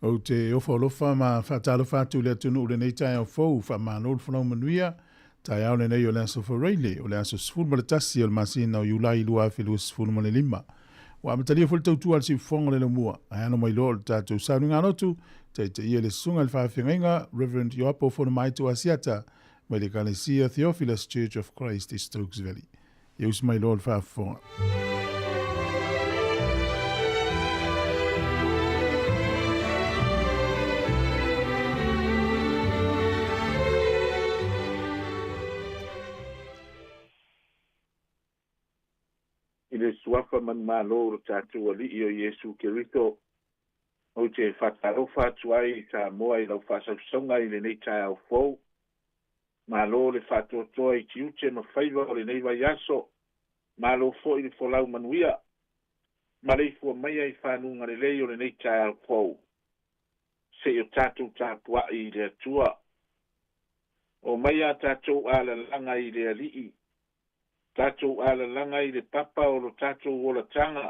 O te ofolofa ma whatalofa tu le tunu ule nei tai au fau wha manol whanau manuia, tai au le nei o le aso whareile, o le aso sifuru maletasi o le masina o Iulai lua whilu sifuru male lima. Wa amatalia ful tautu al si fonga le mua, a ano mai lo le tātou saunu ngā notu, te ia le sunga le whawhiangainga, Reverend Ioapo Fono Maitu Asiata, mai le Kalesia Theophilus Church of Christ i Stokes Valley. Ius mai lo le whawhiangainga. Ile suafa man malo tatu ali o Yesu Kirito o te whataro whatuai Sāmoa i lau whasausunga i le nei tai au fau malo le whatotoa i tiuche ma whaiva o le nei vai aso malo fo i le folau manuia ma le fua maia i whanunga le lei o le nei tai au fau se o tatu tāpua i le atua o maia tatu ala langa i le alii tatou ala langa i le papa o lo tatou o la tanga.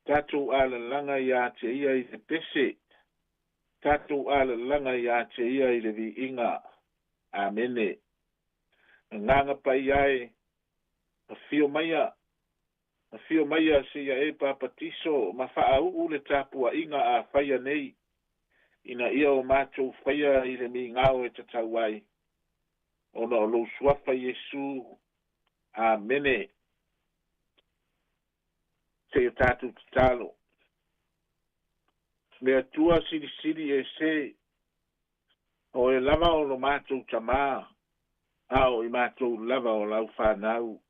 Tatou ala langa i a te ia i le pese. Tatou ala langa i a te ia i le vi inga. Amene. Nganga pai ai. A fio maya. A fio maya se ia e papatiso. Ma faa uu le tapua inga a faya nei. Ina ia o matou faya i le mi ngao e tatawai. Ona o lo suafa Yesu. Amene. Se tatu talo. Me atua sili e se. O e lava o lo matou tama. Ao i matou lava o lau whanau.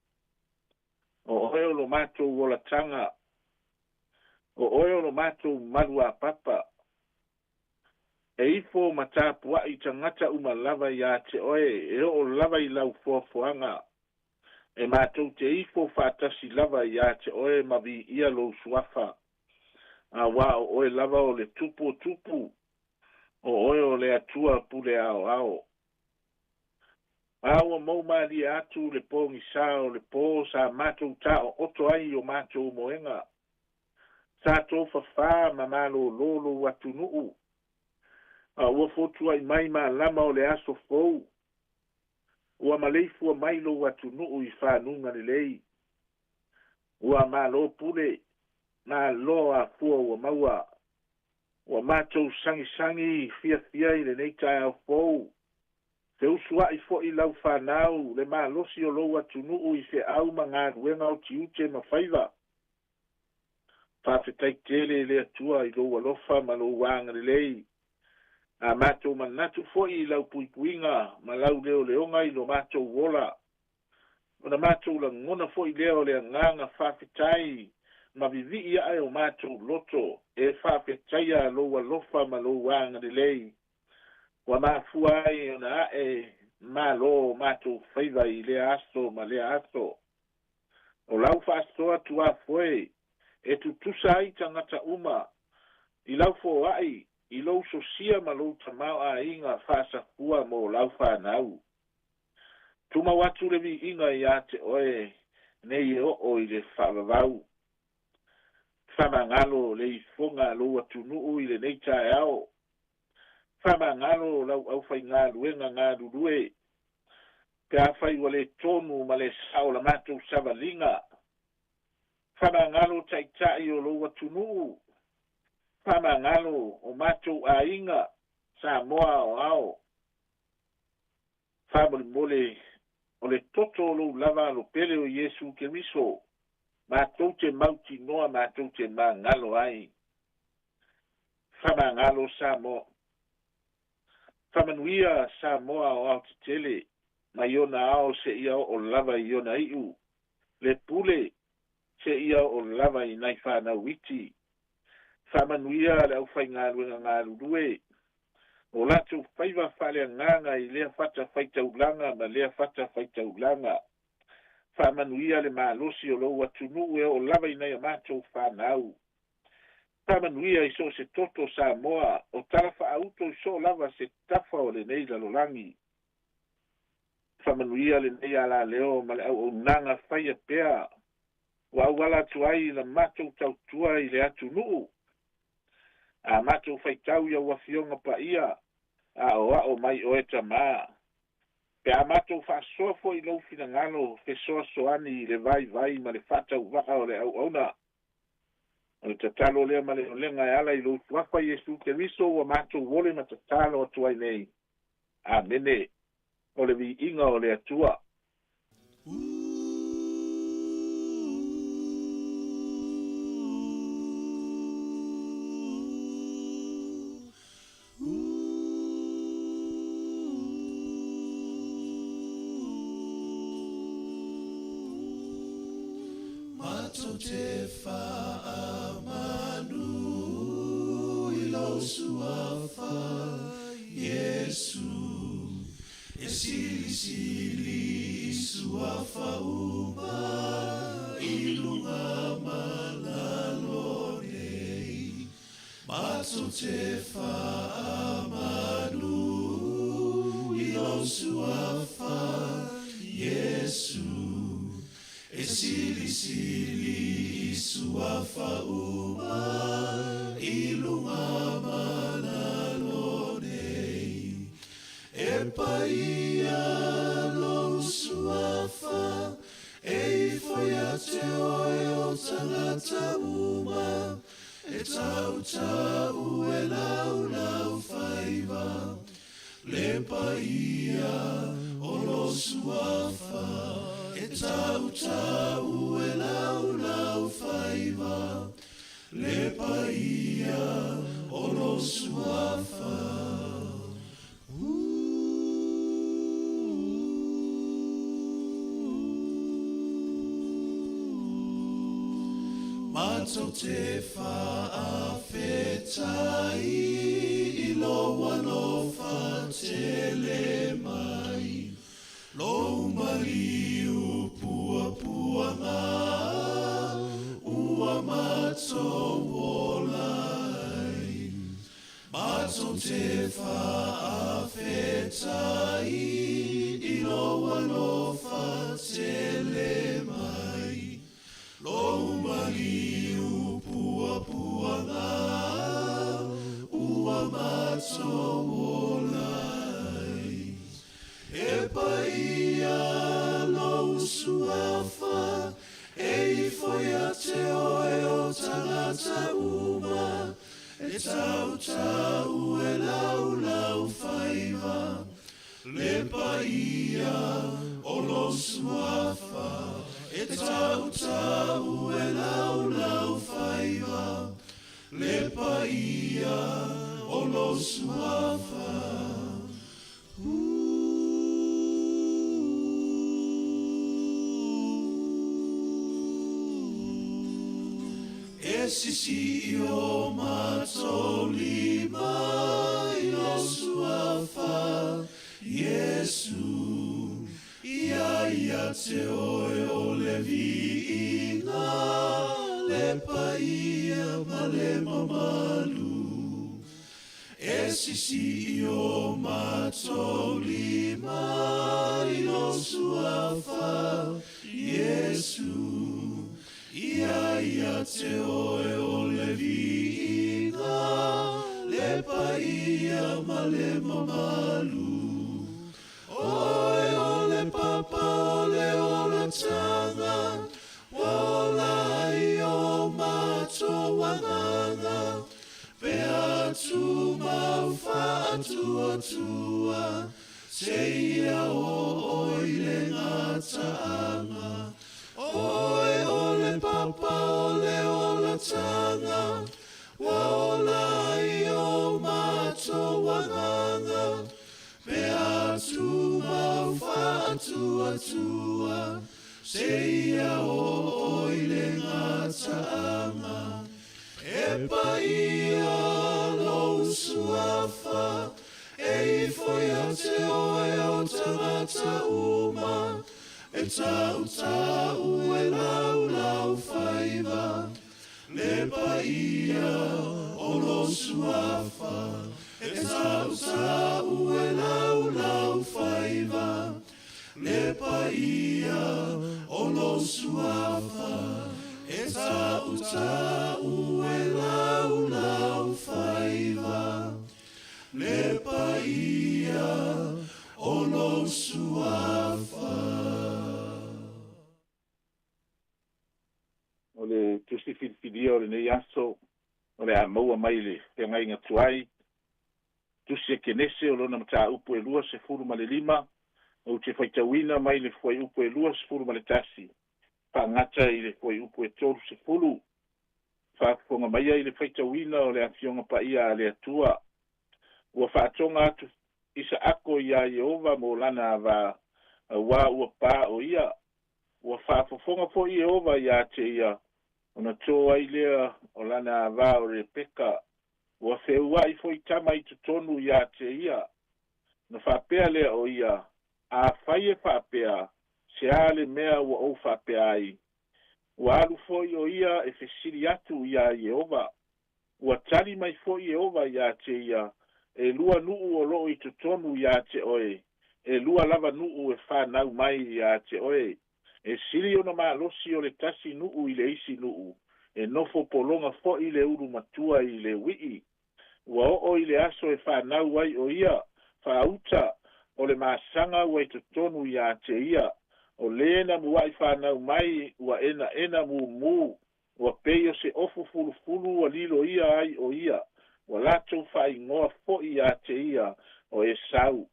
O oe o lo matou o la tanga. O oe o lo matou marua papa. E ifo matapua i tangata uma lava i a te oe. E o lava i lau fuafuanga. E mātou te ifo whātasi lava i a te oe mavi ia lo suafa. A wā o oe lava o le tupu. O oe o le atua pule ao ao. Awa mau maari atu le pōngi sā o le pō sa mātou ta o oto ai o mātou moenga. Sa tō whawhā ma malo lolo watu nuu. A ua fotua i mai ma lama o le aso fōu. Ua maleifu mai lo watu nuu i whanunga ni lei. Ua malo pule, ma lo a fua ua maua. Ua mātou sangi fia i le nei tai au fōu. Te usua i fo i lau whanau, le ma losi o lo watu nuu i fe au ma ngā ruenga o tiute ma whaiva. Whawhetai tele le atua i lo walofa ma lo wanga ni lei. A mātou manatu foi i lau puipuinga, ma lau leo leonga i lo mātou wola. O na mātou la ngona foi leo le nganga whawhetai, ma vivi ia ai o mātou loto, e whawhetai a lo walofa ma lo wanga ni lei. Wa mafua ai o na e ma lo mātou whaiva i le aso ma le aso. O lau whaastoa tua foi, e tu tusa ai tangata uma, i lau fo ai, i lo sosia ma lo tamau a inga whaasa kua mo lau whanau. Tuma watu le vi inga i ate oe nei o i le whaavavau. Whamangalo le i fonga lo watu nuu i le neitai ao. Whamangalo lau au whai ngā luenga ngā rurue. Pea whai wale tonu ma le sao la matou savalinga. Whamangalo taitai o lo watu nuu. Whamangalo o matou a inga Sāmoa o ao. Whamole o le toto lo lava lo pele o Yesu Keriso. Mātou te mauti noa mātou te mangalo ai. Whamangalo Sāmoa. Whamanuia Sāmoa o ao te tele. Ma iona ao se ia o lava i iona iu. Le pule se ia o lava i nai whanau iti. Whamanuia le au whai ngā ruenga ngā rurue. O latu whaiva whale nganga i lea whata whaitaulanga ma lea whata whaitaulanga. Whamanuia le mālosi o lou atunu e o lava i nei a mātou whanau. Whamanuia i so se toto Sāmoa o tarafa auto i so lava se tafa o le nei lalolangi. Whamanuia le nei ala leo ma le au nanga whaia pea. Wa wala tuai la mātou tautua i le atunu. a matou faitau ia uafioga paia a'o mai o e tamā pe a matou fa'asoa fo'i lou finagalo fesoasoani i le vaivai ma le fa'atauva'a o le au'auna o le tatalo lea ma le olega e ala i lou tuafa iesu keriso ua matou ole ma tatalo atu ai nei amene o le vi'iga o le atua te whaamanu I lau suafa Yesu E sili sili suafa uma I lunga malalo nei Mato te whaamanu I lau suafa Yesu E sili sili suafa uma I lunga manalo nei E paia lo suafa E foi a te oe o tangata uma E tau tau e lau lau whaiva Le paia o lo suafa E tau tau e lau lau whaiva Le paia o lo suafa Mato te whaafetai I loa no whatele mai Lo mariu pua pua ngā Ua mato wolai Mato te whaafetai I loa no whatele mai Lo mariu pua pua ngā Ua mato wolai E paia lo suafa E foi a te oe o tangata uma E tau tau e lau lau whaiva Le paia o lo suafa E tau tau e lau lau whaiva Le paia o lo suafa E sisi o mato lima I lo suafa Yesu Ia te oe o le vi'inga Le paia ma le mamalu E sisi o mato lima I lo suafa Yesu Ia te oe o le vi'inga Le paia ma le mamalu Oe o le papa o le ola tanga Waola I o mato wanganga Pe atu mau whaatua tua Te ia o oile ngataanga Oe o le papa o le ola tanga Waola I o mato wanganga Pe atu mau whaatua tua Se ia o oile ngataanga E paia lo suafa E foi a te oe o tangata uma E tau tau e lau lau whaiva Le paia o lo suafa E tau tau e lau lau whaiva Le paia o lo suafa E tau tau e lau lau whaiva o le a maua mai le peagaiga tuai tusi e kenese o lona mataupu e 2 ma le 5 o te faitauina mai le foi upu e 2 ma le tasi faagata i le foi upu e 3 faafofoga mai ai le faitauina o le afioga paia a le atua ua faatoga atu isa ako iā Iehova mo lana ava auā ua pā o ia ua faafofoga fo'i Iehova iā te ia ona tō ai lea o lana ava o Repeka ua feua'i fo'i tama i totonu iā te ia na faapea lea o ia afai e faapea se a le mea ua ou faapea ai ua alu fo'i o ia e fesili atu iā Iehova ua tali mai fo'i Iehova iā te ia e lua nu'u o lo'o i totonu iā te oe e lua lava nu'u e whanau mai iā te oe e sili ona malosi o le tasi nu'u i le isi nu'u e nofo polonga fo'i le uru matua i le wi'i ua o'o i le aso e whanau ai o ia whauta o le masanga ua i totonu iā te ia o lena mua i whanau mai ua ena mu ua peio se ofu fulu ua lilo ia ai o ia ua latou whaingoa fo'i iā te ia o e sau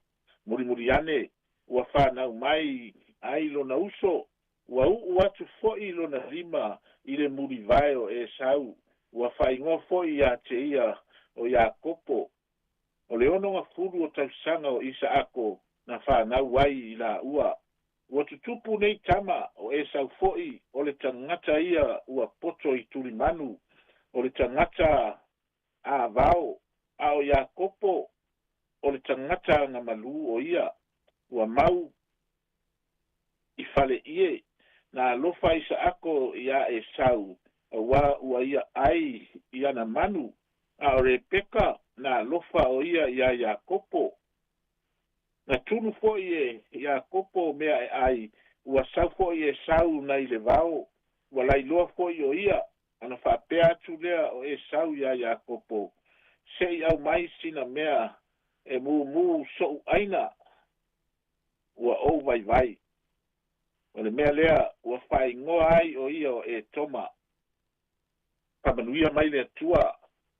muri ane ua whanau mai ai lona uso ua u'u atu fo'i lona 5 i le muri vae o e sau ua whaingoa fo'i iā te ia o Iakopo o le ononga fulu o tausaga o Isaako na whanau ai i la ua ua tutupu nei tama o e sau fo'i o le tangata ia ua poto i tulimanu o le tangata a vao a o Iakopo o le tangata nga malu o ia ua mau i fale ie na alofa Isaako ia e sau ua ia ai ia na manu a o Repeka na alofa o ia Iakopo na tunu fo'i e Iakopo mea e ai ua sau fo'i e sau nei le vao ua lailoa fo'i o ia ana whaapea atu lea o e sau ia Iakopo sei au mai sina mea e mu so'u aina ua ou vai o le mea lea ua whaingoa ai o ia o e toma pamanuia mai le atua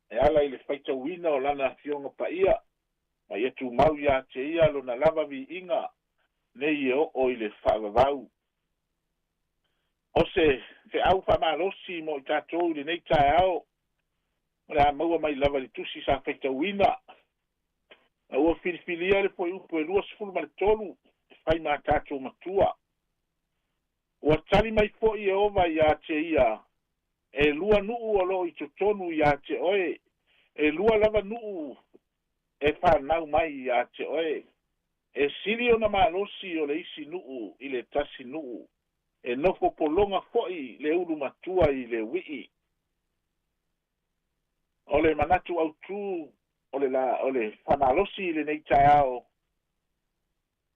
e ala i le faitauina o lana fionga paia mai etu mau iā te ia lona lava vi'inga nei e o'o i le whaavavau o se au whamalosi mo i tātou i le nei tae ao o le a maua mai lava li tusi sa faitauina a ua filifilia le poi upu e 2 ma le 3 fai mā tātou matua ua tali mai fo'i Jehova iā te ia e lua nu'u o lo'o i totonu iā te oe e lua lava nu'u e whanau mai iā te oe e sili ona malosi o le isi nu'u i le tasi nu'u e nofo polonga fo'i le ulu matua i le wi'i o le manatu autu o le whamalosi i le nei tae ao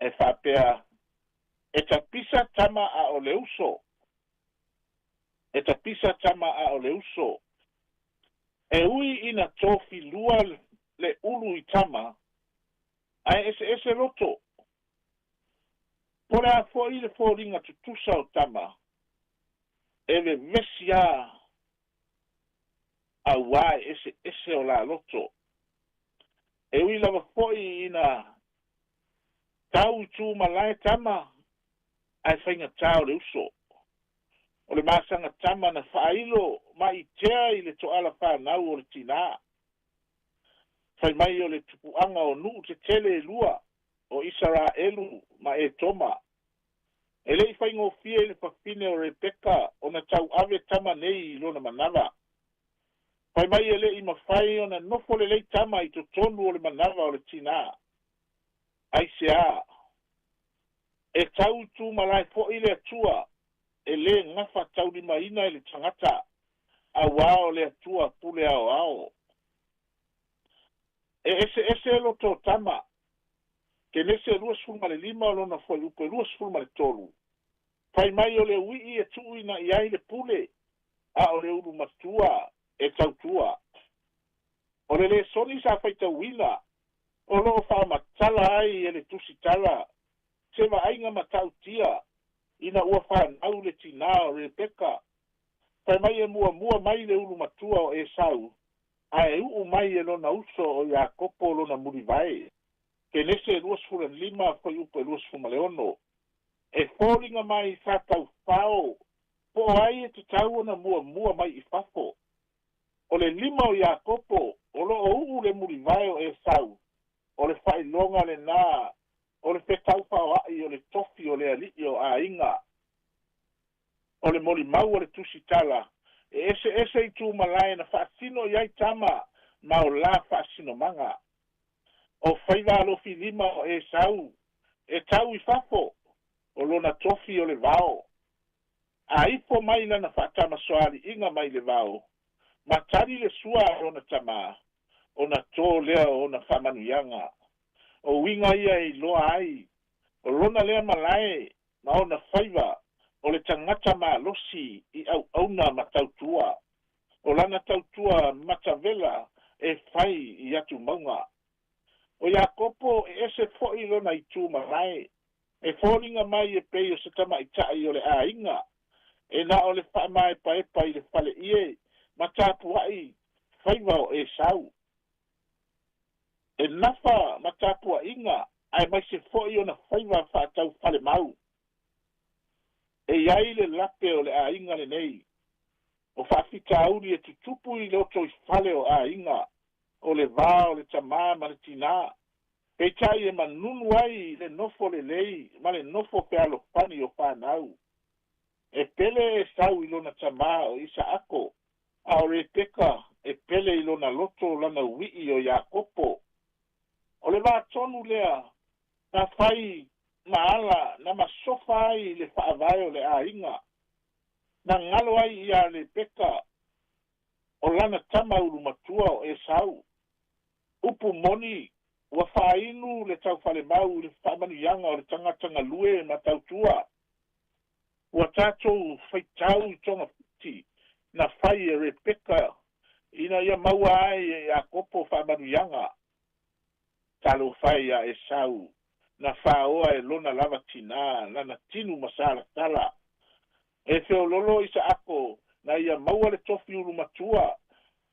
e whapea e tapisa tama a o le uso e tapisa tama a o le uso e ui ina tofi lua le ulu i tama ai ese loto pora fo i le fōringa tutusa o tama e le vesia a wai ese o la loto e ui lava fo i ina tau tu malai tama ai whainga tau le uso o le masanga tama na whailo mai tea i le toala whanau o le tina whai mai o le tupuanga o nuu te tele lua o Israelu ma e toma e lei whaingo fia i le whawhine o Rebeka o na tau ave tama nei i lona manawa whai mai e lei mawhai o na nofo le lei tama i to tonu o le manawa o le tina ai se a e tau tu malai fo i le atua e le ngafa tau di maina i le tangata a wao le atua pule ao e ese lo to tama ke nese 2 ma le 5 o lona foi upo 2 ma le 3 fai mai o le ui e tuina i ai le pule a o le ulu matua e tautua o le soni sa faitauina o loo whaamatala ai e le tusitala se ainga matautia ina ua whanau le tina o Rebeka fai mai e mua mai le ulu matua o e sau Ae uu mai e lona uso o Iakopo lona murivae. Ke nese 25 foi upo 26. E fōringa mai whātau whao. Po ai e te tau ona mua mai I whafo. O le 5 o Iakopo, o lo o uu le murivae o Esau. O le whailonga le nā. O le whetau whawai o le tofi o le alii o a inga. O le moli mau o le tusitala. E ese I tū malai na whaasino iai tama ma o la whaasino manga. O whaiva alofi 5 o Esau. E tau I whafo. O lona tofi o le vao. A ipo mai lana whaatama soali inga mai le vao. Ma tari le sua o na tama. O na tō lea o na whamanuianga. O winga ia I loa ai. O lona lea malai. Ma o na whaiva. O le tangata ma losi I au auna ma tautua. O lana tautua matavela e whai I atu maunga. O Iakopo e ese fo'i lona I tū malai. E fōringa mai e pei o se tama I tai o le a inga. E na o le whaamae paepa I le whale ie. Ma tāpuai whaiva o Esau. E nafa ma tāpua inga. Ai mai se fo'i o na whaiva whaatau whale mau. E iai le lape o le a inga le nei. O whaafika auri e tutupu I loto I whale o a inga. O le vā o le tamā ma le tina. Pei tai e manunu ai le nofo le lei. Ma le nofo pe alo pani o whanau. E pele e sau I lona tamā o Isaako. A o re peka e pele I lona loto lana wii o Iakopo. O le vā tonu lea. Na whai maala na masofa ai le whaavae o le a inga. Na ngalo ai ia le peka o lana tama ulu matua o Esau. Upu moni ua whainu le tau whale mau le whamanu yanga o le tangatanga lue ma tautua. Ua tātou whaitau I tonga puti na whai e re peka ina ia maua ai e a kopo whamanu yanga. Talo whai a Esau. Na whaoa e lona lava tina, lana tinu masala tala. E feo lolo isa ako, na ia maua le tofi ulu matua.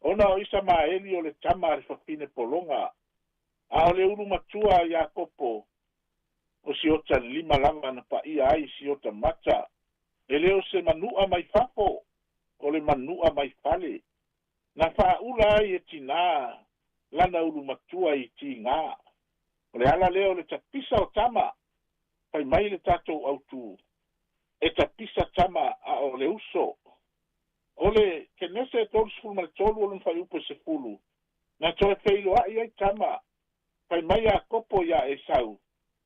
Ona o isa maeli o le tama le whapine polonga. A o le ulu matua ia kopo. O siota 5 lava na pa ia ai siota mata. E leo se manua mai fafo, o le manua mai fale. Na whaula ai e tina, lana ulu matua I ti ngā. O le ala leo le tapisa o tama, pai mai le tatou autu. E tapisa tama a o le uso. O le kenese e tolu sefulu ma le tolu o le mwhai upo sefulu. Na toe feilo a iai tama, pai mai a kopo ia Esau.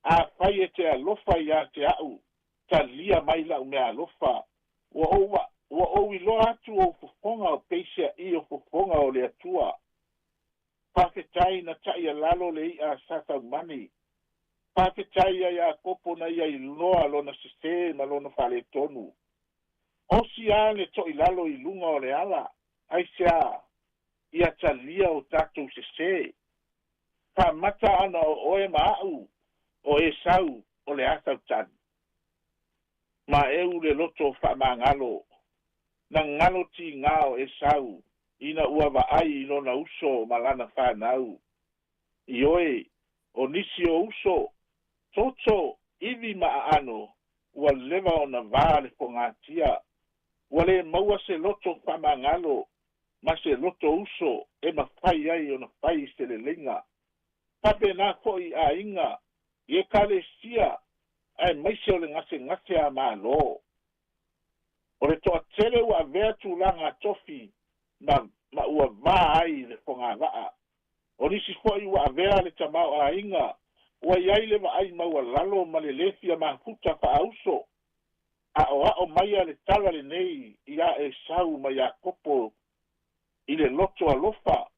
A fai e te alofa ia te au, ta lia mai la ume alofa. Ua owi loa atu o fufonga o peisia I o fufonga o le atua. Pāwhetai na tai a lalo le I a sata mani. Pāwhetai a ia kopo na ia I loa lona sese ma lona whale tonu. Osi a le to I lalo I lunga o le ala. Aisea, ia talia o tatou sese. Mata ana o oe maau, o Esau o le asau tani. Ma eu le loto whamangalo. Na ngalo ti ngā o Esau. Ina ua vaai lona uso malana whanau. I oe, o nisi o uso, toto iwi maano, ua lewa o na vāle ko ngātia. Ua le maua se loto whamangalo, ma se loto uso, e ma whai ai o na whai se le lenga. Pape nā koi a inga, I e kale sia, ai maise o le ngase a malo. O le toa tele ua vea tūlanga tofi, ma ua vā ai le whonga waa. O nisi fwoi ua avea le tamau a inga, ua iai le wa ai maua lalo ma le lefia ma huta wha auso. A o maia le tala le nei, I a Esau ma ia kopo, I le loto a lofa,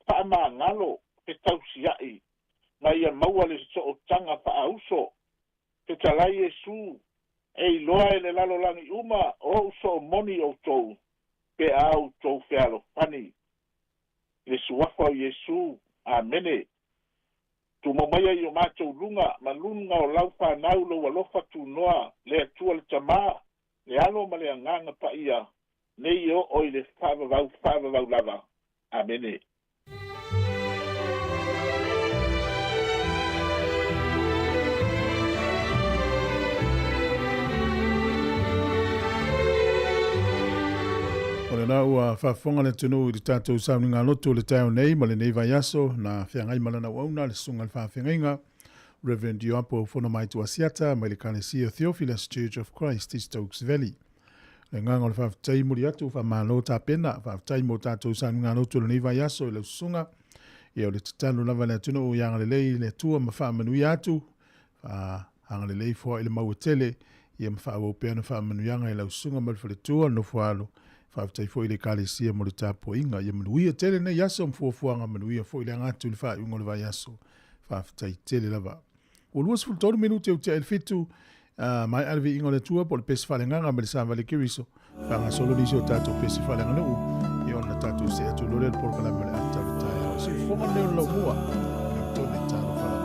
wha ma ngalo, te tausiai, ma ia maua le so o tanga wha auso, te talai Esu, e loa e le lalo langi uma, o uso moni o tou. Pe au tau whealo pani. Le suafa o Yesu, amene. Tu mamaya I o mātou lunga, ma lunga o lau whanau lo walofa tu noa, le atua le tamā, le alo ma le anganga pa ia, nei o oi le whavavau lava. Amene. O le na ua whafonga le tunu I te tātou sauni ngā loto le tau nei, ma le nei vai aso, na whiangai malana wauna le sunga le whawhengainga, Reverend Ioapo Fonomaitu Asiata, mai le Kanesia Theophilus Church of Christ, East Oaks Valley. Le nganga le whawtai muri atu, whamalo tā pena, whawtai mo tātou sauni ngā loto le nei vai aso, le sunga, o le tatalo lava le tunu o yanga le lei, le tua ma whamanui atu, hanga le lei fua ile mauatele, ia ma whaawopea na whamanuianga le sunga ma le tua no fualo, whaatai fo i le kālesia mo le tāpo inga. Ia manuia tele nei aso mfuafuanga manuia fo i le angatu le whaaiunga le vai aso. Whaatai tele lava. O luas fultoru minute o te elfitu, mai arvi ingo le tua po le pesi whalenganga me le sāma le kiriso. Whanga solo nisi o tātou pesi whalenga nuu. I ona tātou se atu lore le porkala me le ata le tāia. Si fonga leo lau mua. Me tone tālo whalanga.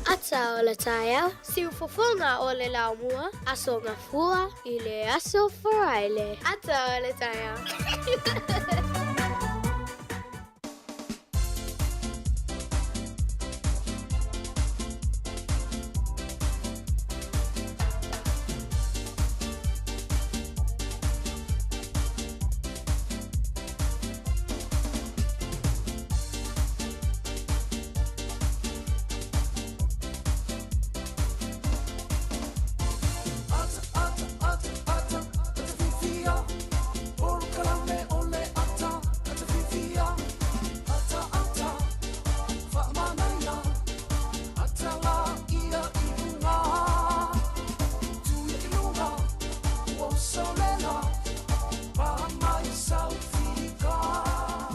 Ata o le taia, siu fofona o le laumua, aso ngafua I le aso foraile. Ata o le taia.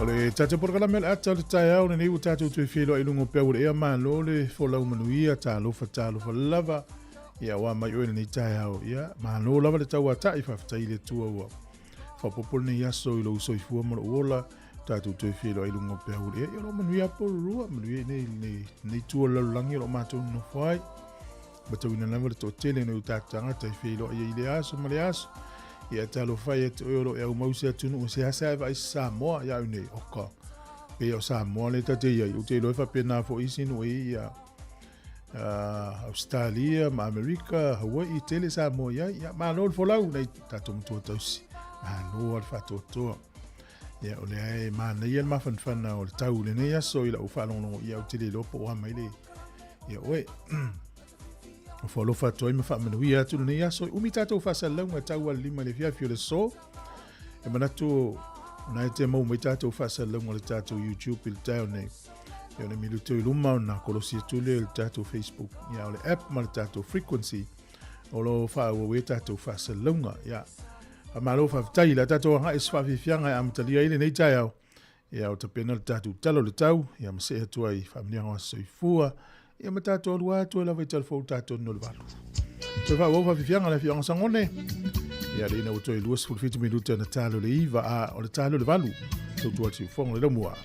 Ole tata por kala mel ata le taia o nei utatu tu filo I lungo pe o e ma lo le fola manuia ta lo fa lava ia wa mai o nei taia o ia ma lo lava le tau ata I fa tai le tua wa fa popol nei aso I lo so I fu mo ola tatu tu filo I lungo pe o e lo manuia por rua manuia nei tua la langi lo ma tu no fai ba tu ina lava le to tele no utata ta filo ia ile aso ma le aso ia talo fai et euro e mau se tunu se asa vai Sāmoa ia une oka pe o Sāmoa le tate ia u te lofa pena fo isinu ia Australia ma America Hawaii tele Sāmoa ia ma no fo lau nei tatum to tosi ma no al fato to Ia o le ai mana ia mawhanwhana o le tau le nei aso i la uwhalongo ia o tele lopo o hama ile. Ia oe, o whalofa toi ma whaamanuia atu le nei aso, umi tātou whasalanga tau ala lima le fiafio le so, e manatu nai te mau mai tātou whasalanga le tātou YouTube i le tau nei. Ia le milu tui luma o na kolosi atule le tātou Facebook, ia o le app ma le tātou Frequency, o lo whaawa we tātou whasalanga, ia. A malo whaftai la tātou anga es whawhiwhianga e amatalia ile nei tai au. Ia o tapena le tātou talo le tau, ia masea tua i whamnianga soifua, ia ma tātou alua atua la vaital fau tātou no le walu. Toi whawhiwhianga le whianga sangone, ia le ina utoi luas fulfiti minuta na talo le iwa a o le talo le walu, tau tua tiu whonga le ramua.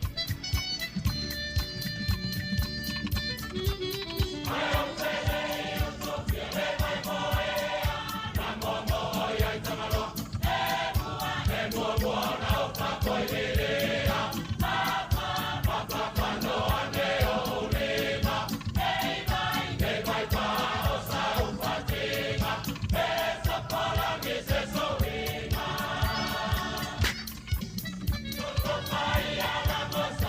Vamos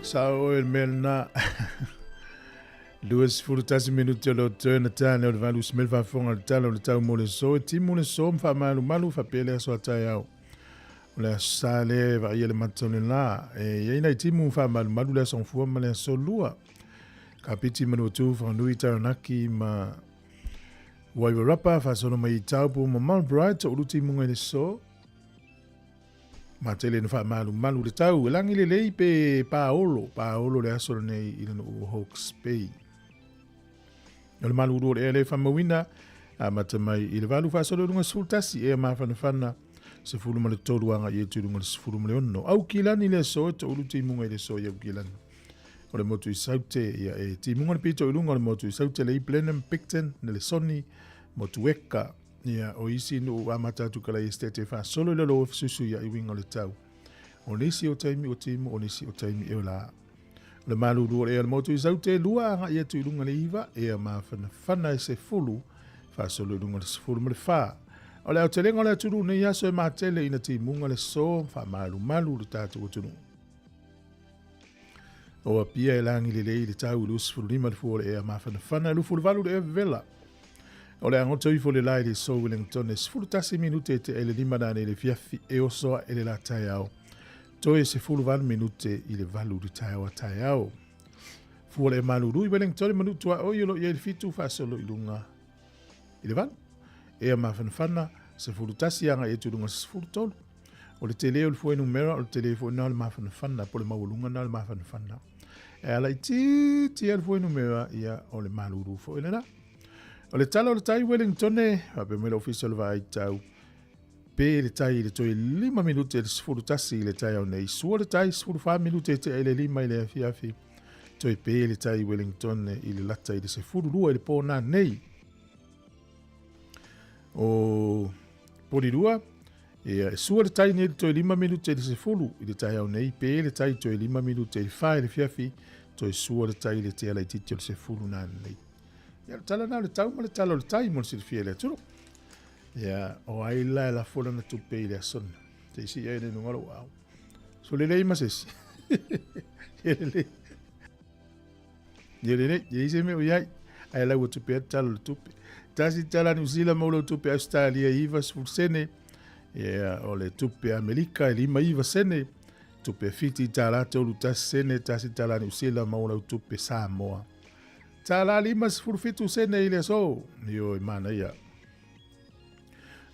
Sao el melna. Luas furutasi minuto lo tena tana o valu smel va fonga tala o tau mole so timu le so fa malu fa pele so tayao. Le sale va yele matone la e yena timu fa malu le son fu male so lua. Kapiti manu tu fa nuita naki ma waiwa rapa fa sono mai tau po mal bright o timu ngene so. Ma tele no fa malu le tau langi le lei pe paolo le aso nei in o Hawke's Bay. O le malu le ele fa mawina a matamai i le valu fa solo lunga sultasi e ma fana se fulu ma le tolu anga i tu lunga se fulu ma le ono au kilani le so to ulu timu ngai le so ia kilani o le motu i saute ia e timu ngai pito i lunga le motu i saute le i Blenheim Picton ne le Soni motu weka ia o isi no amata tu kala estete fa solo le lo susu ia i winga le tau o nisi o taimi o timu o nisi o taimi e la le malu le motu i saute lua anga ia tu lunga le iva e ma fana se fulu fa solo lunga le fulu ma le fa o le au le tulu ne ia so e matele ina timu le so fa malu le tatu o tunu o apia e langi le tau lus fulu lima le fulu e ma fana lu fulu valu le vela o le angoto i fulu lai le so Wellington e fulu tasi minute te ele lima dane le fiafi e o soa ele la taiao toi se fulu van minute i le valu le taiao fulu e malu i Wellington minuto o yolo i le fitu fa solo i lunga i le van e ma fana se fulu tasi anga e tu lunga se fulu tolu o le tele o le foi numero o le telefone na le ma fana po le maulunga na le ma fana e ala ti al foi numero ia o le malu fo ele na o le talo le tai Wellington e ape me le official vai tau pe le tai le toi 5 minute le fulu tasi le tai o nei su le tai fulu 5 minute te ele 5 ile fiafi toi pe le tai Wellington i le lata i le se fulu lua le po na nei o polirua e sua le tai nei toi 5 minute le se fulu i le tai au nei pe le tai toi 5 minute le fai le fiafi toi sua le tai le te ala i titi le se fulu na nei ia le tala na le tau ma le tala le tai mo le silfia le tulu ia o aila la fola na tupe i le asona te isi ia ne nungalo au so le lei masesi Yelele, yese me uyai. Ai la wotu pe talo le tupe. Tasi tala New Zealand mo lo tupe Australia iva sene. Ya ole tupe Amerika lima iva sene. Tupe fiti tala tolu tasi sene tasi tala New Zealand mo lo tupe Sāmoa. Tala lima fitu sene ile so. Yo imana ia.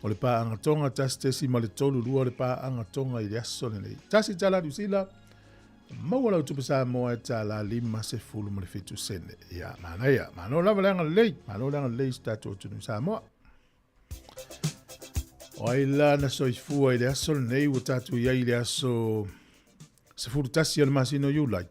Ole pa angatonga tasi tesi ma le tolu lua le pa angatonga ile aso nei. Tasi tala New Zealand Mawala utupu Sāmoa tala lima se fulu mo le fitu sene. Ia, mana ia. Mano lava langa lei. Mano langa lei statu o tunu Sāmoa. O aila na soifua i le aso nei o tatu ia i le aso se fulu tasi al masino yulai.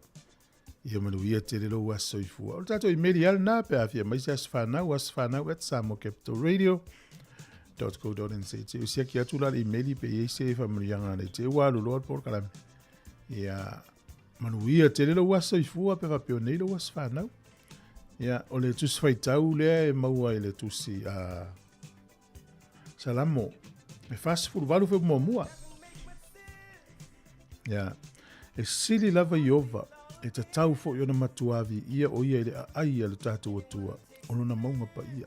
Ia manu ia te lelo wa soifua. O tatu i meri al na pe afia maisi asfanau at Sāmoa Capital Radio.co.nz. Te usia ki atu la emaili pe eise familianga ne te walu lord por kalami. Ia manuia te lelo wasa i fua pe wapeo nei lo wasa whanau. Ia, o le tusi whaitau lea e maua i le tusi salamo. Me fast food walu fe mua. Ia, e sili lava i ova, e ta tau fo i ona matuavi, ia o ia i le aia le tātou atua, ono na maunga pa ia.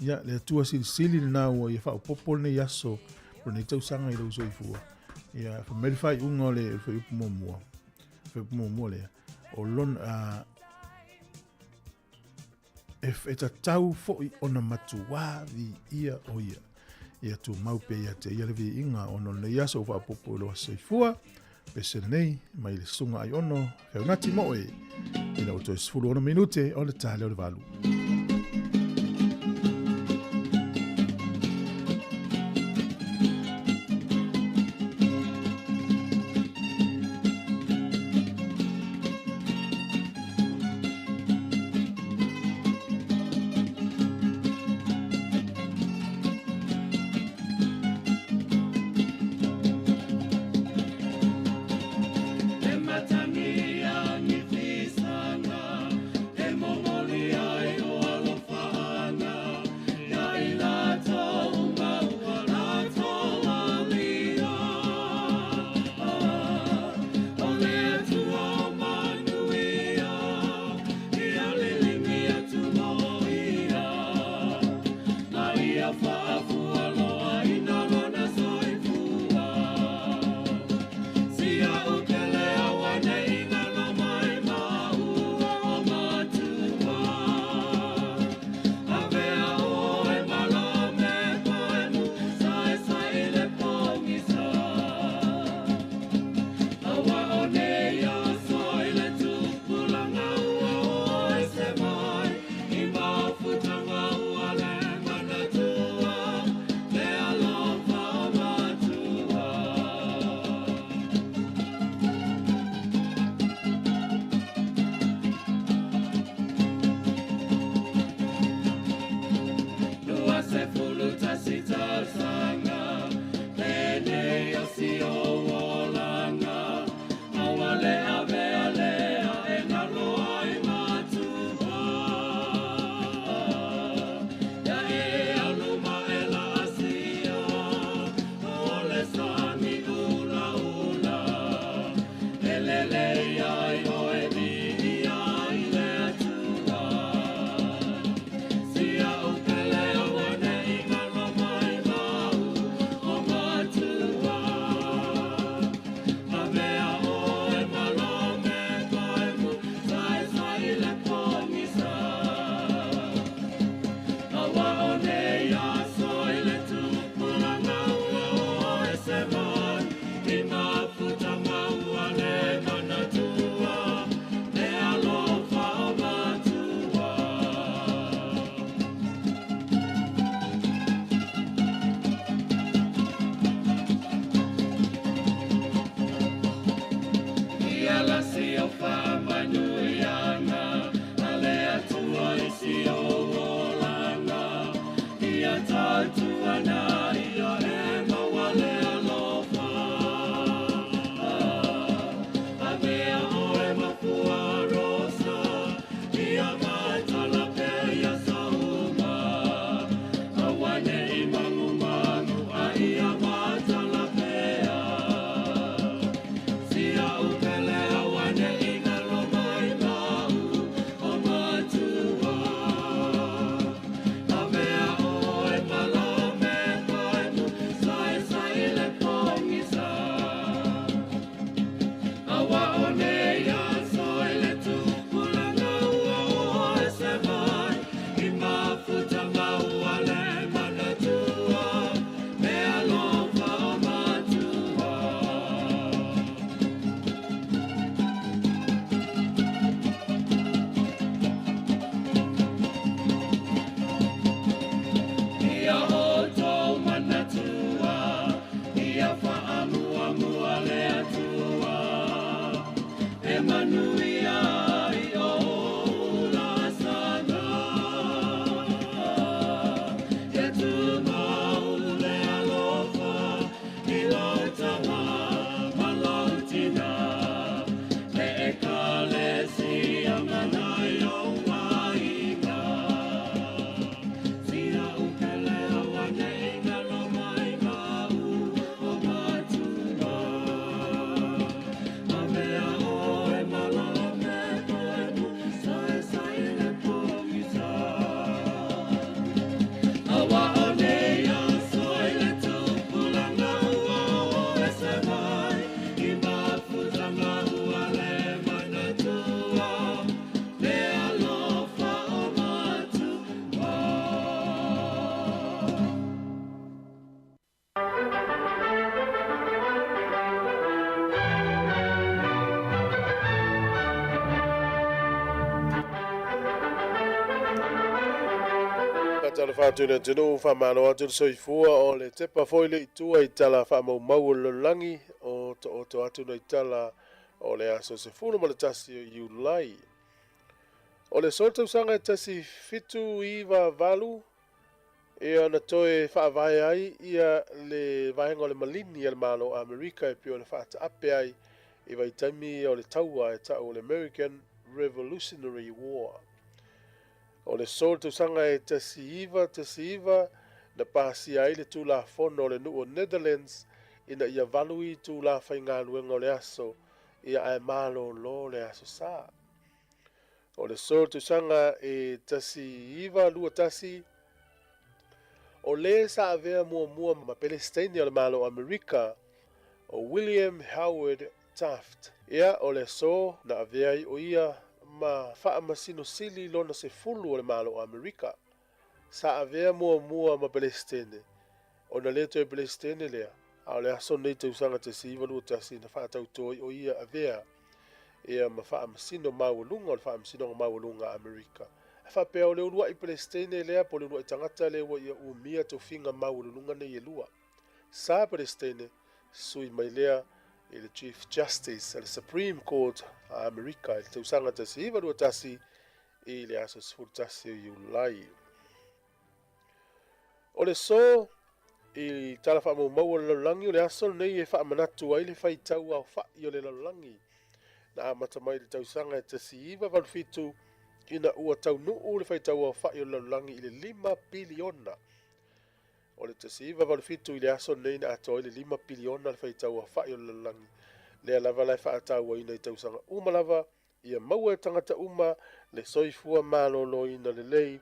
Ia, le atua sili le nāua, ia whao popol nei aso, pro nei tau sanga i lau so i fua. Ia, fa meri fai unga le fa upu mua. Fa upu mua le. O lon e ta tau foi ona matuavi ia o ia. Ia tu maupe ia te ia levi inga ono le ia so fa popo lo seifua. Pese nei mai le sunga ai ono. Feo nati moe. Ina o to sfulu ono minute o le tale o le valu. Matania ni fisanga, e momolia e o Tala whātu na tino whamano atu soifua o le tepa foile i tua I tala whamau mau o langi o to atu na I tala o le aso se fulu ma le tasi o Julai. O le soltau sanga tasi fitu iwa valu e ana toe whaavai ai ia le vahenga o le malini ia le malo Amerika e pio le whaata ape ai I vai taimi o le taua e ta o le American Revolutionary War. O le sol tu sanga e tasi iwa na pasi ai le tu la fono le nuo Netherlands ina ia valui tu la whainga luenga o le aso ia ai malo lo le aso sa. O le sol tu sanga e tasi iwa lua tasi o le sa avea mua ma Palestine o le malo Amerika o William Howard Taft. Ia o le so na avea I o ia ma faa masino sili lona se fulu o le malo Amerika. Sa avea mua ma Palestine. O na leto e Palestine lea. A o le aso nei te usanga te siwa lua tasi na faa tautoi o ia avea. Ia ma faa masino mawalunga o le faa masino mawalunga Amerika. E faa pea o le ulua I Palestine lea po le ulua I tangata lewa ia umia to finga mawalunga nei e lua. Sa Palestine sui mai lea I le Chief Justice le Supreme Court a Amerika I te usanga tasi iwa lua tasi I le aso sifuru tasi o Julai. O le so I tala wha mau o le lalangi o le aso nei e wha manatu ai le whai tau au wha I o le lalangi. Na amata mai le tausanga e tasi iwa valfitu ina ua tau nuu le whai tau au wha I o le lalangi I le 5 biliona. O le tasi iwa valfitu I le aso nei na ato I le 5 biliona le whai tau au wha I o le lalangi. Lea lava lai wha atau ina I tausanga umalava ia maua tangata uma le soifua malolo ina le lei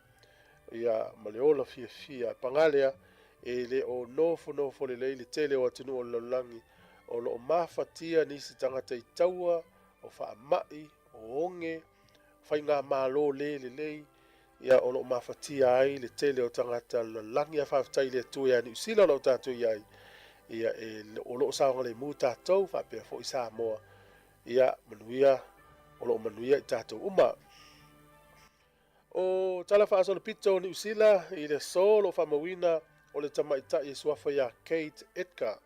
ia maleola fia pangalea e le o nofo le lei le tele o atinu o lalangi o lo mafatia nisi tangata I taua o wha mai o onge whainga malo le lei ia o lo mafatia ai le tele o tangata lalangi a whaftai le tuia ni usila lo tatu iai ia e o lo saonga le mu tatou fa pe fo I Sāmoa ia manuia o lo manuia I tatou uma o tala fa aso le pito ni usila I le solo fa mawina o le tamaita I suafa ia Kate Edgar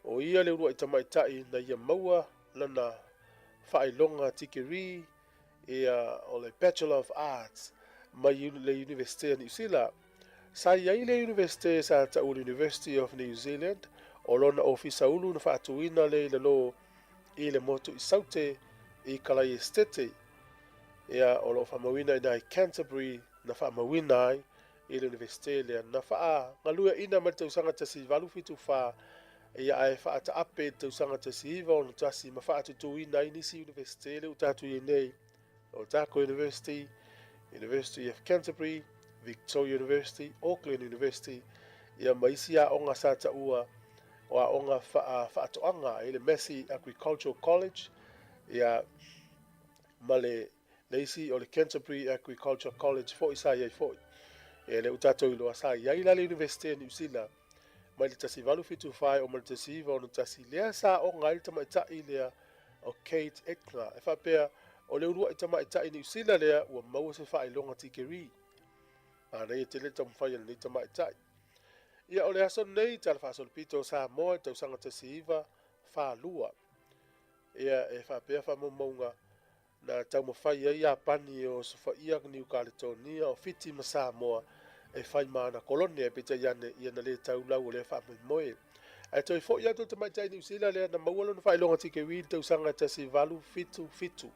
o ia le urua I tamaita I na ia maua lana whailonga tikiri o le Bachelor of Arts mai le University of New Zealand. Sa iai le University sa taʻu University of New Zealand o lona ofisa ulu na whaatuina le lo i le motu i saute i Kalai Estete. Ia o lo whamawina i nai Canterbury na whamawina ai i le University lea na wha ngalua ina ma tausanga tasi walu fitu wha ia ai wha ata ape tausanga tasi iwa o na tasi ma wha atutu ina i nisi University le utatu i nei o Tako University, University of Canterbury, Victoria University, Auckland University, ia maisi a onga sa taua o a onga whaatoanga i le Massey Agricultural College, ia male leisi o le Canterbury Agricultural College fo isa iai fo. E le utato i loa sa iai la le University of New Zealand, mai le tasi walu fitu whai o male tasi iwa o na tasi lea sa o ngai tamaitai lea o Kate Ekla. E whapea o le urua i tamaitai New Zealand lea ua maua se whai longa tikeri. A nei e te le tamwhai ala nei tamaitai. Ia o le aso nei tala whaasol pito Sāmoa e tausanga tasi iwa whālua. Ia e whapea whamaunga na tau mawhai ai a pani o Sofia New Caledonia o fiti ma Sāmoa e whai maana kolonia e pita iane na le tau lau o le whamai moe. E toi fo ia to tamaitai New Zealand lea na maualo na whai longa tikewi tausanga tasi walu fitu.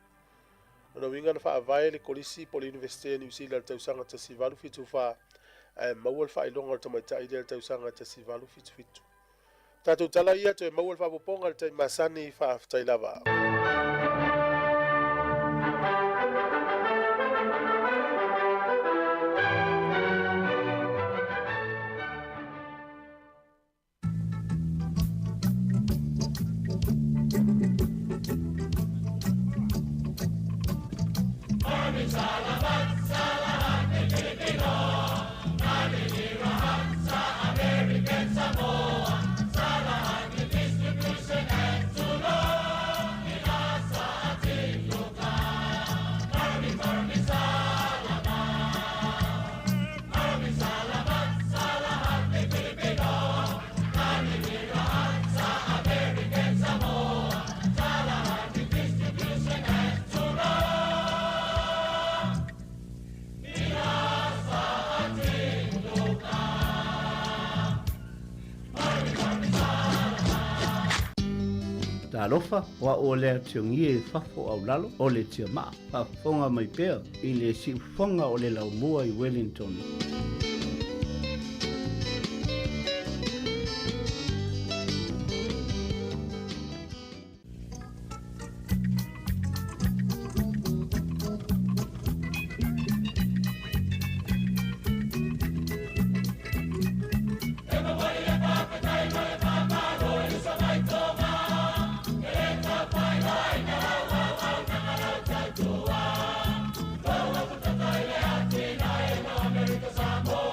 Ona winga na whaavai le kolisi po le University of New Zealand tausanga tasi walu fitu wha maual whailonga o tamaitai lea tausanga tasi walu fitu. Tātou tala ia to e maual whapoponga le tai masani whaaftai lava. Alofa wa o le tiongi e fafo au lalo o le tia maa fafonga mai pea i le siufonga o le laumua i Wellington. Samoa.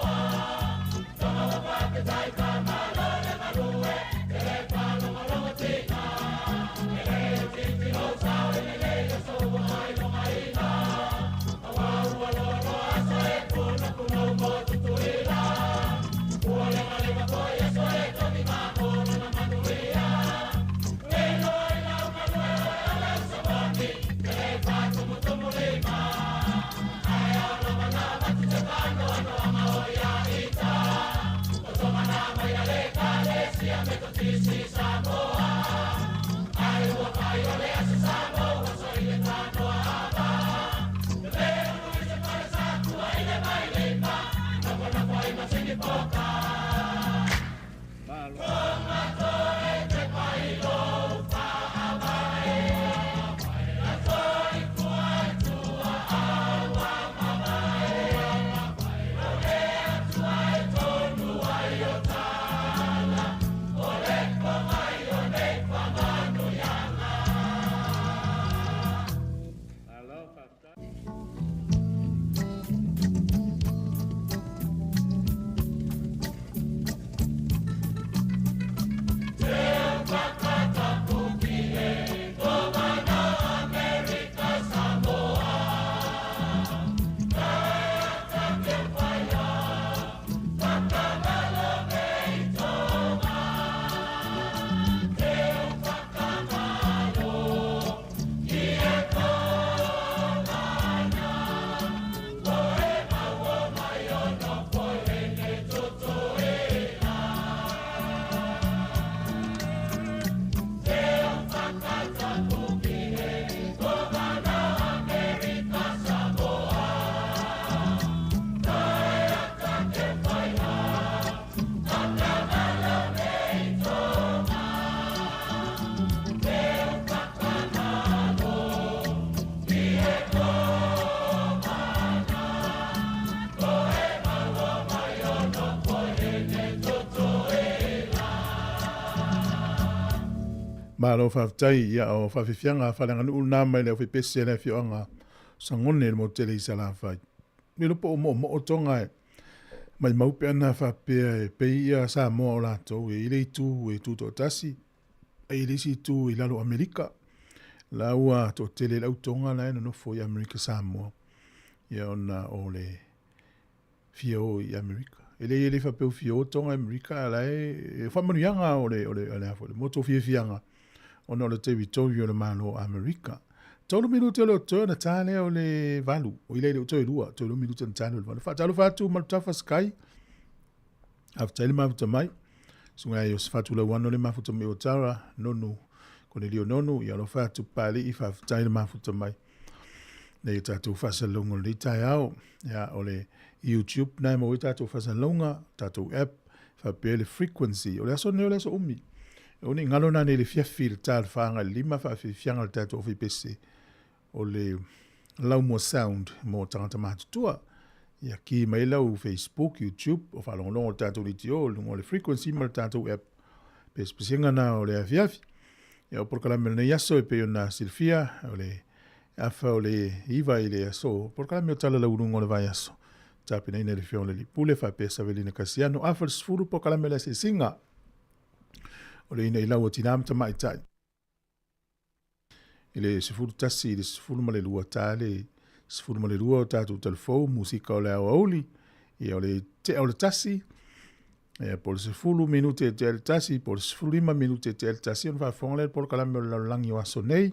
Malo whaftai ia o whawhiwhianga whalanga nu nā mai leo whipese le whioanga sangone mo tele i sala whai. Milo po mo o tonga e mai maupe ana whapea e pei ia Sāmoa o lātou e ile tu e tu to tasi e ile si tu i lalo Amerika. La ua to tele lau tonga la ena no fo i Amerika Sāmoa. Ia ona o le fio i Amerika. Ele whapeu fio tonga Amerika la e whamanuianga o le hafo le moto fianga. Ona o le te Victoria o le malo Amerika. Tolu minuto le otoa na tale o le valu. O ile le otoa i lua. Tolu minuto na tale o le valu. Whaatalo whatu malutafa sky. Haftaile mafuta mai. Sunga e o se whatu la wano le mafuta mai o tara. Nonu. Kone lio nonu. Ia lo whatu pali i whaftaile mafuta mai. Nei tātou whasalonga le tai au. Ia o le YouTube. Nai mo i tātou whasalonga. Tātou app. Whapele frequency. O le aso neo le aso umi. O ni ngalo na le fiafi le tāl whaanga lima whawhiwhianga le tātou ofi pese o le lau mo sound mo tangata mātutua. Ia ki mai lau Facebook, YouTube, o whalongolongo le tātou li tio, o le frequency ma le tātou app. Pes pesenga na o le afiafi. Ia o porkalame le yaso e peo na Silvia, o le afa o le iwa i le yaso. Porkalame o tala lau rungo le vai yaso. Tāpina ina le fion le lipule whapesa velina kasiano. Afa le sfuru porkalame le se singa. O le ina i lau o tinamta mai tai. Ile sifuru tasi, ile sifuru ma le lua tale, sifuru ma le lua o tātou telefou, musika o le au auli, ia o le te o le tasi, po le sifuru minute te el tasi, po le sifuru 5 minute te el tasi, on whafonga le por kalame o le langi o aso nei,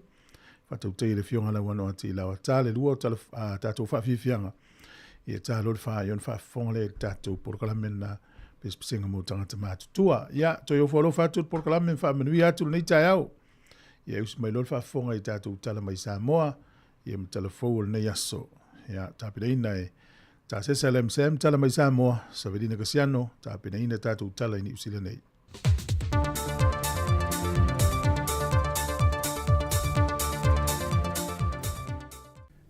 whatau te le fionga la wano ati lau a tale lua o tātou whawhiwhianga, ia tālo le wha, on whafonga le tātou por kalame na pesenga mo tangata mātutua. Ia, toi o whalo whatua por kalame whamanui atu nei tai au. Ia usi mai lor whafonga i tātou tala mai Sāmoa, ia ma tala fōul nei aso. Ia, tāpina ina e, tā sesa le msem tala mai Sāmoa, sa verina kasiano, tāpina ina tātou tala ini usila nei.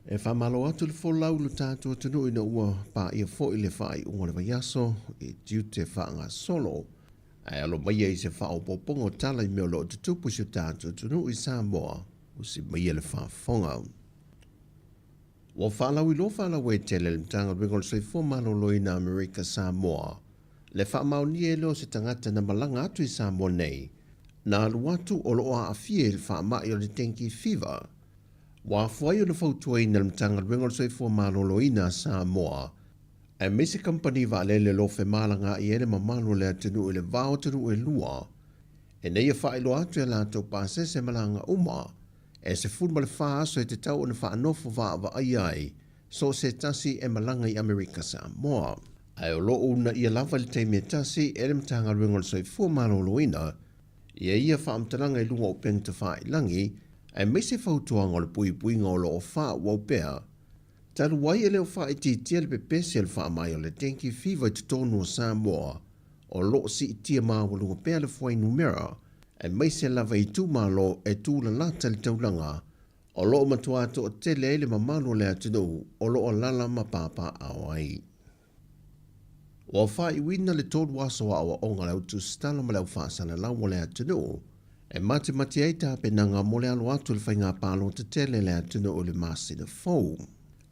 E whamalo atu le wholau lo tātua tunu ina ua pā ia fo i le whai unga le vaiaso e tiu te whaanga solo. Ai alo mai e se whao popongo tala i meo lo te tupu si tātua tunu i Sāmoa o si mai e le whafonga. Wa whalau i lo whalau e tele le mtanga ringol soi fo malo lo i na Amerika Sāmoa. Le whamau ni e lo se tangata na malanga atu i Sāmoa nei. Na alu atu o lo a awhie le whamai o le tenki fever. Wa fwai o le fautua ina le mtanga ringol soi fo malo lo i na Sāmoa. E mese company va le lo fe malanga i ene mamalo le atenu le vao tenu e lua. E nei e whae lo atu e lato pase se malanga uma. E se fun le wha aso e te tau o ne wha anofo va ai. So se tasi e malanga i Amerika Sāmoa. Ai o lo una i lava le teime tasi e le mtanga ringol soi fo malo loina. Ia ia wha amtalanga i lunga o peng te wha i langi. E mese fautuanga o le pui ngolo o wha wau pea. Talu wai e leo wha i tia le pepese le wha mai o le tenki fiva i te tonu o Sāmoa. O lo si i tia maa walunga pea le fwai numera. E mai se lava i tū maa lo e tū la lata le taulanga. O lo o matua to o tele e le mamalo le atinu. O lo o lala ma papa awai. O wha i wina le tōru aso awa o ngā lau tu stala ma lau whaasana lau le atinu. E mate ai ta penanga mo le alo atu le whainga palo te tele le atinu o le masi na fau.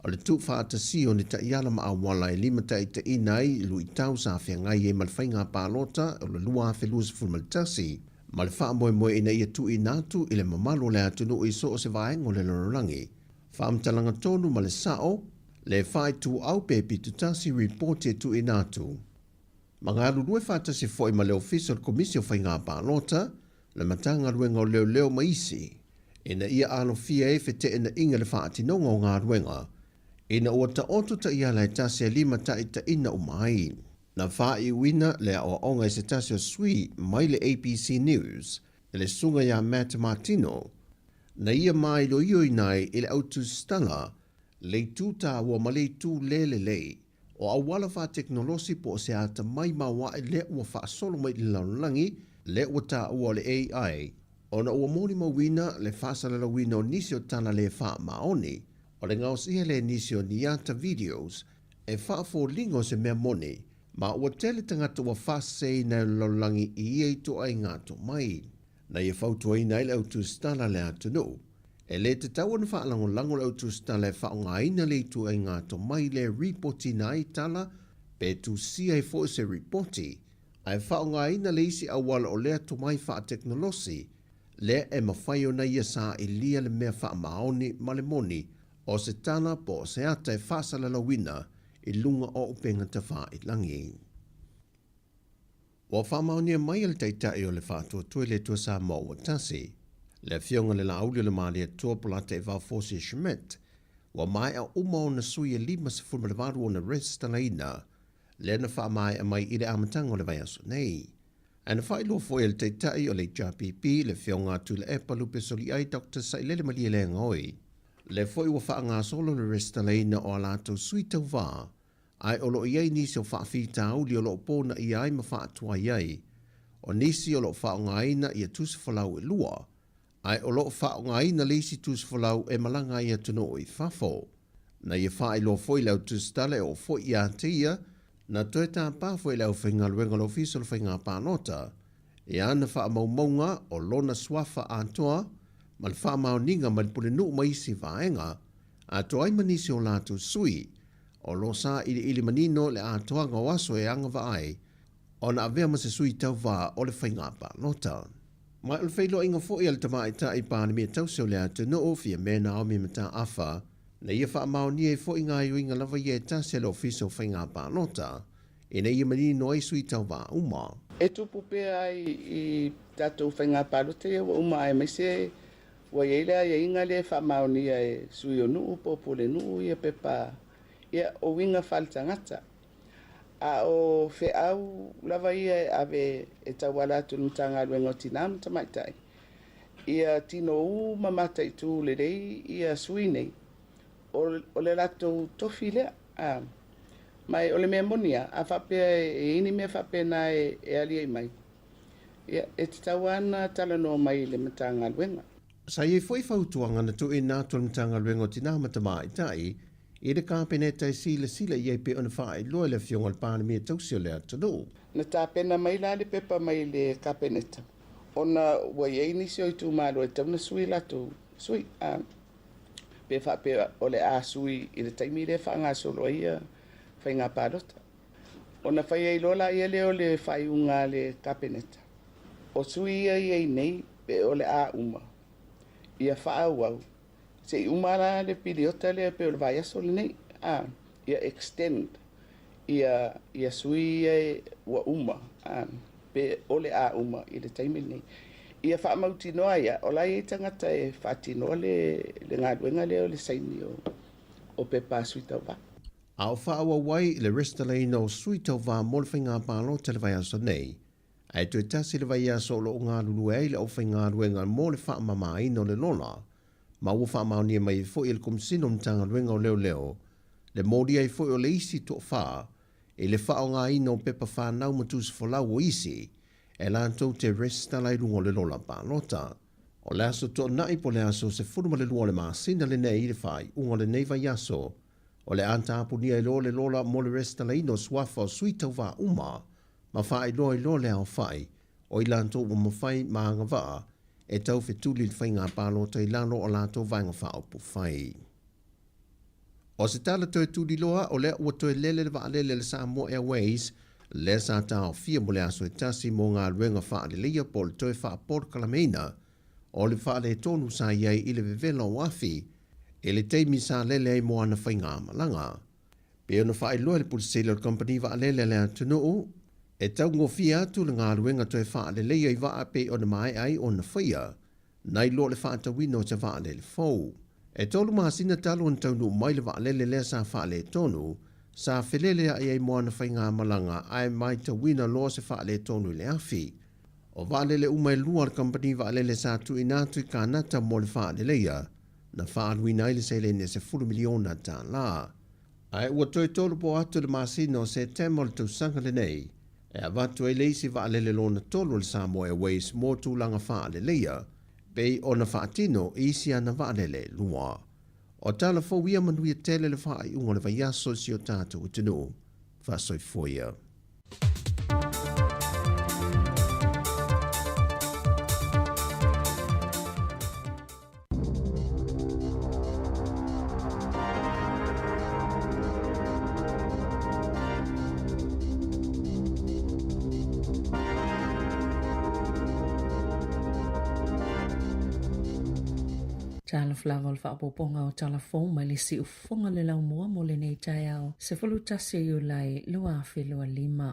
O le tu whaata si o ni ta iala ma awala e lima ta i ta inai lu i tau sa awhia ngai e malwhainga pālota o le lua awhi lua se fulmaltasi. Ma le wha moe ina ia tu i nātu i le mamalo le atunu i so o se vaengo le lorangi. Whaamtalanga tonu ma le sao, le whai tu au pepi tu tasi report e tu i nātu. Ma ngā lulue whaata se foi ma le official komisio whainga pālota, le matanga ruenga o leo maisi. Ina ia alo fia e fete ina inga le whaatinonga o ngā ruenga. Ina ua ta otu ta ia lai tasi e lima ta i ta ina umai. Na wha i wina le o onga i se tasi o sui mai le ABC News, le sunga ia Matt Martino, na ia mai lo ioi nai i le autu stanga, le tūta ua ma le tū le, o awala wha teknolosi po se ata mai mawa i le ua wha solo mai i laulangi, le ua ta ua le AI, o na ua moni ma wina le whasala la wina o nisi o tana le wha maoni, o le ngaos ia le nisi o niata videos, e wha fo lingo se mea moni, ma ua tele tangata ua whasei na laulangi i ei to ai ngato mai. Na ia fautua ina ile autu stala le atunu. E le te tau ana whaalango lango le autu stala e whaonga ina le tu ai ngā to mai le reporti na i tala, pe tu sia e fo se reporti, ai whaonga ina le isi awala o lea to mai wha teknolosi, le e mawhai o na ia sa i lia le mea wha maoni ma le moni, o se tana po se ata e whaasala la wina i lunga o upenga te wha i langi. Wa wha maoni mai al teitai o le whātua tue le tua Sāmoa wa tasi, le fionga le la auli le maali e tua polate e wā fosi Schmidt, wa mai a uma o na sui e lima se fulma le varu o na resta na ina, le na wha mai a mai i le amatanga o le vai aso nei. Ana wha ilo fo e le teitai o le JPP le fionga tu le epa lupe soli ai Dr. Sailele Malia le ngoi. Le fo i wa wha ngā solo le resta na ina o alato sui tau wā, ai o lo iei nisi o wha whita auli o lo pōna i ai ma wha atua iei, o nisi o lo wha o ngā ina i a tusi whalau e lua, ai o lo wha o ngā ina leisi tusi whalau e malanga i a tuno o i whafo. Na i a wha i lo fo i lau tusi tale o fo i a tia, na toe tā pā fo i lau whainga luenga lo fiso lo whainga pānota, e ana wha maumaunga o lona swafa a toa, ma le wha mauninga ma le pule nu maisi vaenga, a toa i manisi o lātu sui, o lo sa ili manino le a toanga waso e anga vaai, o na avea ma se sui tau vā o le whainga pānota. Mai o le whailo inga fo i al tamai ta i pāna mea tau seo le atu no o fia mena o mi mata afa, na ia wha maoni e fo i ngā iuinga lava i e ta se lo fiso whainga pānota, e na ia manino ai sui tau vā uma. E tupu pe ai i tatou whainga pānota e wa uma ai mai se wa iela ia inga le wha maoni e sui o nuu popo le nuu ia pepa ia o winga faltangata. A o fe au lava ia ave e tawala tu nutanga luenga o tinam tamaitai. Ia tino u mamata i tu le rei ia sui nei. O le lato tofi lea. Mai o le mea monia, a whapea e ini mea whapea na e alia i mai. Ia e te tawana tala no mai le matanga luenga. Sa i foi fautuanga na tu e nātua le matanga luenga o tinama tamaitai, i le kāpeneta e sila i pe ona wha i loa le fionga le pāna mea tausio le atanu. Na tāpena mai la le pepa mai le kāpeneta. Ona wa iei nisi o i tū mālo e tauna sui lato. Sui. Pe whapea o le a sui i le taimi le wha ngā solo ia whai ngā pādota. Ona whai ei lola ia leo le whai unga le kāpeneta. O sui ia iei nei pe o le a uma. Ia wha au au. Se i umara le piliota le pe o le vai aso le nei. Ia extend. Ia sui ia wa uma. Pe o le a uma i le taimi nei. Ia wha mauti noa ia. O lai e tangata e whati noa le ngā duenga leo le saini o pe pā sui tau wā. A o wha awa wai le resta le ino sui tau wā mole whainga pālo te le vai aso nei. Ai tu e tasi le vai aso lo o ngā lulu e le o whainga duenga mole wha mama ino le lona. Ma ua wha maonia mai fo i le kumsino mtanga luenga o leo, le mōria i fo i o le isi to wha, e le wha o ngā ino pepa wha nau matus folau o isi, e lantou te resta lai rungo le lola pālota. O le aso to nai po le aso se furuma le lua le maasina le nei le whai, unga le nei vai aso, o le anta apunia i le lola mo le resta lai no swafa o sui tau wā uma, ma wha i lo le au whai, o i lantou o mawhai maanga waa, e tau whetuli le whainga pālota i lano o lato vainga whaopu whai. O se tala toi tuli loa o lea ua toi lele le waalele le Sāmoa Airways, le sa tau fia mo le aso e tasi mo ngā ruenga whaale leia po le toi whaapor kalameina, o le whaale tonu sa iei i le vevela o afi, e le teimi sa lele ai mo ana whainga malanga. Pe ona whae loa le Pulsele Company waalele le atunu, e tau ngofia atu le ngā ruenga toi whaale leia i waa pe o na mai ai o na whaia, nai lo le whaata wino te waale le fau. E tolu maasina talo an taunu mai le waale le sa whaale tonu, sa whelele ai ai moana whainga malanga ai mai ta wina lo se whaale tonu le afi. O waale le umai lua le company waale le sa tu inatu i kānata mo le whaale leia, na whaaluina i le se le se 10 miliona tā la. Ai ua toi tolu po atu le maasina o se temo le tausanga le nei, e avatu e leisi waalele lona tolu le Sāmoa Airways mō tūlanga whaale leia, pei o na whaatino isi ana waalele lua. O tala fōwia manuia tele le whaai unga le vaiaso si o tātou utinu, whasoi fōia. Tala flava o whaapoponga o telefon mai le si ufonga le lau mua mo le nei tai au. Se fulutasi o Iulai lua afe lua 5.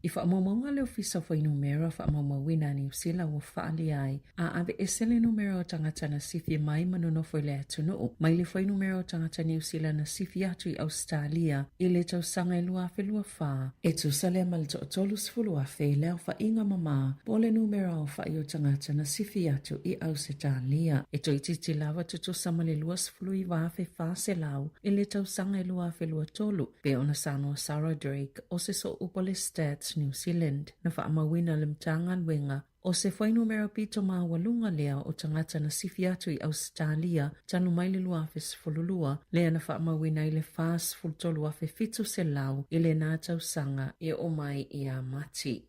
I whaamaunga leo fisa fo i numero whaamauwina ni usila o whaali ai. A ave esele numero o tangata na sifi mai manono fo le atunu. Mai le fo i numero o tangata ni usila na sifi atu i Australia. I le tau sanga i lua afe lua wha. E tu sale ma le to tolu sifulu afe leo wha inga mama. Po le numero o wha i o tangata na sifi atu i Australia. E to ititi lava tutu sama le lua sifulu i wafe wha se lau. I le tau sanga i lua afe lua tolu. Pe ona Sāmoa Sarah Drake o se so upole stats New Zealand na whaamawina le mtangan wenga o se whai numero pito maa walunga lea o tangata na sifi atu i Australia tanu mai le lua afe sifululua lea na whaamawina i le fast fultolu afe fitu se lau i le nātau sanga e o mai i a mati.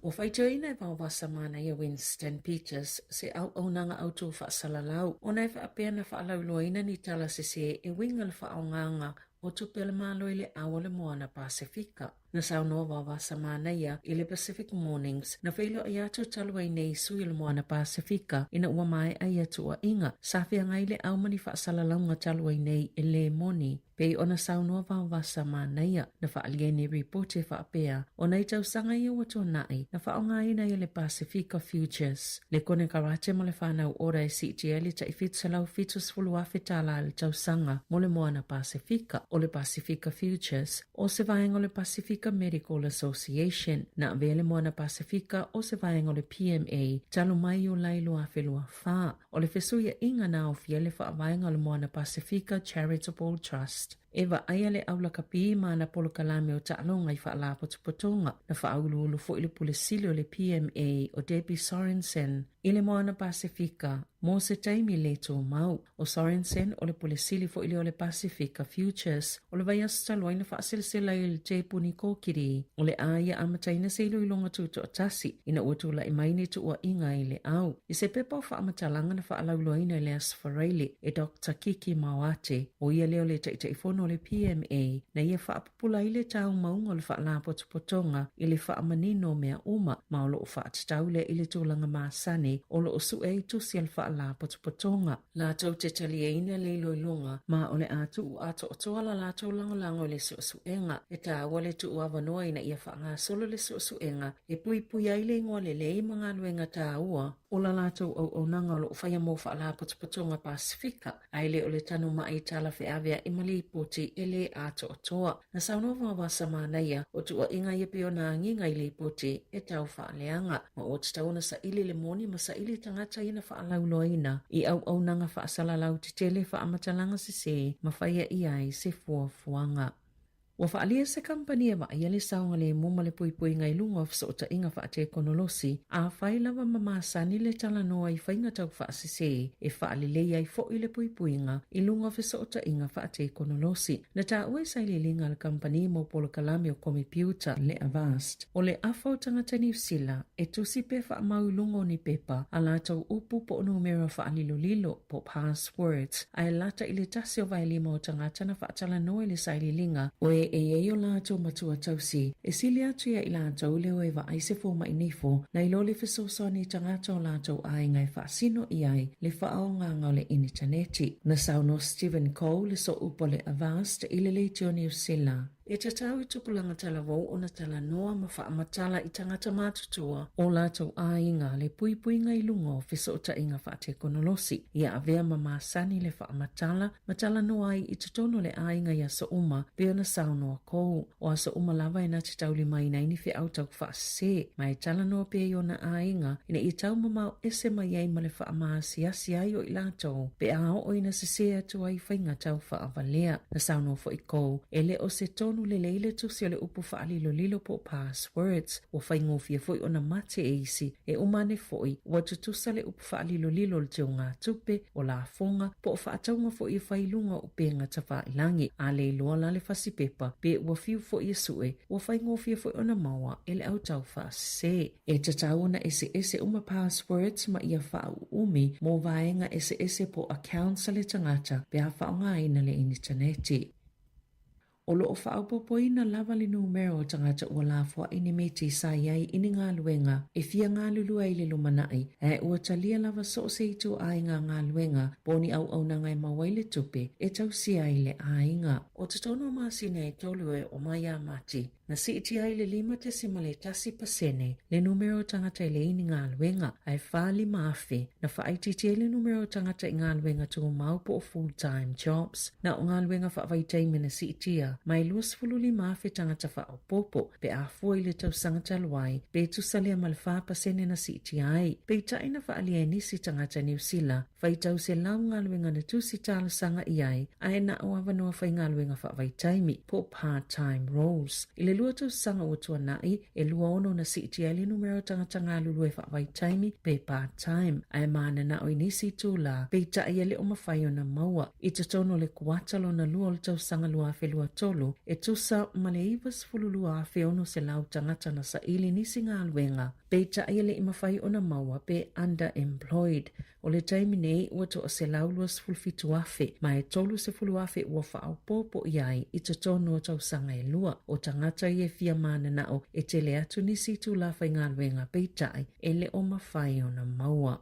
O whaitoina e wawasa mana i a Winston Peters se au nanga auto whaasalalau o nai whaapea na whaalauloina ni tala se e winga le whaonganga o tupele malo i le awa le moana Pasifika. Na saunoa wawasa mana ia i le Pacific Mornings na whailo ai atu talua i nei sui le moana Pasifika ina ua mai ai atu a inga. Sawhia ngai le au mani whaasalaunga talua i nei e le moni. Pei ona saunoa wawasa mana ia na whaalieni reporte whaapea o nei tau sanga i ua tō nai na whaonga ina i le Pasifika Futures. Le kone karate mo le whanau ora e CTL ta i fitsalau fitus fulu awhetala le tau sanga mo le moana Pasifika o le Pasifika Futures o se vaenga le Pasifika Medical Association na vele moana Pasifika o se vaenga le PMA talo mai o lailo awhelua wha o le fesuia inga na o fiele wha vaenga le moana Pasifika Charitable Trust. Ewa aia le aula kapi mana polo kalame o ta'alonga i whaala potopotonga na whaululu fo ile pulisili o le PMA o Debbie Sorensen i le moana Pasifika mo se taimi le tō mau o Sorensen o le pulisili fo ile o le Pasifika Futures o le vai astaloi na whaasilsela i le te puni kōkiri o le aia amataina se ilo ilonga tūto atasi ina uatula i maini tu ua inga i le au. I se pepa o whaamatalanga na whaalauloina i le asfareile e Dr. Kiki Mawate o ia leo le taitaifono le PMA na ia whaapupula i le tau maunga le whaala potopotonga i le whaamanino mea uma ma o lo whaatitaule i le tūlanga maasane o lo sue i tusi al whaala potopotonga. La tau te talieina le iloilonga ma o le atu u ato o toala la tau langolango le suenga e ta wale tu uavanoa ina ia whaanga solo le suenga e pui pui ai le ngoa le lei mga luenga ta ua o la latou o nanga lo whaia mo whaala potopotonga Pasifika ai le o le tanu mai tala whiawea i mali poti ele ato o toa. Na saunova wasa manaia o tua inga ia pio na nginga i le poti e tau whaaleanga ma o tatauna sa ili le moni ma sa ili tangata ina whaalauloina i au nanga whaasalalau te tele whaamatalanga se ma whaia i ai se fuafuanga. Wa whaalia se kampania wa ia le saunga le moma le puipui ngai lunga fsa o ta inga wha te konolosi a whailawa mamasani le tala noa i whainga tau wha asise e whaalilei ai fo i le puipuinga i lunga fsa o ta inga wha te konolosi. Na ta ue saili linga le kampania mo polo kalame o kompiuta le Avast o le afa o tangata New Zealand e tusi pe wha mau lungo ni pepa a latau upu po numero wha alilolilo po passwords a lata i le tasi o vailima o tangata na wha tala noa i le saili linga o e o lātou matua tausi, e sili atu ia i lātou leo e wa aise fō mai nifo, na i lole fesoso ni tangata o lātou ainga e whaasino i ai le whaao nganga o le interneti. Na sauno Stephen Cole le so upo le Avast i le leiti o New Zealand. E te tau i tupulanga tala wau o na tala noa ma whaamatala i tangata mātutua o lātou ainga le puipuinga i lungo fiso o ta inga whaate konolosi. Ia avea ma māsani le whaamatala, matala noa i tutono le ainga ia so uma peo na saunoa kou. O aso uma lava e na te tauli mai na ini whi au tau whaase. Mai tala noa peo na ainga ina i tau mamau ese mai ai ma le whaamasiasi ai o i lātou. Pe a o ina se se atu ai whainga tau whaavalea. Na saunoa fo i kou. Ele o se tonu le leile tusi o le upu whaalilolilo po passwords o whaingofia foi o na mate e isi e umane foi o tutusa le upu whaalilolilo le teo ngā tupe o la fonga po o whaataunga foi i whailunga o penga ta whailangi a le loa la le whasipepa pe ua fiu foi i sue o whaingofia foi o na maua e le au tau whaase. E tatau na ese uma passwords ma ia whaau umi mo vaenga ese po accounts le tangata pe a whaonga ina le interneti. O loo whaapopoina lava le numero o tangata ua lafua ini meti sa iai ini ngā luenga e fia ngā lulua i le lumanai e ua talia lava so se itu ainga ngā luenga poni au nangai mawaile tupe e tausia i le ainga. O te tono masina e tolu e o mai a mati na si iti ai le 5.8% le numero tangata i le ini ngā luenga ai whali maafi na whaititi le numero tangata i ngā luenga tuku maupo o full-time jobs na o ngā luenga whaavaitaimi na si itia mai luas fululi maafi tangata whaopopo pe a fua i le tausanga taluai pe tusalia ma le 5% na si itia ai pe taina whaalia nisi tangata New Zealand whaitau se lau ngā luenga na tusi tala sanga i ai ai na o avanua whai ngā luenga whaavaitaimi po part-time roles i le lua tausanga o tuanai e lua ono na si itia le numero tangata ngā lulue whaavaitaimi pe part-time ai maana na o inisi tūla pe taia le o mawhai o na maua i te tono le kuatalo na lua o le tausanga lua fe lua tolu e tusa ma le ivas fululua fe ono se lau tangata na sa ili nisi ngā luenga pe taia le i mawhai o na maua pe underemployed o le taimi nei ua to o se lau luas fulfitu afe ma e tolu se fulu afe ua whaopopo iai i te tono o tausanga e lua o tangata i e fia mana nao e te le atu nisi tūla whai ngā luenga pe tai e le o mawhai o na maua.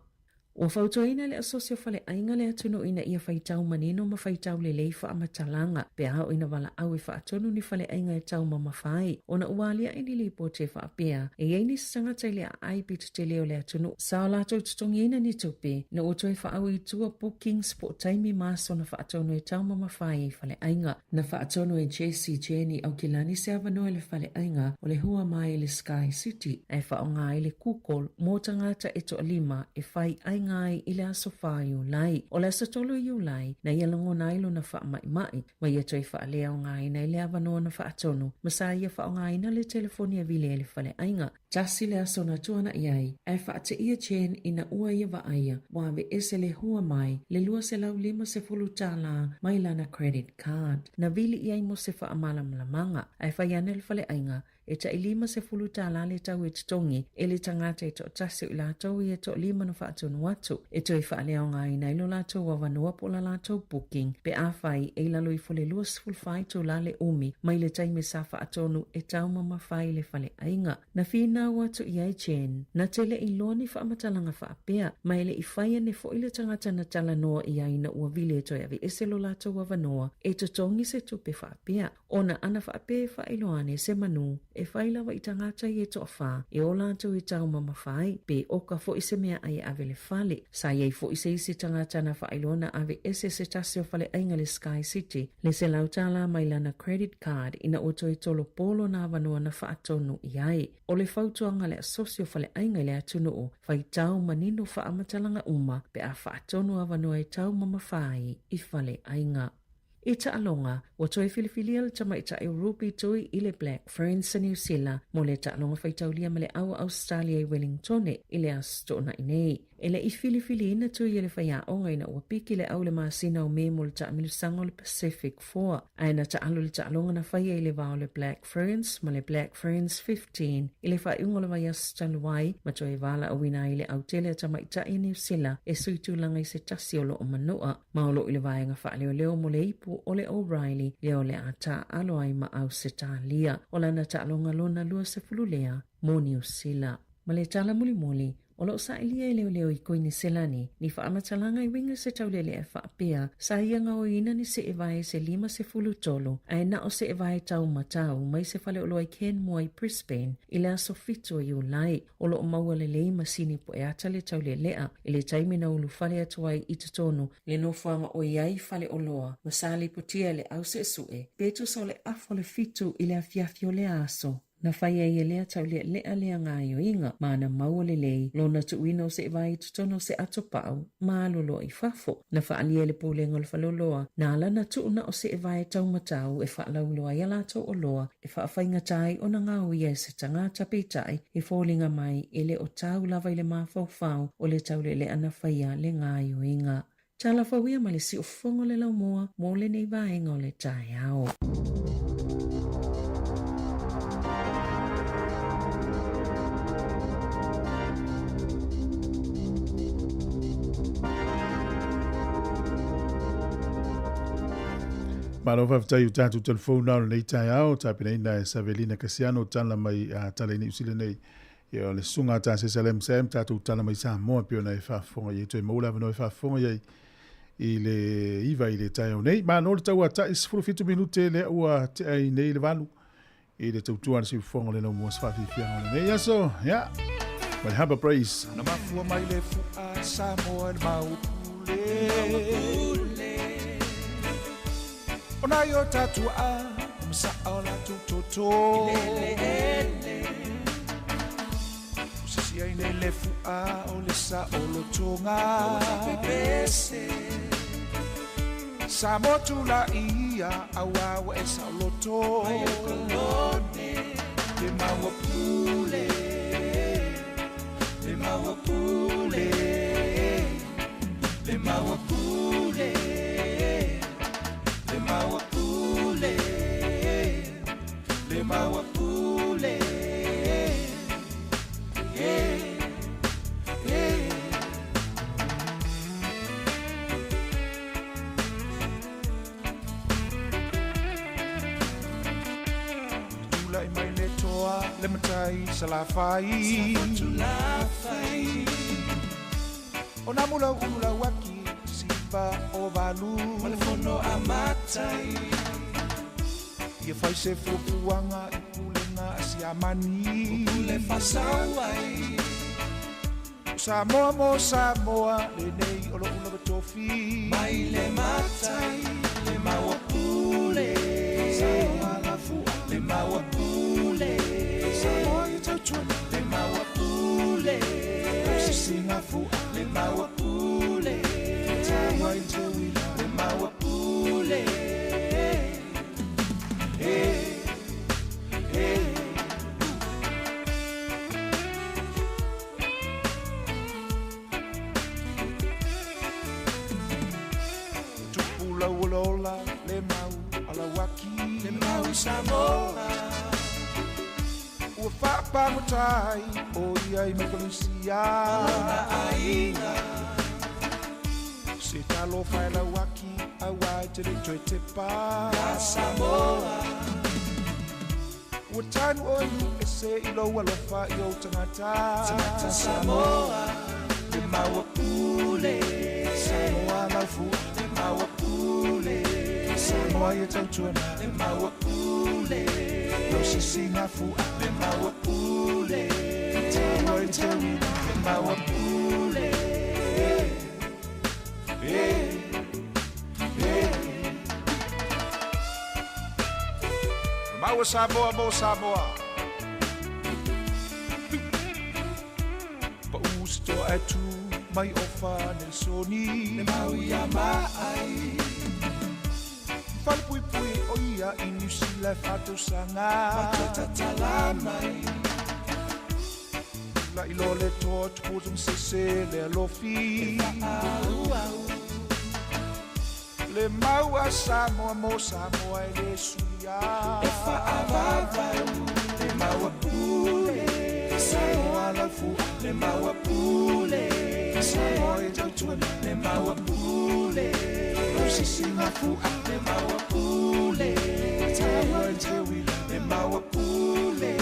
Ua whautoina le asosio whale ainga le atunu ina ia whaitau manino ma whaitau le leifa amatalanga pe hao ina wala au e whaatonu ni whale ainga e tau ma mawhai. Ona ualia ini lipo te whaapea e eini sangata le a aipi te leo le atunu. Sao lato tutongi ina ni tupe na uto e whaau i tua bookings po taimi maso na whaatonu e tau ma mawhai e whale ainga. Na whaatonu e Jesse Jenny au kilani se avanoe le whale ainga o le hua mai le Sky City e whaonga i le kukol mo tangata e to lima e whai ainga ngai i le aso whāiu lai. O le asa tolo iu lai, na ia lango nailo na wha mai, ma ia toi wha lea o ngai na i le avanoa na wha atonu, ma sa ia wha o ngai na le telefonia vile e le whale ainga. Tasi le aso na tuana iai, e wha te ia chen ina ua ia wa aia, wawe ese le hua mai, le lua se lau 5 tala mai lana credit card. Na vili iai mo se wha amala manga, e wha iane le whale ainga, e ta i 5 tala le tau e tutongi, e le tangata e to tasi u la tau i e to 5 na wha atonu atu. E toi wha leo ngai na ilo la tau wawanua po la tau booking, pe a whai e lalo i fole lua sfulfai to la le umi, mai le taime sa wha atonu e tau mama whai le whale ainga. Na whina watu i ai chen, na tele i loni wha amatalanga wha apea, mai le i whaia ne fo ile tangata na tala noa i ai na ua vile toi avi ese lo la tau wawanua, e tutongi se tupe wha apea. Ona ana wha apea wha iloane se manu, e whailawa i tangata i e to wha, e o la tau i tau mama whai, pe oka fo ise mea ai ave le whale. Sa iei fo ise isi tangata na wha ilona ave ese se tasio whale ainga le Sky City, le se lautala mai lana credit card ina oto i tolo polo na avanua na wha atonu i ai. O le fautuanga le asosio whale ainga le atunu o, whai tau manino wha amatalanga uma, pe a wha atonu avanua i tau mama whai i whale ainga. I ta alonga, wa toi filifilia le tama i ta Europe toi i le Black Ferns sa New Zealand, mo le ta alonga whaitaulia ma le awa Australia i Wellingtone i le astona i nei. E le i filifili ina tui i le whaia onga ina ua piki le au le maasina o me mo le ta amilusanga o le Pacific 4. Aina ta alu le ta alonga na whaia i le vao le Black Ferns, ma le Black Ferns 15, i le whaiunga le wai astaluai, ma toi vala awina i le au tele tama i ta i New Zealand, e suitu langa i se tasi o lo o manua, ma o lo i le vai nga wha leo leo mo le ipu o le O'Reilly leo le a ta alo ai ma au se ta lia, o lana ta alonga lona lua se fululea mo New Zealand. Ma le tala muli muli, o lo sa ilia leo leo i koini selani, ni wha amatalanga i winga se taulele e wha apea, sa ianga o ina ni se evae se 5 tolo, ai na o se evae tau matau, mai se whale o lo i ken mua i Brisbane, i le aso fitu i ulai, o lo o maua le lei masini po e ata le taulelea, i le taimi na ulu whale atuai i tutonu, le nofuanga o iai whale o loa, masali putia le au se sue, petu so le afo le fitu i le afiafio le aso. Na whaia i lea tau lea lea ngāio inga, mana maua le lei, lona tuino se vai tutono se atopau, maa lolo i whafo. Na whaalia le pōlenga le whaloloa, nā lana tuuna o se vai tau matau e whaalauloa i alato o loa, e whaafainga tai o na ngāo i se tangata pētai, e fōlinga mai e le o tau lava i le mawhau o le tau lea na whaia le ngāio inga. Tala whawia ma le si o whongo le lau moa, mō le nei vaenga o le tai ao. Maro whawhatai o tātou telefona o nei tai au, tāpina ina e Savelina Kasiano, tala mai a tala ni usile nei. Ia o le sunga tā se salem sem, tātou tala mai Sāmoa pio na e whafonga i toi maula vano e whafonga i i le iwa i le tai au nei. Ma no le tau a tai 15 minute le ua te ai nei le valu. I le tau tuana si ufonga le no mua swhawhiwhianga le nei. Aso, ya. But have a praise. Na mafua mai le fua Sāmoa le maupule. Ona yo tatua msa ola tutoto Sisi ai le fua o le sa o lo tonga Sāmoa tula ia awawa e sa lo to Le maua pule Le maua pule Le maua pule Le maua pule Le maua pule Tula I mai le toa le matai salafai Ona mula ula waki sipa o valu Malefono amatai Ia fai se fupuanga I pulenga asiamani Upule fasawai Sāmoa mo Sāmoa le nei olo ula batofi Mai le matai le maua pule Sāmoa la fua le maua pule Sāmoa I tautuana le maua pule Singa fua le maua pule Tawa I te wila le maua pule Tupula ulola le mau ala waki le mau Sāmoa Ua whapangotai o iai me kalusia Alona ainga Se talo whaela waki a wai te rito te pā Ka Sāmoa Ua tanu o iu e se ilo alofa I o tangata Tangata Sāmoa Le maua pule Sāmoa laufu Le maua pule Sāmoa I tautuana Le maua pule Lo se singa fua Le maua pule Tawa I te wina Le maua pule Maua Sāmoa mo Sāmoa Pa usto atu mai ofa nel soni Le mau ia mai Fal pui pui o ia I New Zealand fatu sanga Matata talamai La ilo le tot putum se le alofi Le maua Sāmoa mo Sāmoa e le suia E whaavavau Le maua pule Sāmoa la fu Le maua pule Sāmoa e tautuana Le maua pule Rosi singa fu Le maua pule Tawa e te wila Le maua pule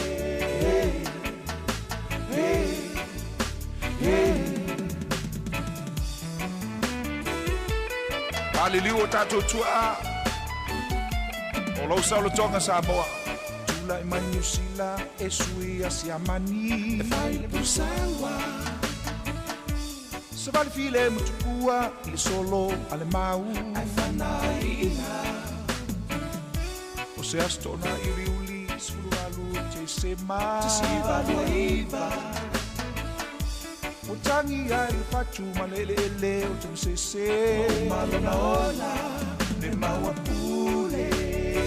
Aliliu o tātou tua O lau saulo tonga Sāmoa Tula I mai New Zealand E sui a siamani E whai le pusawa Se vale file mutukua I le solo a le mau Ai whanaina O se astona I riuli Sulu alu te sema Te sivalu iva O tangi ai fatu malele ele o tum sese O malona ola Le maua pule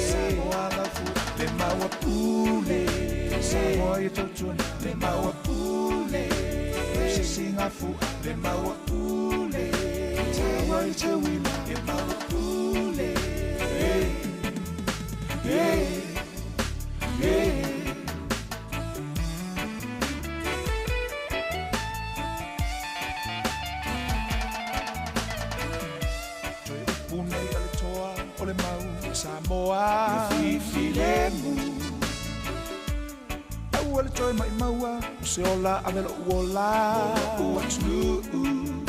Sāmoa la fu Le maua pule Sāmoa I tautuna Le maua pule Se singa fu Le maua pule Tawa I te wila Le maua pule Pune i le toa o le mau Sāmoa Fifilemu Au le toi mai maua Se ola a melo uola Ua tulu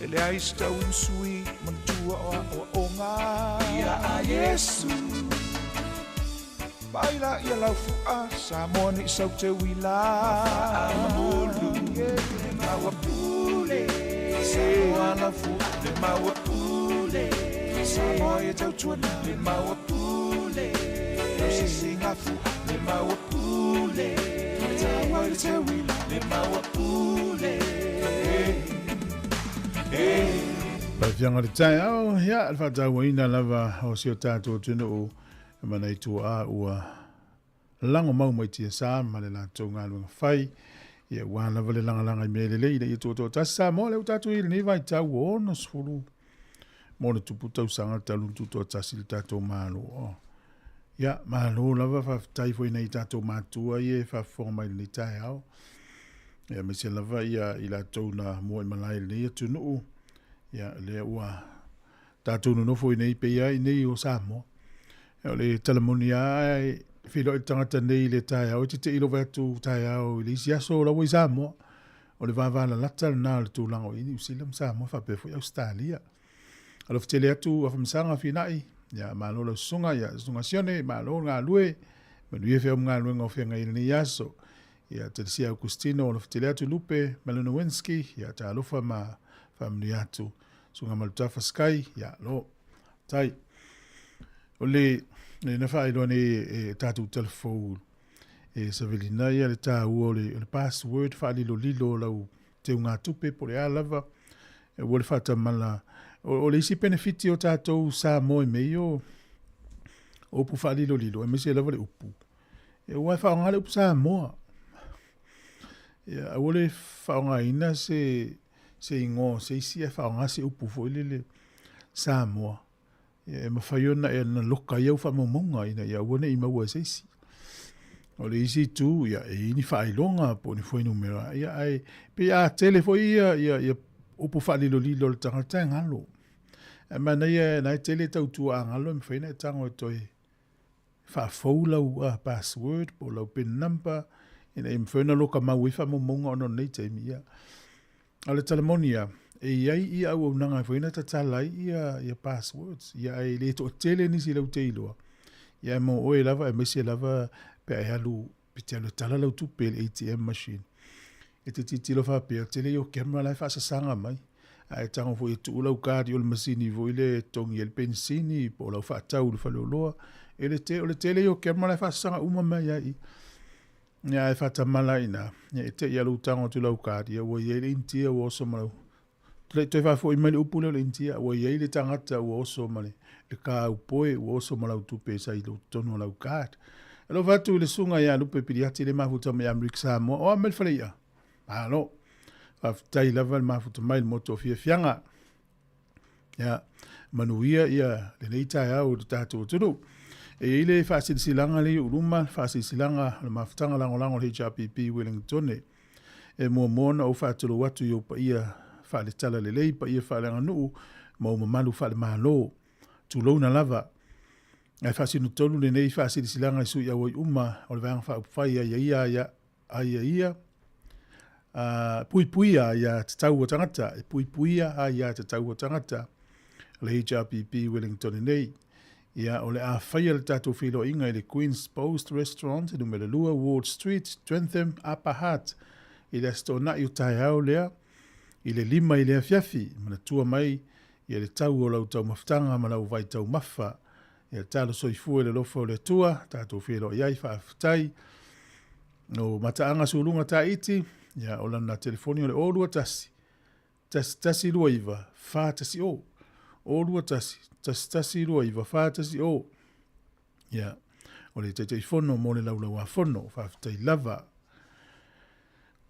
Ele aista unsui Mantua o onga Ia a Yesu Baila ia lau fua Samoa ni sau te wila Mamulu Le maua pule Samoa lau fua Le maua pule Samoa ia tau tuana Le maua pule Lau se singa fua Le maua pule Tawa le te wila Le maua pule Pa fianga le tai au, ia, alfa tawa ina lava o si o tātou tunu o mana i tua a ua lango mau mai tia sā, ma le lātou ngā luanga whai, ia ua lava le langa i mele le, i tua tō tasa sā, mo le u tātou i le nei vai tau o ono sfuru, mo le tupu tau sanga talu tu tō tasi le tātou mālo o. Ia, mālo lava whaftai fwoi nei tātou mātua i e whafwonga mai le tai au, ia me se lava ia i lātou na mua i malai le nei atu nuu, ia le ua tātou nunofo i nei pe ia i nei o Sāmoa. O le talamonia ai whilo i tangata nei le tai au, te ilo vatu tai au i le isi aso la wai Sāmoa. O le vāwala lata na le tūlango ini usilam Sāmoa whapefo i Australia. Alo fitele atu a whamsanga whinai, ia mālo sunga, ia sunga sione, mālo ngā lue, manu ie whia ngā lue ngā whianga i nei aso. Ia te sia Augustino, alo fitele atu Lupe, Malunowinski, ia ta alofa ma whamni atu. Sunga malutafa sky, ia lo, tai. O le na whai loa ne tātou telefou sa velina ia le tā ua o le password wha lilo lau te unga tupe po le alava o le whata mala o le isi benefiti o tātou sā moe mei o upu wha lilo e mese lava le upu e wai whaonga le upu sā moa o le whaonga ina se ingo se isi e whaonga se upu fo le sā moa e mawhaiona e na loka iau whamamonga ina ia wane i maua seisi. O le isi tu, ia e ini whailonga po ni whainu mera. Ia ai, pe a telefo ia upu whalilo lilo le tangata ngalo. E mana ia nai tele tau tua ngalo e mwhaina e tango e toi whafou lau a password po lau pin number ina e mwhaina loka mau i whamamonga ono nei teimi ia. Ale talamonia, e iai ia au nanga whaina ta talai ia passwords. Ia e le to tele nisi lau te iloa. Ia mo oe lava e mese lava pe ai halu pite alu tala lau tupe le ATM machine. E te titilo wha pe tele yo camera lai wha sasanga mai. A e tango fo e tu lau kāri o le masini vo ile tongi el pensini po lau wha tau le whale oloa. E le tele yo camera lai wha sasanga uma mai ai. Ia e wha tamala ina. Ia e te ialu tango tu lau kāri. Ia ua iele intia ua oso malau. Toi wha fo i mali upu leo le intia, ua iei le tangata ua oso male, le kā upoe ua oso malau tupe sa i lo tonu lau kāt. Alo vatu le sunga ia lupe piriati le mafuta me Amerika Sāmoa, oa mel whale ia. Alo, whaftai lava le mafuta mai le moto fia fianga. Ia, manuia ia le neitai au le tātou tunu. E ile whasilanga le uruma, whasilanga le mafutanga langolango le HRPP Wellington. E mua mona o whatulu watu i opa ia whale tala le lei, pa ia whale nganu, ma o mamalu whale mahalo, tu launa lava. Ai whasinu tolu le nei whasiri silanga i sui awai uma, o le vanga whaupai ia, puipuia ia te tau o tangata, puipuia ia te tau o tangata, le HRPP Wellington nei. Ia o le a whaia le tātou whilo inga i le Queen's Post Restaurant, i numele lua Ward Street, Trentham, Upper Hutt, i le asto na i o tai au lea, i le lima i le afiafi, mana tua mai, i le tau o lau tau maftanga, mana o vai tau mafa, i le talo soifua i le lofa o le tua, tātou whilo iai whaafitai, no mataanga sulunga tā iti, ia o lana telefoni o le o lua tasi, tasi lua iwa, wha tasi o lua tasi, tasi lua iwa, wha tasi o, ia, o le teitei fono, mo le laulau a fono, whaafitai lava.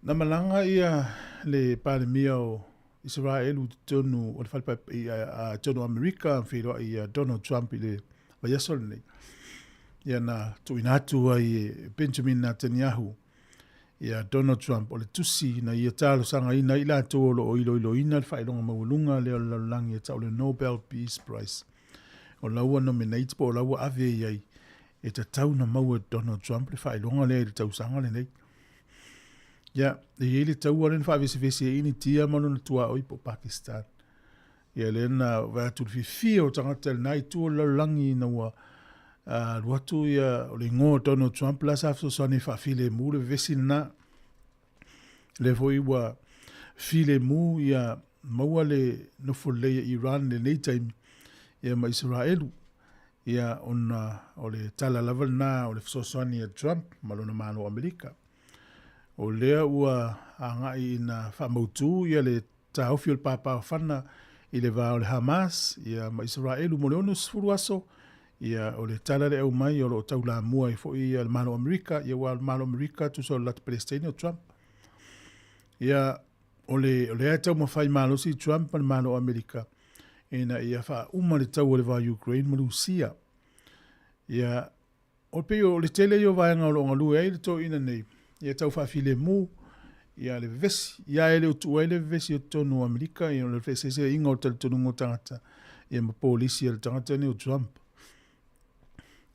Na malanga ia le palemia o Israel u tonu o le whalpa a tonu Amerika whiro i Donald Trump i le vaiasol nei. Ia na tuinatu ai Benjamin Netanyahu i Donald Trump o le tusi na ia talo sanga ina ila tolo o ilo ina le whailonga mawalunga le o lalangi e tau le Nobel Peace Prize. o laua nominate po o laua ave iai e ta tau na mau e Donald Trump le whailonga le tau sanga le nei. Ia, e le tau aren whaavesi e ini tia manu na tua oi po Pakistan. Ia le na vatu fi o tangata le nai tua lalangi na ua ruatu ia o le ngō Donald Trump la sa fso sani whaafile mu le vesi na le foi ua file mu ia maua le nofo leia Iran le nei taimi ia ma Israelu. Ia ona o le tala lava na o le fsosani a Trump malona mano Amerika. O lea ua angai ina whamautu ia le taufi o le pāpā whana i le vā o le Hamas ia ma Israelu mo le ono sfuru aso ia o le tala le au mai o lo tau la mua i fo ia le mano Amerika ia wa le mano Amerika tu so lat Palestine o Trump. Ia o le tau mawhai malo si Trump le mano Amerika ina ia wha uma le tau o le vā Ukraine ma Rusia. Ia o pe o le tele yo vaenga o lo ngalu e le to ina nei. Ia tau whaafile mu, ia le vesi, ia ele o tua ele vesi o tonu Amerika, ia le vesi se inga o tali tonu ngotangata, ia ma polisi le tangata ni o Trump.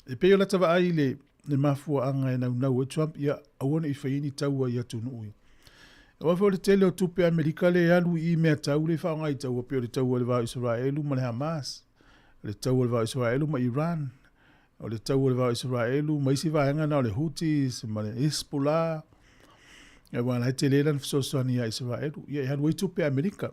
E peo la tawa ai le mafua anga e nau e Trump, ia awana i whaini taua ia tunu ui. E wafo le tele o tupe Amerika le alu i mea tau le whaonga i taua peo le taua le vau Israelu ma le Hamas, le taua le vau Israelu ma Iran, o le tau le vau Israelu, ma isi vaenga na o le Houthis, ma le Hezbollah, e wana he te leila na fsosani a Israelu, ia e hanu i tupe Amerika,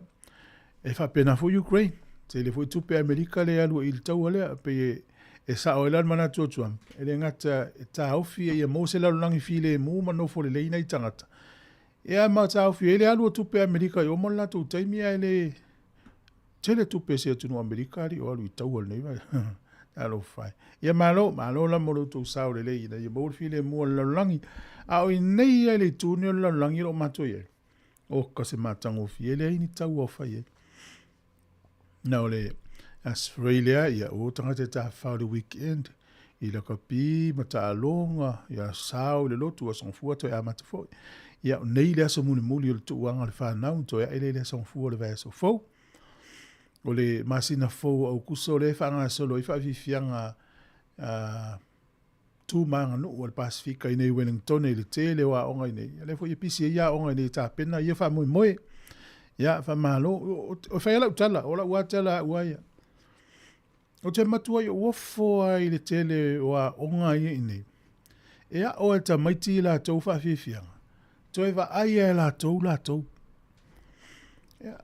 e whapena fo Ukraine, te le fo i tupe Amerika le alu i le tau alea, pe e sa o elan mana tua Trump, e le ngata e ta aufi e mo se lalu langi file e mu ma no fo le leina i tangata. E a ma ta aufi e le alu o tupe Amerika, i o mon lato utaimia e le tele tupe se atunu Amerika li o alu i tau al nei vai. Alo fai. Ia malo la molo tu sao le leina. Ia bol file mua la langi. A o nei e le tuni o la langi lo mato ye. O kase matango fi. E le ini tau o fai ye. Na o le Australia, ia o tanga te ta fau le weekend. I la kapi, mata alonga, ia sao le lotu a sonfua to e amata foi. Ia o nei le aso muni muli o le tuuanga le whanau to e ele le sonfua le vai aso fau. O le masina fou au kuso le whanga solo i whawhiwhianga tū maanga no o le Pasifika i nei Wellington i le tele o a onga i nei. Le fo i pisi ia onga i nei tā pena, ia wha moe moe. Ia wha malo, o whaiala utala, o la uatala uaia. O te matua i uofo ai le tele o a onga i nei. Ea o e ta maiti la tau whawhiwhianga. Toi wa aia e la tau.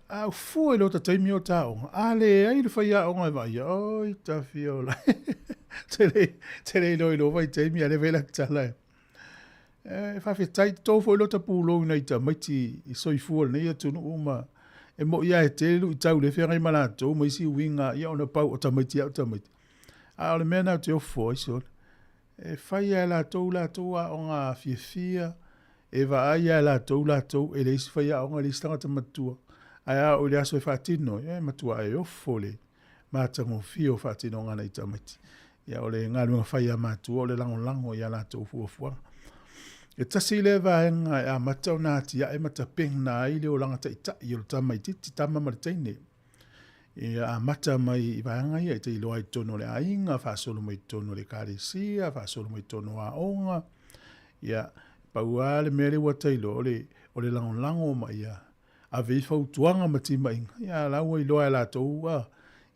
A fua lo ta taimi o taonga. Ale, ai le whaia onga vai. Oi, ta fiola. Tere lo vai taimi ale vela tala. Whawhi tai tau fua lo ta pūlo nei ta maiti i soi fua nei atunu uma. E mo ia e te lu i tau le whengai malato. Ma isi winga ia ona pau o ta maiti au ta maiti. A ole mea nau te ofo i sol. E whaia la tau a onga fia. E va aia la tau e le isi whaia onga le istangata matua. Aia o le aso e whaatino, matua e ofo le mātango fio whaatino ngana i tamati. Ia o le ngā runga whaia mātua o le lango ia la tau fuafuanga. E tasi le vaenga e a matau nāti a e matapeng nā i le o langata i tai o le tamaiti, ti tama maritaine. E a mata mai i vaenga ia i te iloa i tono le ainga, whaasolo mai tono le kāresia, whaasolo mai tono a onga. Ia paua le mere watailo o le lango mai ia. A vei fau tuanga matima inga. Ia laua i loa e la tau.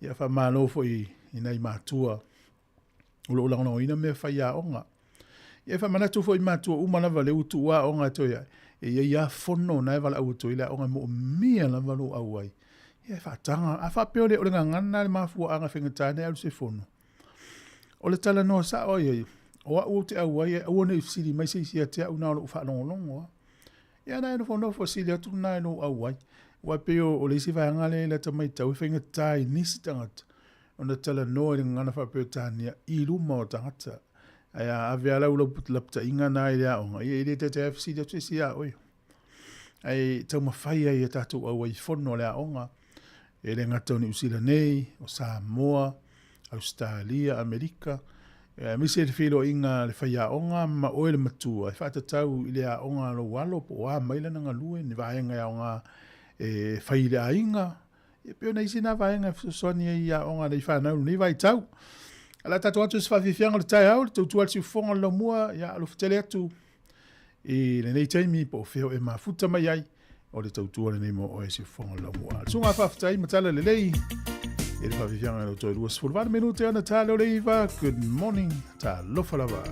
Ia wha mālo fo i nei mātua. Ulo ulangona o ina mea whai a onga. Ia wha manatu fo i mātua umana vale utu ua onga toia. E ia fono na e wala au toi la onga mo mia la valo au ai. Ia wha tanga. A wha peo le o le ngangana le mafua anga whengatane alu se fono. O le tala noa sa oi ai. O a ua te au ai. Ua ne siri mai se isia te au na o wha longolongo. Ia nai no fono fo sili atu nai no awai. Wa peo o le isi vanga le ta mai tau whenga tai nisi tangata. O na tala noa i ngana wha peo tania i luma o tangata. Aia ave ala ula putlapta inga nai lea onga. Ia ile te te sili atu isi a oi. Ai tau mawhai ai e tatu awai fono lea onga. E le ngata ni usila nei, o Sāmoa, Australia, Amerika. Misi le whilo inga le whaia onga ma oe le matua. E whaata tau i le a onga lo walo po a maila na ngalue ni vaenga a onga e whai le a inga. Ia peo na isi na vaenga soni ia onga nei whanau ni vai tau. Ala tatu atu se whawhiwhianga le tai au, le tautua le siufonga le mua, ia alo fitele atu. I le nei taimi po feo e mafuta mai ai, o le tautua le nei mo o e siufonga le mua. Sunga whawhitai matala le lei, e le whawhiwhianga le toi lua sifurvana minute ana talo le iwa, good morning, ta lofa lava.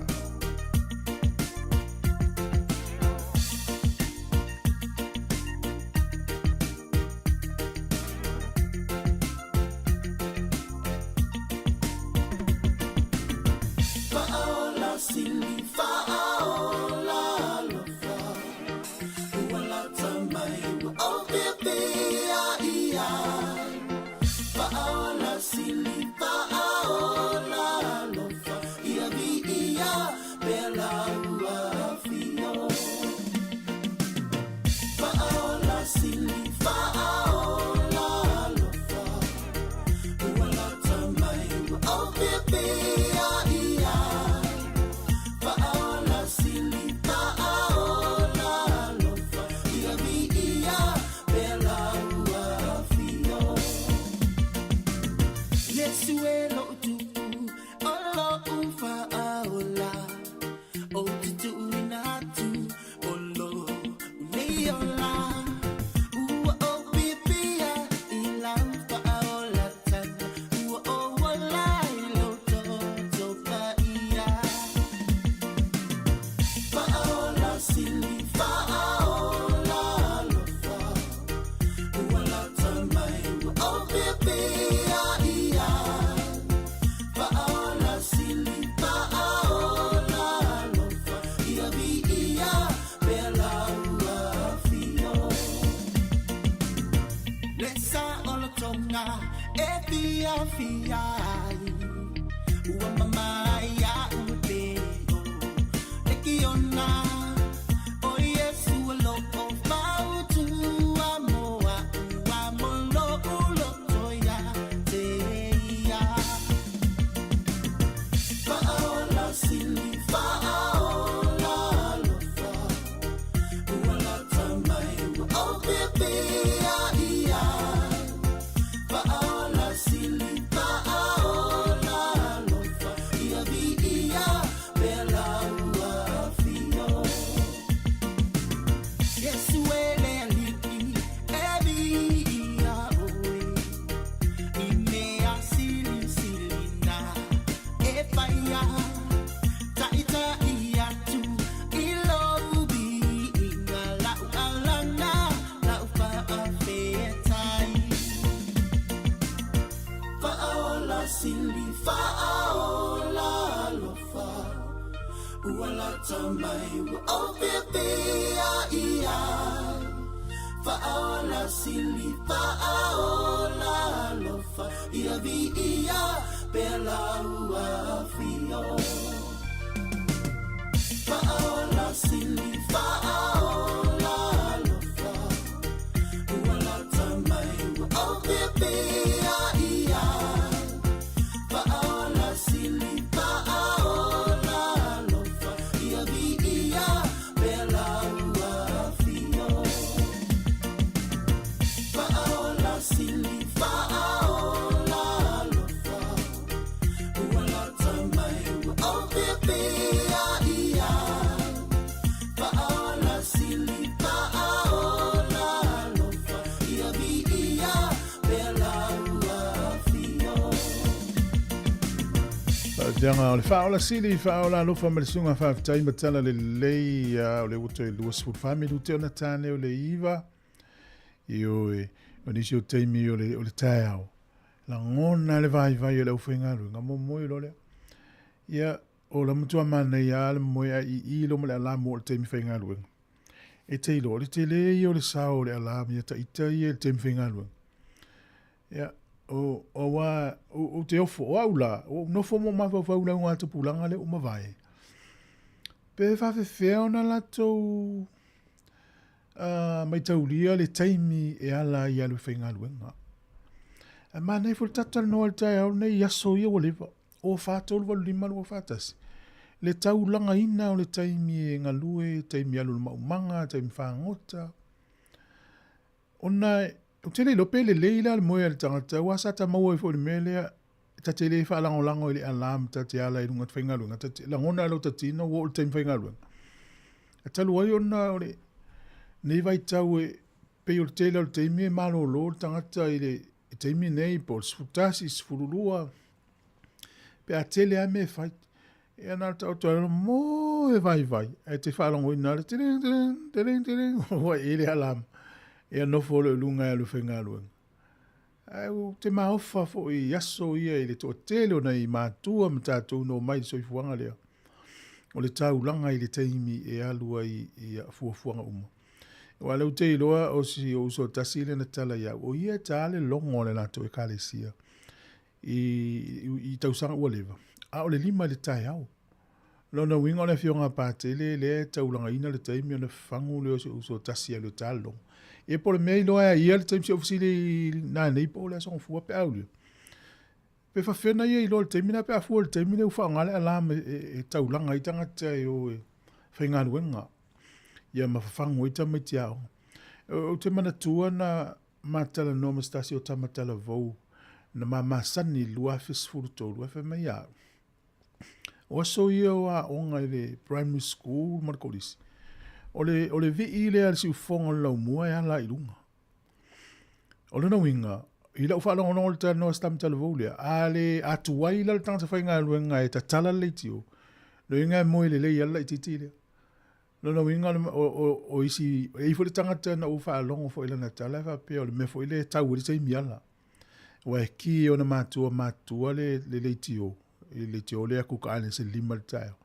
Dianga o le whaola sili, whaola lofa me le sunga whawhitai matala le lei o le uto e lua sifur whamelu te ona tāne o le iwa. I o nisi o teimi o le tae au. La ngona le vai o le uwhengaru, nga momoi lo le. Ia o la mutua mana ia le moe a i lo mo le alamu o le teimi whengaru. E te ilo, le te le i o le sao o le alamu, ia ta ita i le teimi whengaru. Ia o te ofo o aula o no fo mo ma fa ula nga te pulanga le o ma vai pe fa fe ona la to mai taulia le taimi e ala ia le whenga luenga a ma nei fo tatal no al tai au nei yaso ia o leva o fa tolu va lima o fatas le taulanga ina o le taimi e ngalue taimi alu manga taimi fa ngota ona o tele lope le leila le moe le tangata wa sa ta mau e fo le mele ta tele fa lango le alam ta te ala i runga whainga lunga ta te langona lo ta tino wo o teim whainga lunga a talu ai ona o le nei vai tau e pe o tele o teimi e malo lo tangata i le teimi nei po sfutasi sfurulua pe a tele a me fai e ana tau tau mo e vai e te whalango ina le tireng o e le alam e no folo lunga e lu whainga lunga au te maofa fo i aso ia i le to tele o nei mātua ma tātou no mai soifuanga lea. O le tau langa i le teimi e alua i fuafuanga uma. Wa lau te iloa o si o uso tasile na tala ia. O ia tale longo le nato e kalesia. I tausanga ua lewa. A o le lima le tai au. Lona winga le fionga pātele le tau langa ina le teimi o na fangu le o uso tasia le talo. E por mei loa ia le taimi se ofisili na nei po le son fua pe au le. Pe fa fena ia i lo le taimi na pe a fua le taimi le ufa ngale alam e tau langa i tangata e o e whainga luenga. Ia mawhafango i tamai te au. O te mana tua na matala no mastasi o tamatala vau na mamasani lua fesfuru tō lua fe mai au. O aso ia o a onga i le primary school markolisi. O le vi i le alisi ufonga lau mua e ala i lunga. O le na winga, i lau whaalonga no le tano stam talavoulia, a le atuai la le tangata whainga luenga e ta tala leitio. Lo inga e moe le lei ala i titi lea. Lo na winga o isi, e ifo le tangata na u whaalonga fo ila na tala, e whapea o le mefo ile tau le taimi ala. Wa e ki o na matua le leitio. I leitio lea kuka ane se lima le taio.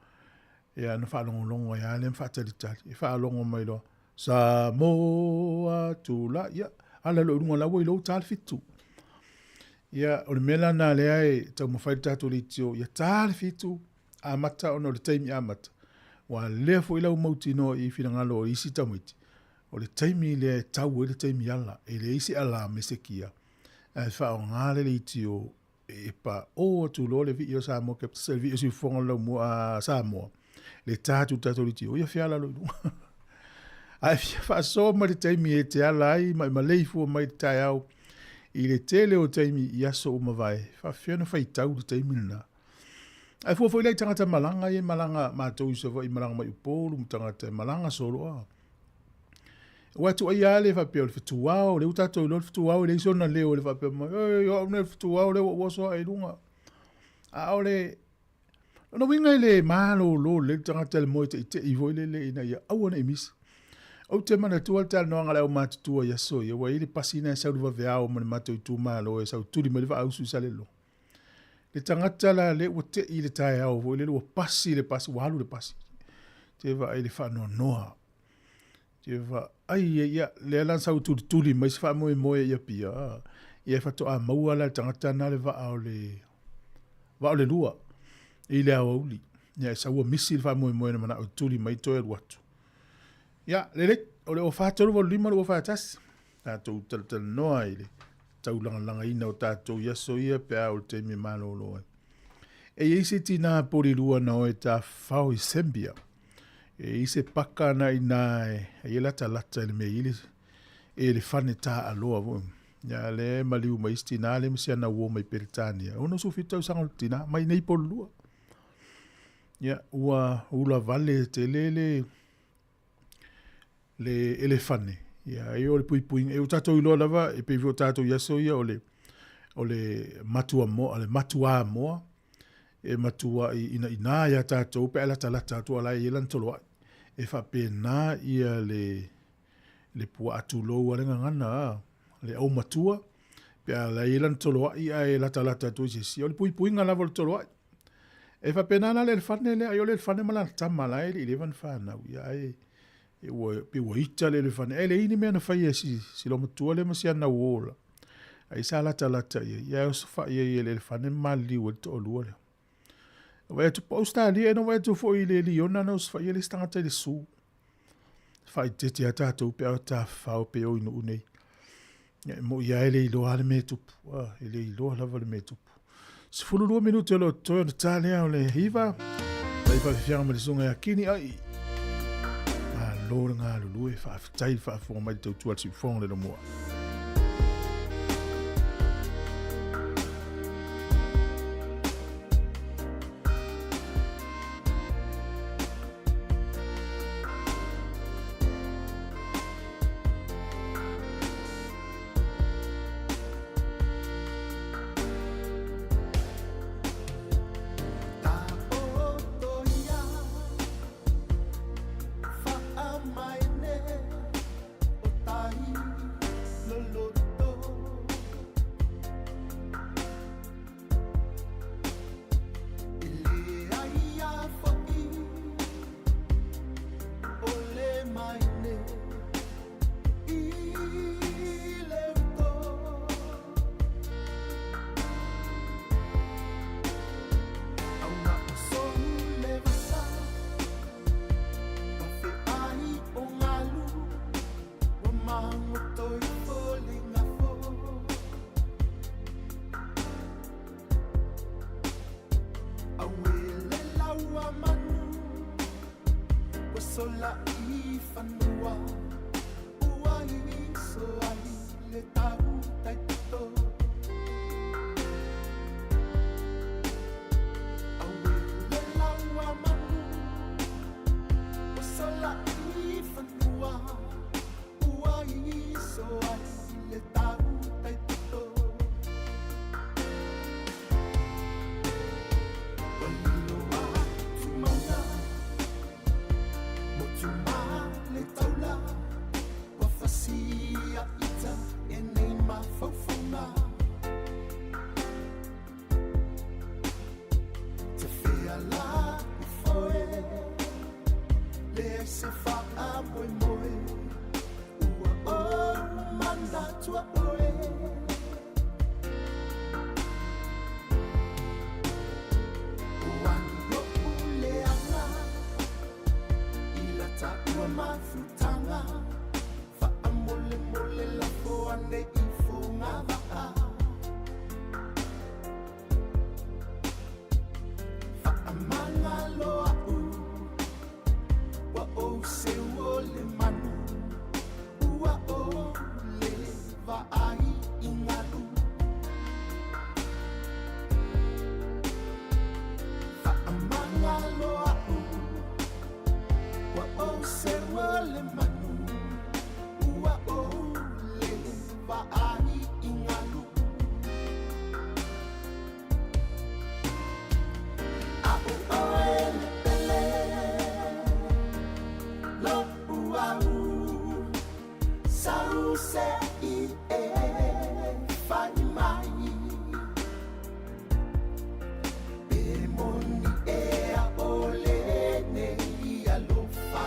Ia na whaalongo ia le mwhaatalitari. E whaalongo mai loa. Sāmoa tūla. Ia, ala lo runga lawa i lo tāle fitu. Ia, o le mela nā lea e tau mawhai tātou le tio. Ia tāle fitu. A mata ono le taimi a mata. Wa lea fo ilau mauti no i whirangalo o isi tamuiti. O le taimi lea e tau e le taimi ala. E le isi ala me se kia. E whao ngāle le tio. E pa o tūlo le vi o Sāmoa. Ke pisa le vi o si whonga lau mua Sāmoa. Le tātou li tio, ia whiala lo ilu. Ai whaaso ma le taimi e te ala ai, ma leifua mai te tai au, i le tele o taimi i aso o mawai, whiana whai tau le taimi na. Ai fua fwoi lai tangata malanga i malanga mātou i sawa i malanga mai upolu, tangata malanga solo a. Watu ai ale whapea o le whatuao, le utatou lo le whatuao, le isona leo le whapea mai, o le whatuao le waso ai lunga. A o le no winga le malo lo le tangata le moite te i voile le ina ia awana emis. O te mana tua tal no ngala o matu ia so ia wa ile pasina sa ruva veao man matu tu malo e sa tuli me va ausu salelo. Le tangata la le o te i le tai au voile le pasi le pasi walu le pasi. Te va ile fa no noa. Te va ai ia le lan sa tuli mai fa mo ia pia. Ia fa to a maua la tangata na le va o le lua. I le auli. Ia sa ua misi le wha moe na mana o tuli mai toi watu. Ia, le o le o whātoro wa lima le o whātasi. Tātou tal noa i le tau langa ina o tātou yaso ia pe a o te me malo loa. E ise tina pori lua na o e tā whao i Sembia. E ise paka na ina e lata le me ili e le whane tā aloa vo. Ia le maliu mai stina le msiana uo mai Peritania. Ono su fitau sango tina mai nei polo lua. Ia, ula vale te le elefane. Ia, e o le puipuing. E o tatou iloa lava, e pevi o tatou yaso ia o le matua moa, le matua moa. E matua ina ia tatou, pe ala talata atua la i elan toloa. E fa pena ia le pua atu lou alenga ngana, le au matua. Pe ala i elan toloa ia e la talata atua si. O le puipuinga lava le toloa. E fa pena na le fane le ayo le fane mala tama la ele le van fana ya e wo pe wo ita le fane ele ini me na fa si lo mutua le masia na wola ai sala tala ya so fa ye le fane mali wo to lo le wa tu posta ali no wa tu fo ile li ona no fa ye le stanga te su fa te te ata to pe ata fa pe o inu nei mo ya ele lo ale me tu ele lo la vale me tu se fulu 2 minuti lo to tale o le hiva dai fa fiamma le sunga ya kini ai a lo nga lu e fa tai fa fo mai tu tu al si fon le mo sola I whanua ua I so ai le tau tai to awe le laua manu o sola I whanua ua I so ai le tau tai to Sia ita e nei mawhauwhaunga Te whea la I whoe Le ai se wha moe moe Ua o mana tua oe Ua ni o ule anga I la ta ua mawhutanga Mole mole la foa ne I fonga vaa Whaamanga loa u Wa o se o le manu Ua o le vaai I ngalu Whaamanga loa u Wa o se o le manu Ua o le vaai I ngalu A o oe le pele Lo ua u Sau se I e Whai mai E moni e a ole nei alofa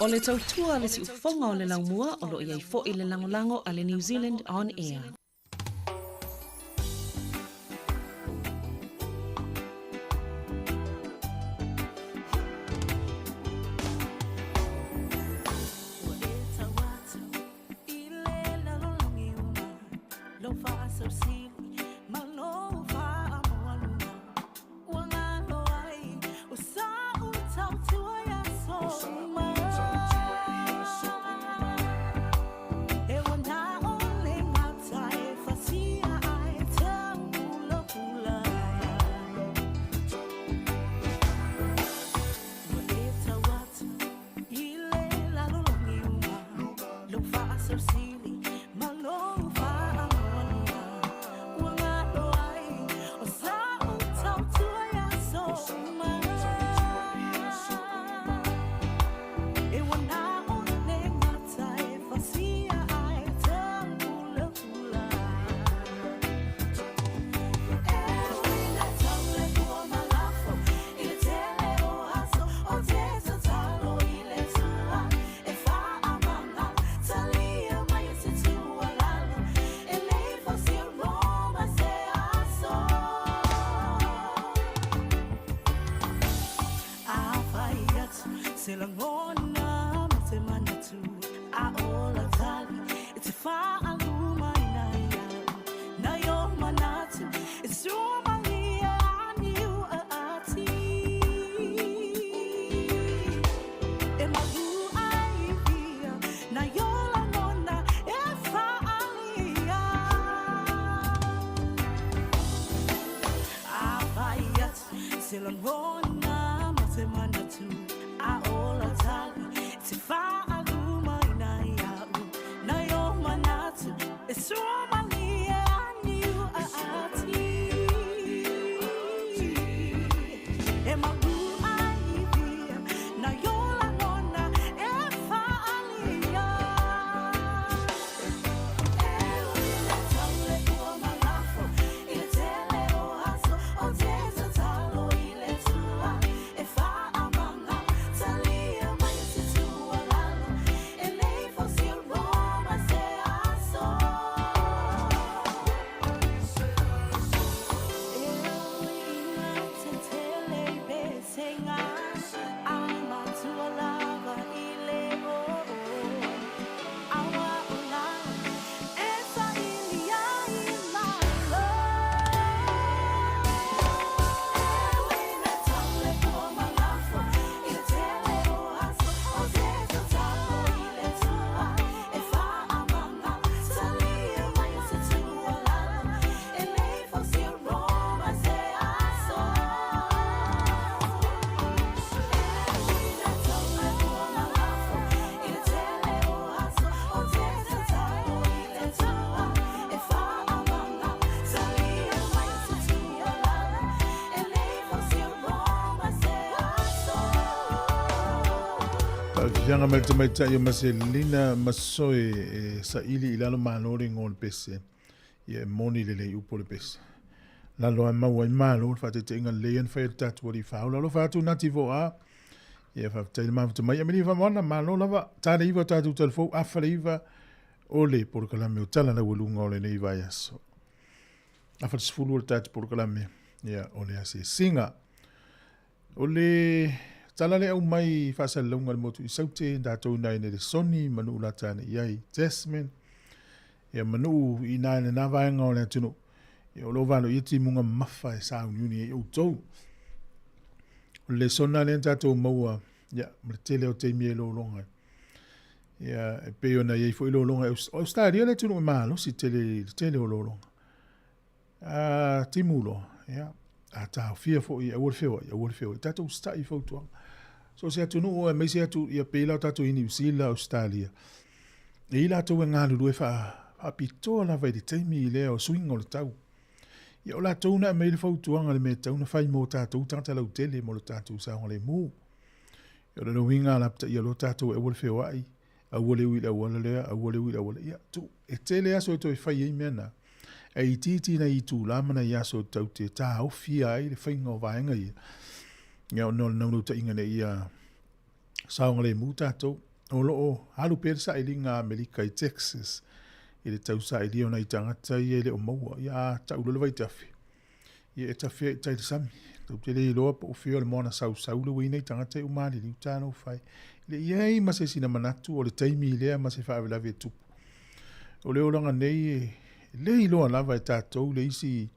O le tautua le si ufonga o le laumua o lo iai fo I le langolango a le New Zealand On Air. Fianga mai te mai tai maselina masoe sa ili ilalo malore ngol pese. Ye moni le upo le pese. La loa maua I malo fa te tenga lean fa tatu wari fa lo fa tu nati vo a. Ye fa te ma te mai amini fa mona malo lava tale iva tatu telefo afale iva ole por kala me tala na wulunga ole nei vai aso. Afa sfulu tatu por kala me. Ya ole ase singa. Ole tala le au mai fasa longa le motu I saute datou nai ne le soni manu la tane iai Jasmine. Ya manu I nai ne na vaenga o le tunu. Ya lo valo iti munga mafa e sa uniuni e utou. Le sona le datou maua ya mtele o te mie lo longa. Ya e peo na ye fo lo longa o stadio le tunu malo si tele o lo longa. Timulo ya ata fia fo I awol feo datou sta I fo tuang. So se atu no me se atu ia pela tatu I New Zealand Australia. E ila tu nga lu fa apito la vai de temi le o swing o tau. Ia ola tu na me le fo tuanga le me tau na fai mo tatu tanta la tele mo tatu sa le mu. Ia no winga la ia lo tatu e wol feo ai. A wole wi la wole le a wole wi la wole. Ia tu e tele aso to fai mena. E titi na I tu la mana ia so tau te ta o fia ai le fai ngo vaenga ia. Ia no ta inga ne ia saonga le mutato o loo halu persa ilinga Amerika I Texas I le tau sa ili ona I tangata I le o maua ia ta ulolo vai tafi ia e tafi I tai sami tau te le loa po fio le mona sau le wina I tangata I umali li utano fai le iei ma se sina manatu o le taimi lea ma se whaavelawe tupu o le olanga nei le iloa lava e tātou le isi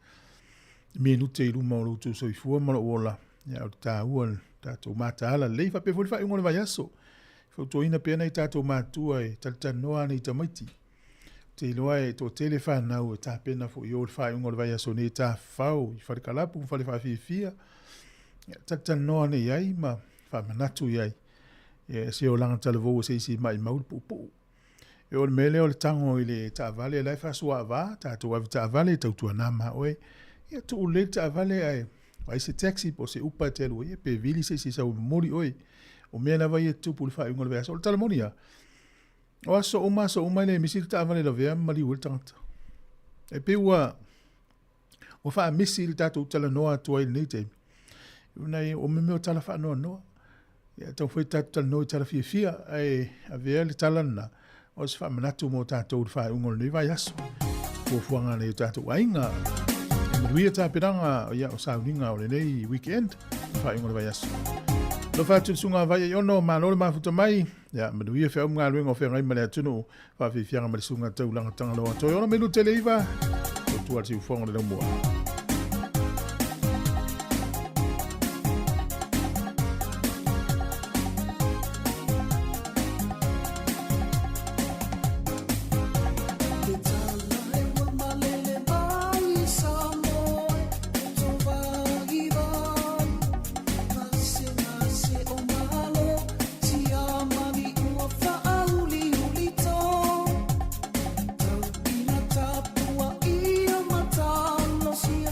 minute I luma o lutu so I fua mana ola ya o tāua tātou mātāla lei fa pe foli fa ingole vai aso fa to ina pena I tātou mātua e taltanoa nei tamaiti te loa e to telefana o ta pena fo yo fa ingole vai aso nei ta fau I fa kalapu fa le fa fia taltanoa nei ai ma fa manatu ai e se o langa talvo se si mai maul pu e o mele o le tango I le ta vale lai fa sua va tātou av ta vale tautua nama oe ia tu le ta vale ai ai se taxi po se upa te lo pe vili se sa mori oi o me na vai tu pul fa ngol verso o talmonia o aso o ma le misi ta vale la vea mali o tanta e pe wa o fa misi ta tu tala no atu ai nei te una o me o tala fa no ya to foi ta tala no tala fia ai a vea le tala na o se fa manatu mo ta tu fa ngol nei vai aso o fuanga le ta tu ainga Luia ta piranga ia o sauninga o nei weekend fa ingol vai aso. Lo fa tu sunga vai yo no ma lo ma futa mai ya me luia fe nga luenga fe ngai male tunu fa fi fianga me sunga tau langa tanga lo to yo no me lu teleiva o tu ati fonga le mo. Sia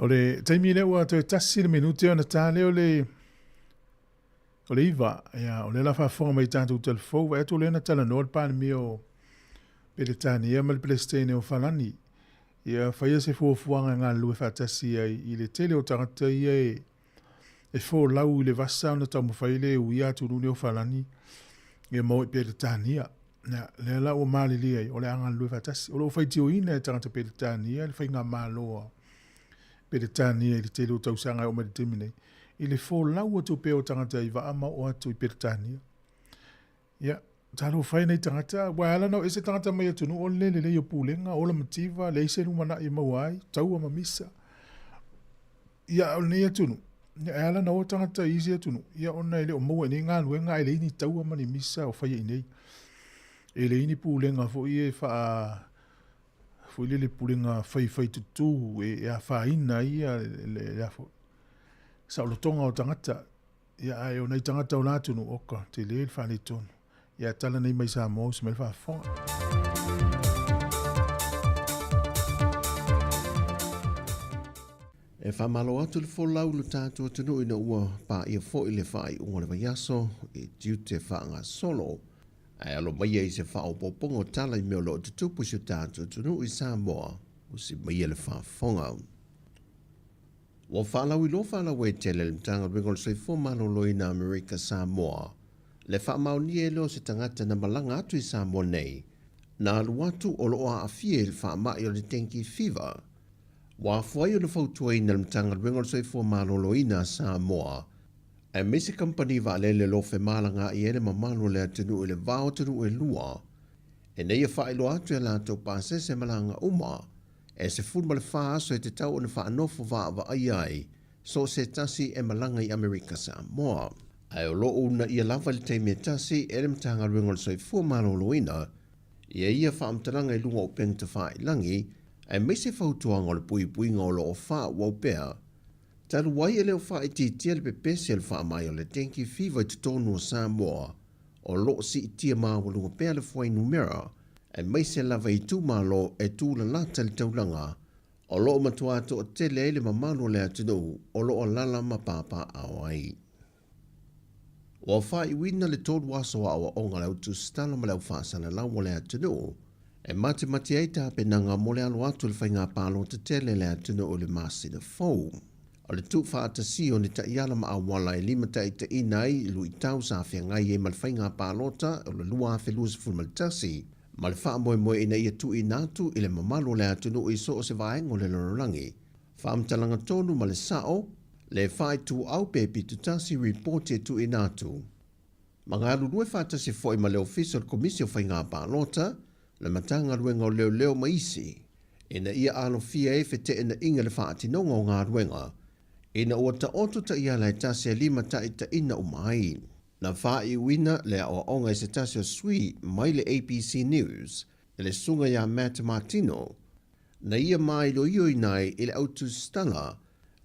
O le taimi le ua toi tasi le minute o na tāle o le iwa, ia o le la whaafonga mai tātou telefou, wa eto le na tala noa pāne mi o Peletania ma le Palestine o whalani. Ia whaia se fuafuanga ngā lue whaatasi ai i le tele o tangata ia e fō lau i le vasa o na tau mawhaile u ia turune o whalani. Ia mau i Peletania. Le la o maali lia i o le anga lue whaatasi. O lo whaiti o ina e tangata Peletania, le whai ngā māloa. Peletania i le tele o tausanga o Meditemine. I le fō lau atu peo tangata i wa ama o atu i Peletania. Ia, talo whai nei tangata, wahala no ese tangata mai atunu o le o pūlenga, o la mativa, le ise numana i mawai, tau ama misa. Ia, o nei atunu. Ia, ala na o tangata isi atunu. Ia, o nei le o maua ni ngā luenga, ele ini tau ama ni misa o whai nei. Ele ini pūlenga fo i e wha fo i le pūlenga whai tutu, e a whaina ia le afo. Sa o tonga o tangata, ia ai o nei tangata o nātunu oka, te le whane tonu. Ia tala nei mai Sāmoa, se mai whaafonga. E whamalo atu le wholau le tātua tunu ina ua pā ia fo i le whai ungore wa yaso e diu te whaanga solo. Ai alo mai e se whao popongo tala i meo lo tutupu si tātua tunu i Sāmoa o si mai e le whaafonga. Wa whalau i lo whalau e tele le mtanga ringol soi fo mano loina Amerika Sāmoa. Le whaamau ni e leo se tangata na malanga atu i Sāmoa nei. Na alu atu o loa a fie le whaamai o le tenki fever. Wa fuai o le fautua ina le mtanga ringol soi fo mano loina Sāmoa. E mese company va lele lo fe malanga i ene mamano le atenu i le vao tenu e lua. E nei a whaelo atu e lato pāse se malanga uma. E se fulma le wha aso e te tau o ne wha anofo va ava ai. So se tasi e malanga i Amerika Sāmoa. Ai o lo una ia lava le teime tasi e le mtanga ringol soi fua mano loina. Ia whaamtaranga i lunga o penta wha i langi. E mese fautuanga o le pui ngā o lo o wha wau pēr. Talu wai e leo wha i tia le pepese le wha mai o le tenki fever i tutonu o Sāmoa. O lo si i tia maa o lunga pēr le fuai numera. E meise lava i tū malo e tū la lata le taulanga. O lo matua to o tele le mamano le atunu o lo o lala ma papa awai. O wha i wina le tōru aso a o onga leo tu stala ma leo whaasana lau mo le atunu. E mate ai ta penanga mo le alo atu le whainga palo te tele le atunu o le masi na fau. O le tū whaatasi o ni ta iala ma awala e lima ta ita inai lu i tau sa awhia ngai e mal whainga palota o le lua awhi lua se fulmaltasi. Ma le wha moe ina ia tu i nātu i le mamalo le atunu i so o se vaengo le lorangi. Whaamtalanga tonu ma le sao, le whai tu au pepi tu tasi reporti tu i nātu. Mga alurue whaatasi foi ma le official komisio whainga pālota, le matanga ruenga o leo maisi. Ina ia alo fia e fete ina inga le whaatinonga o ngā ruenga. Ina ua ta otu ta ia lai tasi e lima ta ita ina umai. Na wha i wina le o onga i se tasi o sui mai le ABC News, le sunga ya Matt Martino, na ia mai lo ioi nai i le autu stanga,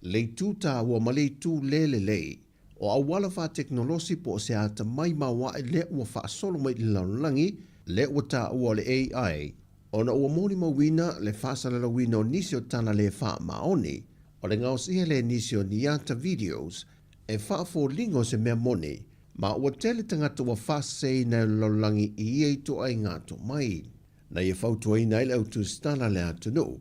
le tūta ua ma le tū le, o awala wha teknolosi po se ata mai mawa i le ua wha solo mai i laulangi, le ua ta ua le AI, o na ua moni ma wina le whasala la wina o nisi o tana le wha maoni, o le ngaos ia le nisi o niata videos, e wha fo lingo se mea moni, ma ua tele tangata ua whasei na laulangi i ei to ai ngato mai. Na ia fautua ina ile autu stala le atunu.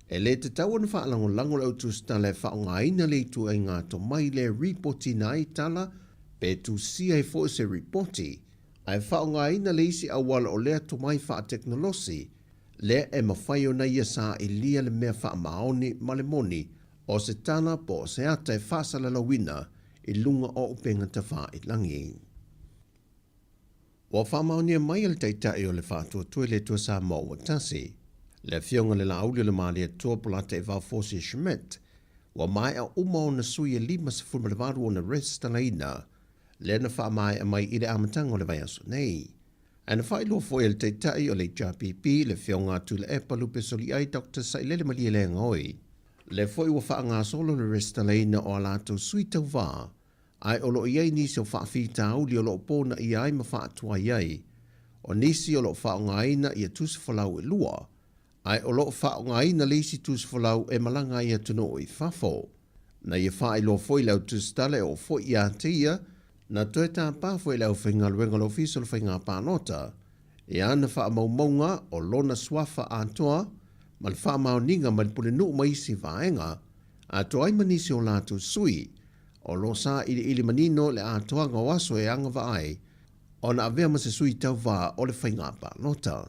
E le te tau na whaalango lango le autu stala e whaonga ina le tu ai ngato mai le reporti na i tala, pe tu si ai fo se reporti, ai whaonga ina le isi awala o lea to mai wha teknolosi, le e mawhai o na ia sa i lia le mea wha maoni ma le moni, o se tana po se ata e whasala la wina, i lunga o upenga ta wha i langi. Wa whamaunia mai al teitai o le whātua tue le tua Sāmoa wa tasi, le fionga le lauli le maali e tua polata e Valfosi Schmidt, wa mai a uma o na sui e lima se fulma le varu o na resta na ina, le na wha mai a mai i le amatanga o le vai aso nei. Ana whai lo foi al teitai o le JPP le fionga tu le epa lupe soli ai Dr. Sailele Malia le ngoi, le foi wa wha ngā solo le resta na ina o alato sui tau vaa, ai o lo iai nisi o whaafita au li o lo pōna i ai ma whaatua iai. O nisi o lo whaonga ina i a tusi whalau e lua. Ai o loo whao ngai na leisi tus whalau e malanga ia tuno i whafo. Na ia whae lo foi lau tus tale o foi ia tia, na toe tā pā foi lau whainga luenga lo fisol whainga pānota. E ana wha mau maunga o lona swafa atoa, mal wha mau ninga mal pule nu maisi vaenga, a to ai manisi o lātu sui, o lo sa ili manino le atoa ngā waso e anga vaai, o na avea mase sui tau vā o le whainga pānota.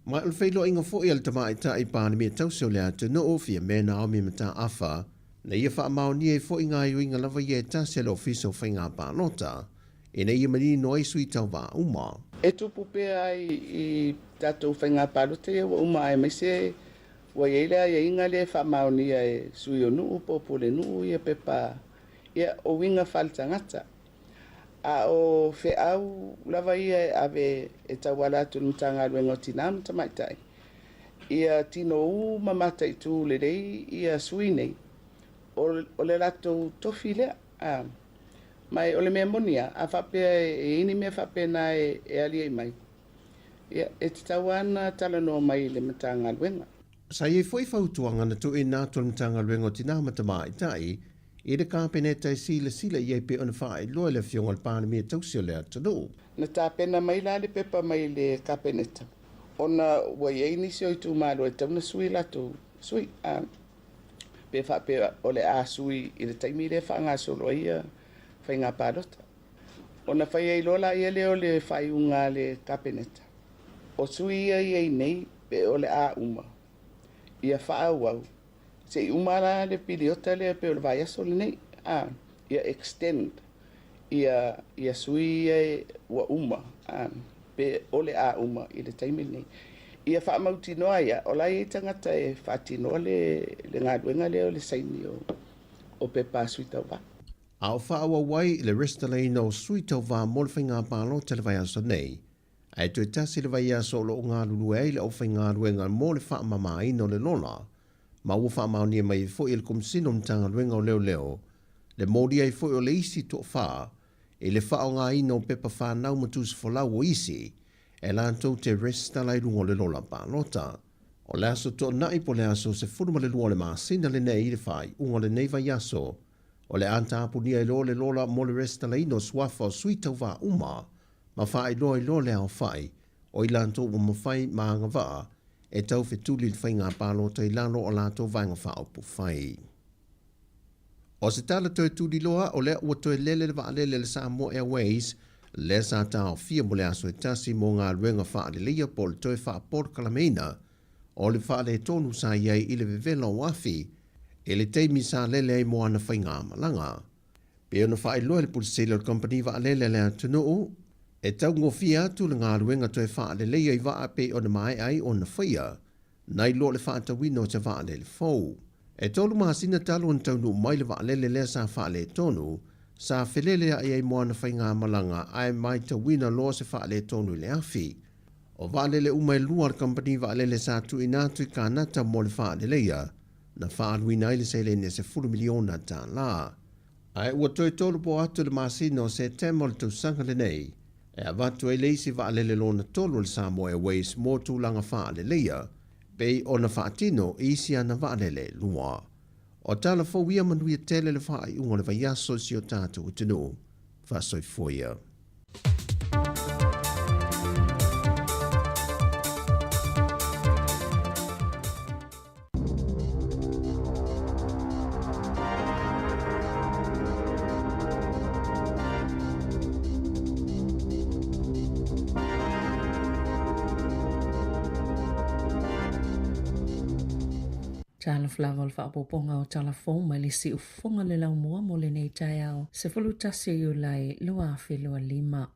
Mai ul whailo inga fo i al tamai ta i pāne mea tau seo le atu no o fia mena o mea mata awha, na ia wha mau ni e fo i ngā iuinga lava i e ta se lo fiso whainga pānota, e na ia manino ai sui tau vā uma. E tupu pea ai i tātou whainga pānota e wa uma ai mai se wa ielea ia inga le wha mau ni e sui o nuu popole nuu ia pepa ia o winga whaltangata. A o fe au lava ia ave e tawala atu mtanga luengo tinam tamaitai. Ia tino u mamata i tu le rei ia sui nei. O le lato tofi lea. Mai o le mea monia, a whapea e ini mea whapea na e alia i mai. Ia e te tawana tala no mai le mtanga luenga. Sa i foi fautuanga na tu e nātua mtanga luengo tinam tamaitai, i le kāpeneta e sila i pe ona whae loa le fionga le pāne mea tausio le atanu. Na tāpena mai la le pepa mai le kāpeneta. Ona wai ei nisi o i tū mālo e tauna sui lato. Sui, pe whapea o le a sui i le taimi le whaanga solo ia whai ngā pādota. Ona whai ei lola ia leo le whai unga le kāpeneta. O sui ia i ei nei pe o le a uma. Ia wha au. Se umara le piliota le pe o le vai aso le nei. Ia extend. Ia sui wa uma. Pe o le a uma i le taimi nei. Ia wha mauti noa ia. O lai e tangata e whati noa le ngā duenga leo le saini o pe pā sui tau wā. A o wha awa wai le resta lei no sui tau wā molwhi ngā pālo te le vai aso nei. Ai tu e tasi le vai aso lo ngā lulu e le o whi ngā duenga mo le wha mamai no le lona. Ma ua wha mauni e mai fo i le kumsino mtanga luenga o leo, le modi ai fo i o le isi to wha, e le wha o ngā ino pepa wha nau matus folau o isi, e lantou te resta lai lungo le lola pānota. O le aso to nai po le aso se furuma le lua le maasina le nei le whai, unga le nei vai aso, o le anta apu nia i lo le lola mo le resta lai no swafa o suita wā uma, ma whai lo i lo le au whai, o i lantou o mawhai maanga waa, e tau whetuli le whainga pālota i lano o lato vainga whao pu whai. O se tala toi tuli loa o lea ua toi lele le waalele le Sāmoa Airways, le sa tau fia mo le aso e tasi mo ngā ruenga wha le leia po le toi wha por kalameina, o le wha le tonu sa iai i le vevela o afi, e le teimi sa lele ai mo ana whainga malanga. Pe ona wha i loa le pulisele o company waalele le atunuu, e tau ngofia atu le ngā ruenga toi wha le leia i waa pe o na mai ai o na whaia, nai lo le wha atawino te wha le fau. E tolu mahasina talo an tau nu mai le wha le sa wha le tonu, sa whelele ai ai moana whai ngā malanga ai mai tawina lo se wha le tonu le afi. O wha le umai lua le company wha le sa tu inatu i kānata mo le wha le leia, na wha aluina ile se le ne se 4 miliona tā la. Ai ua toi tolu po atu le mahasina o se temo le tausanga le nei, e avatu e leisi vaalele lona tolu le Sāmoa Airways mō tūlanga whaaleleia, pei o na whaatino isi ana vaalele lua. O tala fawia manuia tele le wha i unga le vaiaso si o tātou utinu, whasoi foia. Tala flava le whaapoponga o tala fōng mai le si ufonga le lau mua mo le nei tai au se fulutasi i ulai lua awhilua 5.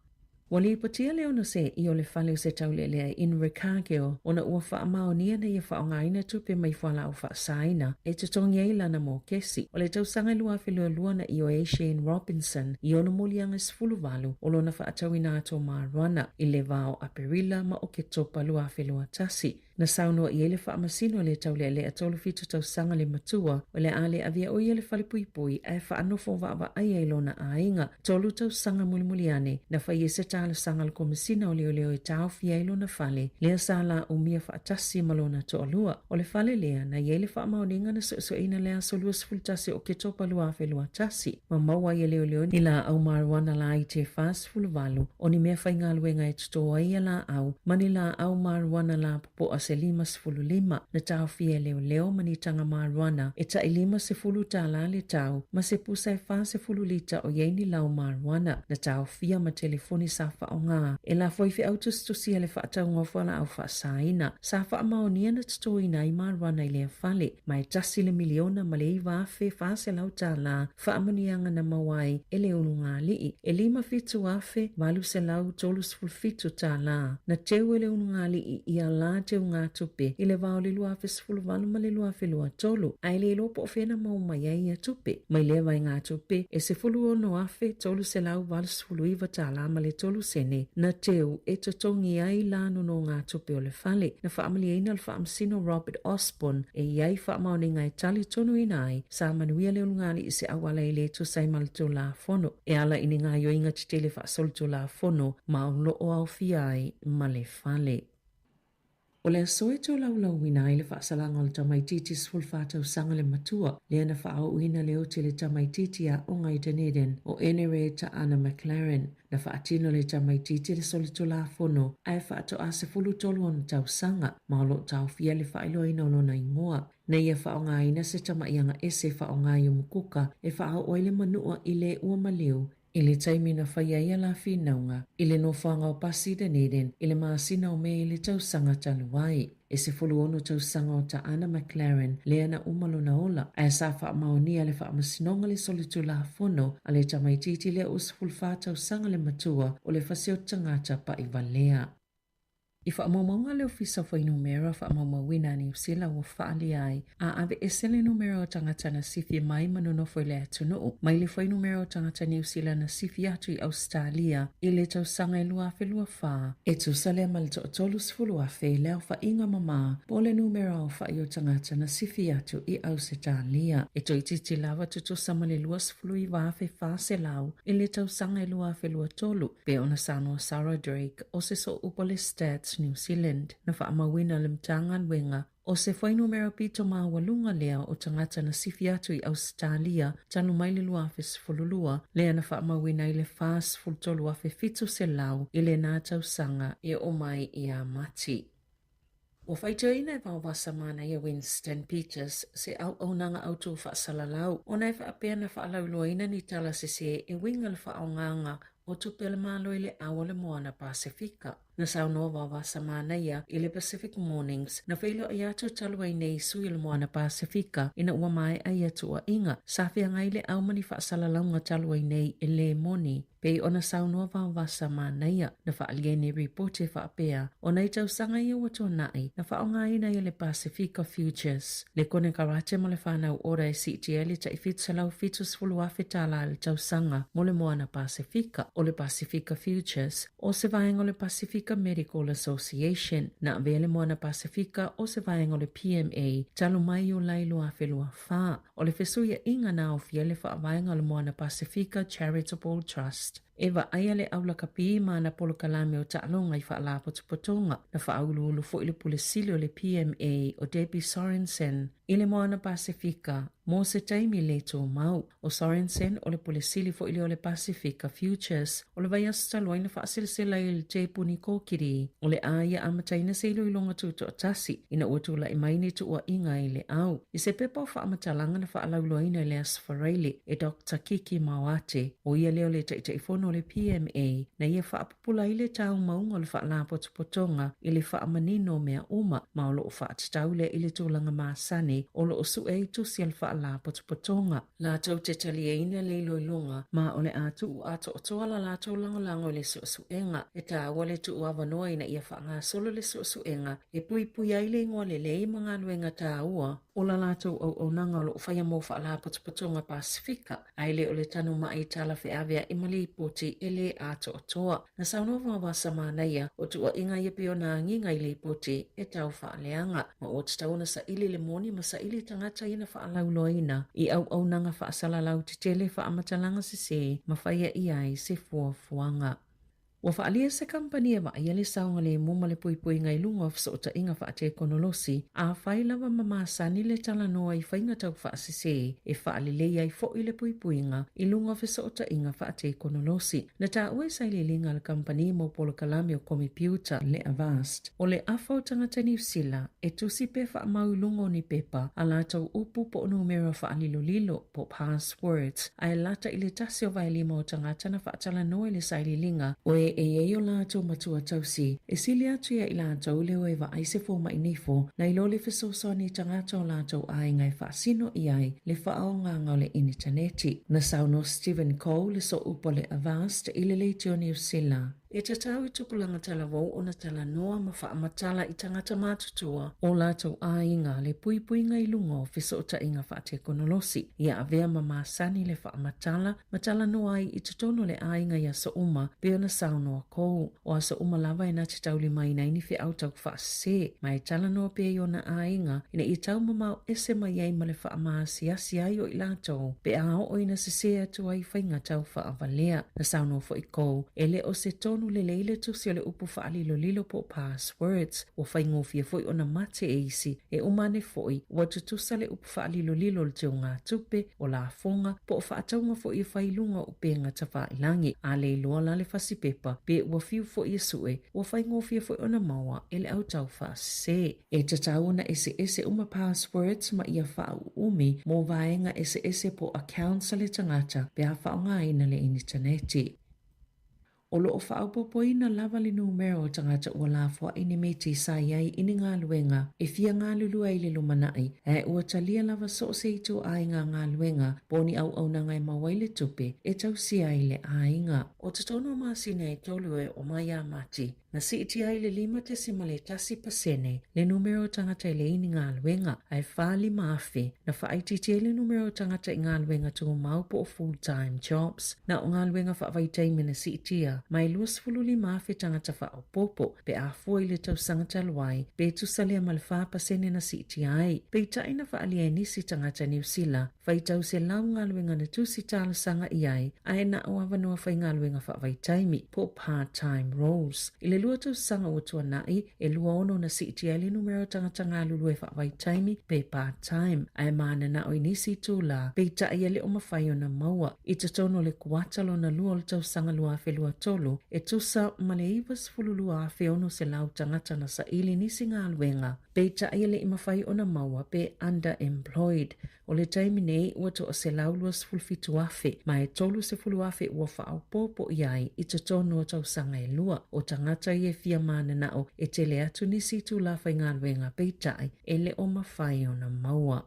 Wali ipatia leo no se i o le whale o se taulelea in Rikageo o na ua whaamaonia na ia whaongaina tupe mai whala o whaasaina e tutongi ei lana mō kesi. O le tausanga lua awhilua luana i o Shane Robinson i ono molianga sfuluvalu o lona whaatawina ato maruana i le vao aperila ma o ke topa lua awhilua tasi. Na saunoa i ele whaamasino le taulelea tolu fitu tausanga le matua o le ale avia o i ele whale pui pui e whaanofo vava ai lona ainga tolu tausanga mulimuliane na whai e se tala sangal komisina o leo e tau fia ilo na fale, lea sala umia whaatasi malona to alua, o le fale lea na yele wha maoninga na so ina lea solua sifultasi o ke topa lua whelua tasi. Ma maua ia leo ni la au marijuana la i te fast fulvalu, o ni mea whainga luenga e tutoa ia la au, mani la au marijuana la popo a se 5 na tau fia leo mani tanga marijuana, e ta i 5 tala le tau, ma se pusa e 5 lita o yeini lau marijuana, na tau fia ma telefoni sa wha o ngā. E la foi fi autus to sia le whaatau ngofala au wha saina, sa wha maonia na tutoina i marijuana i lea fale, mai tasi le miliona ma le iwa afe whaase lau tala, wha amanianga na mawai e le unu ngā lii, e 5 fitu afe, walu se lau tolus fulfitu tala, na teu e le unu ngā lii i a la teu ngā tupe, i le vau le lua afe sifulu valu ma le lua afe lua tolu, ai le lopo o fena mau mai ai a tupe, mai le vai ngā tupe, e sifulu ono afe, tolu se lau valu sifulu iwa tala ma le tolu sene, na teu e totongi ai la no ngā tupe o le fale, na whaamali eina le whaamsino Robert Osborne, e iai whaamaoninga e tali tonu inai, sa manuia le unungali i se awala i le tu sai malto la fono, e ala ini ngā yoinga titele whaasoluto la fono, ma o loo au fiai ma le fale. O le soe tō laulau wina i le whaasalanga o le tamaititi sfulwhātau sanga le matua, le ana whaau uina le o te le tamaititi a o ngai Dunedin o Enere ta Anna McLaren, na whaatino le tamaititi le solito la fono, ai whaato a se fulu tolu ona tau sanga, ma lo tau fia le whailo ina o lona ingoa. Na ia whaonga ina se tamaianga ese whaonga i umukuka, e whaau oile manua i le ua maliu, i le taimi na whaia ia la whinaunga, i le no whanga o pasi Dunedin, i le maasina o me i le tausanga taluai. E se fulu ono tausanga o ta Anna McLaren, lea na umalo na ola, a sa wha maonia le wha amasinonga le solitu la fono, a le tamaititi le usfulfa tausanga le matua, o le whaseo tangata pa i valea. I whaamaunga leo fisa whai numera whaamawina ni usila wa whaali ai, a ave esele numera o tangata na sifi mai manono fwoi le atunuu, mai le whai numera o tangata ni usila na sifi atu i Australia, i le tausanga e lua afe lua wha, e tu sale malito o tolu sifulu afe leo wha inga mama, po le numera o whai o tangata na sifi atu i Australia, e to ititi lava tutu sama le lua sifulu i wafe wha se lau, i le tausanga e lua afe lua tolu, pe ona Sāmoa Sarah Drake, o se so upole stats New Zealand, na whaamawina le mtangan wenga, o se whai numero pito maa walunga lea o tangata na sifi atu i Australia, tanu mai le lua afe sifululua, lea na whaamawina i le fast fultolu afe fitu se lau, i le nā tausanga e o mai i a mati. O whaitoina e wawasa mana i a Winston Peters, se au nanga autu whaasalalau, o nei whaapea na whaalauloina ni tala se e winga le whaonganga, o tupele malo i le awa le moana Pasifika. Na saunoa wawasa mana ia i le Pacific Mornings, na whailo ai atu talua i nei sui le moana Pasifika, ina ua mai ai atu a inga, sawhia ngai le au mani whaasalaunga talua i nei i le moni. Pei ona saunoa wawasa mana ia, na whaaliene reporte whaapea, o nei tausanga ia watu nai, na whaonga ina i le Pasifika Futures. Le kone karate mo le whanau ora e CTL ta i fitsalau fitus fulu afe tala le tausanga mo le moana Pasifika, o le Pasifika Futures, o se vaenga le Pasifika Medical Association, na vele moana Pasifika o se vaenga le PMA, talu mai o lailu afe lua wha, o le fesuia inga na o fiele wha vaenga le moana Pasifika Charitable Trust. Ewa aia le aula kapi mana polo kalame o taalonga i wha potonga na whaululu fo ile pulisili o le PMA o Debbie Sorensen. Ile moana Pasifika, mo se taimi le tō mau. O Sorensen o le pulisili fo ile o le Pasifika Futures, o le vai astaloi na whaasilsila i le te puni kōkiri. O le aia amataina se ilo ilonga tuto o tasi, ina uatula i maini tu ua inga i le au. I se pepa o whaamatalaanga na whaalauloina i le asfareili e Dr. Kiki Mawate. O ia leo le taitaifono o le PMA, na ia whaapupula i le tau maunga o le whaalapotopotonga i le whaamanino mea uma, ma o loo whaatitaule i le tūlanga maasane o loo su e tusi al whaalapotopotonga. La tau te talieina le iloilonga, ma o le atu u ato o toala la tau langolango le suenga, e ta wale tu uawanoa ina ia whaanga solo le suenga, e pui ai le ingoa le lei mga luenga ta ua, o la lātou au nanga o loo whaia mo whaalapotopotonga Pasifika, ai le o le tanu mai tala whiawea imali poti ele ato o toa. Na saunoa wawasa manaia o tua inga ia pio na nginga i le poti e tau whaaleanga. Ma o tatauna sa ili le moni ma sa ili tangata ina whaalauloina i au nanga whaasalalau te tele whaamatalanga se ma whaia i ai se fuanga. Ua whaalia se kampania wa ia le saunga le muma le pui ngai lunga o fisa inga wha te konolosi a whailawa mamasani le tala noa i whainga tau wha asise e whaalilei ai fo i le pui inga i lunga o fisa inga wha te konolosi. Na ta ue sai le linga le kampania mo polo kalami o kompiuta le Avast. O le afau tangata New Zealand e tusi pe wha mau lunga o ni pepa a la tau upu po numero wha alilo po passwords a e lata i le tasi o vai lima o tangata na wha tala noa i le sai le linga o e o lātou matua tausi. E sili atu ia i lātou leo e wa aise fō mai nifo na i lole fisoso ni tangata o lātou ai ngai whaasino i ai le whaao ngā le interneti. Na sauno Stephen Cole le so upo le Avast i le leiti o New Zealand. E te tau i tukulanga tala wau o na tala noa ma wha amatala i tangata mātutua o lātou ainga le pui ngai lungo fiso inga wha te konolosi. Ia avea ma māsani le wha matala noa i tutono le ainga ia so uma peo na saunoa kou. O a so uma lava e na te tauli mai na ini whi au tau wha se. Mai tala noa peo na ainga ina i tau mamau ese mai ai ma le wha maasiasi ai o i lātou. Pe a o ina se se atu ai whainga tau wha avalea na saunoa fo i kou. Ele o se tonu le leile tusi o le upu whaalilo po passwords o whaingo fia foi o na mate e isi e umane foi wa tutusa le upu whaalilo le teo ngā tupe o la fonga po o whaataunga foi e whailunga o penga ta whailangi a le loa la le whasipepa pe ua fiu foi e sue o whaingo fia foi o na maua e le au tau whaase. E tatau na ese uma passwords ma ia whaau umi mo vaenga ese po accounts le tangata pe a whaonga ina le interneti. O loo whaaupopoina lava le numero o tangata ua la fua ine meti sa iai ini ngā luenga e fia ngā lulua i le lumanai e ua talia lava so se itu ainga ngā luenga poni au na ngai mawaile tupe e tau si ai le ainga. O tatono masina e tolue o mai a mati na si iti ai le 5% le numero tangata i le ini ngā luenga ai whaali maafi na whaaititia le numero tangata i ngā luenga tu maupo o full-time jobs na o ngā luenga whaavaitaimina si itia mai luas fululi maafi tangata wha o popo pe a fua i le tau sangata luai pe tu salea malfa pasene na si iti ai pe taina wha alia nisi tangata New Zealand whai tau se lau ngā luenga na tu si tala sanga i ai a e na o awanua whai ngā luenga whaavaitaimi po part-time roles. I le lua tau sanga o tua nai e lua ono na si iti ai le numero tangata ngā lulu e whaavaitaimi pe part-time a e maana na o inisi tu la pe taia le o mawhai o na maua i te tono le kuatalo na lua o tau sanga lua whelua tolu e tusa male iwas fululua a whiono se lau tangata na sa ili nisi ngā luenga. Pe taia le imawhai o na maua pe underemployed. O le taimi nei ua to o se lau luas fulfitu afe ma e tolu se fulu afe ua whaau popo iai i te tono o tau sanga e lua o tangata i e fia mana na o e tele atu nisi tu la whai ngā luenga pe tai e le o mawhai o na maua.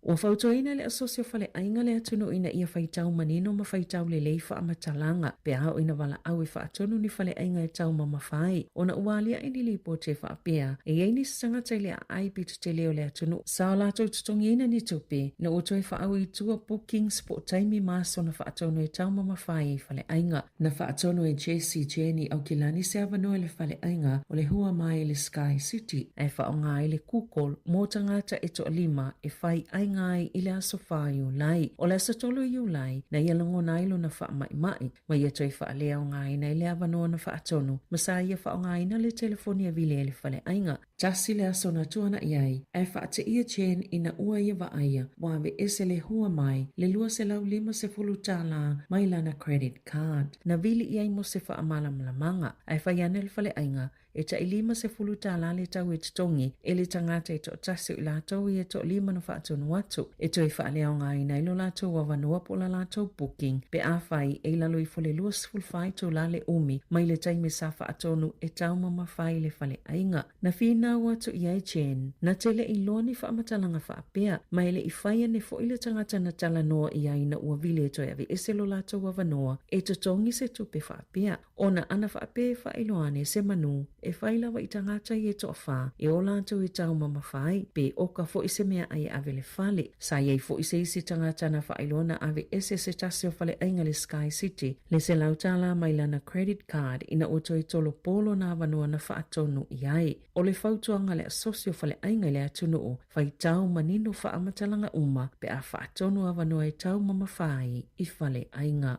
O whautoina le asosio whale ainga le atunu ina ia whaitau manino ma whaitau le leifa a matalanga pe ao ina wala au e whaatonu ni whale ainga e tau ma mawhai. O na ualia ini lipo te whaapea e eini sangata le a aipi tu te leo le atunu sao lato tutongi ina ni tupe na oto e whaau i tua bookings po taimi maso na whaatonu e tau ma mawhai e whale ainga. Na whaatonu e JC Jenny au kilani se avanoe le whale ainga o le hua mai le Sky City e whaonga i le kukol mo tangata e to lima e whai ainga ngai i le aso whāiu lai. O le aso tolo iu lai, na ia lango nailo na wha mai, ma ia toi wha lea o ngai na i le avanoa na wha atonu, ma sa ia wha o ngai na le telefonia vile le whale ainga. Tasi le aso na tuana iai, ai wha ate ia chen ina ua ia wa aia, wawe ese le hua mai, le lua se lau 5 tala mai lana credit card. Na vili iai mo se wha amala manga, ai wha iane le whale ainga, e ta 5 tala le tau e tutongi, e le tangata e to tasi o la tau i e to 5 na wha atonu watu, e toi wha lea o ngai na ilo la tau wawanua po la tau booking, pe a whai e lalo i fole lua siful whai to la le umi, mai le taimi sa wha atonu e tau mama whai le whale ainga. Na whina watu i ai chen, na tele i loni wha amatalanga wha apea, mai le i whaia ne fo ile tangata na tala noa i ai na ua vile toi avi eselo la tau wawanua, e tutongi se tupe wha apea. Ona ana wha apea wha iloane se manu, e whailawa i tangata i e to wha, e o la tau i tau mama whai, pe oka fo i se mea ai ave le whale. Sa iei fo i se isi tangata na wha ilona ave ese se tasi o whale ainga le Sky City, le se lautala mai lana credit card ina o toi tolo polo na avanua na wha atonu i ai. O le whautuanga le asosio whale ainga le atunu o, whai tau manino wha amatalanga uma, pe a wha atonu avanua e tau mama whai i whale ainga.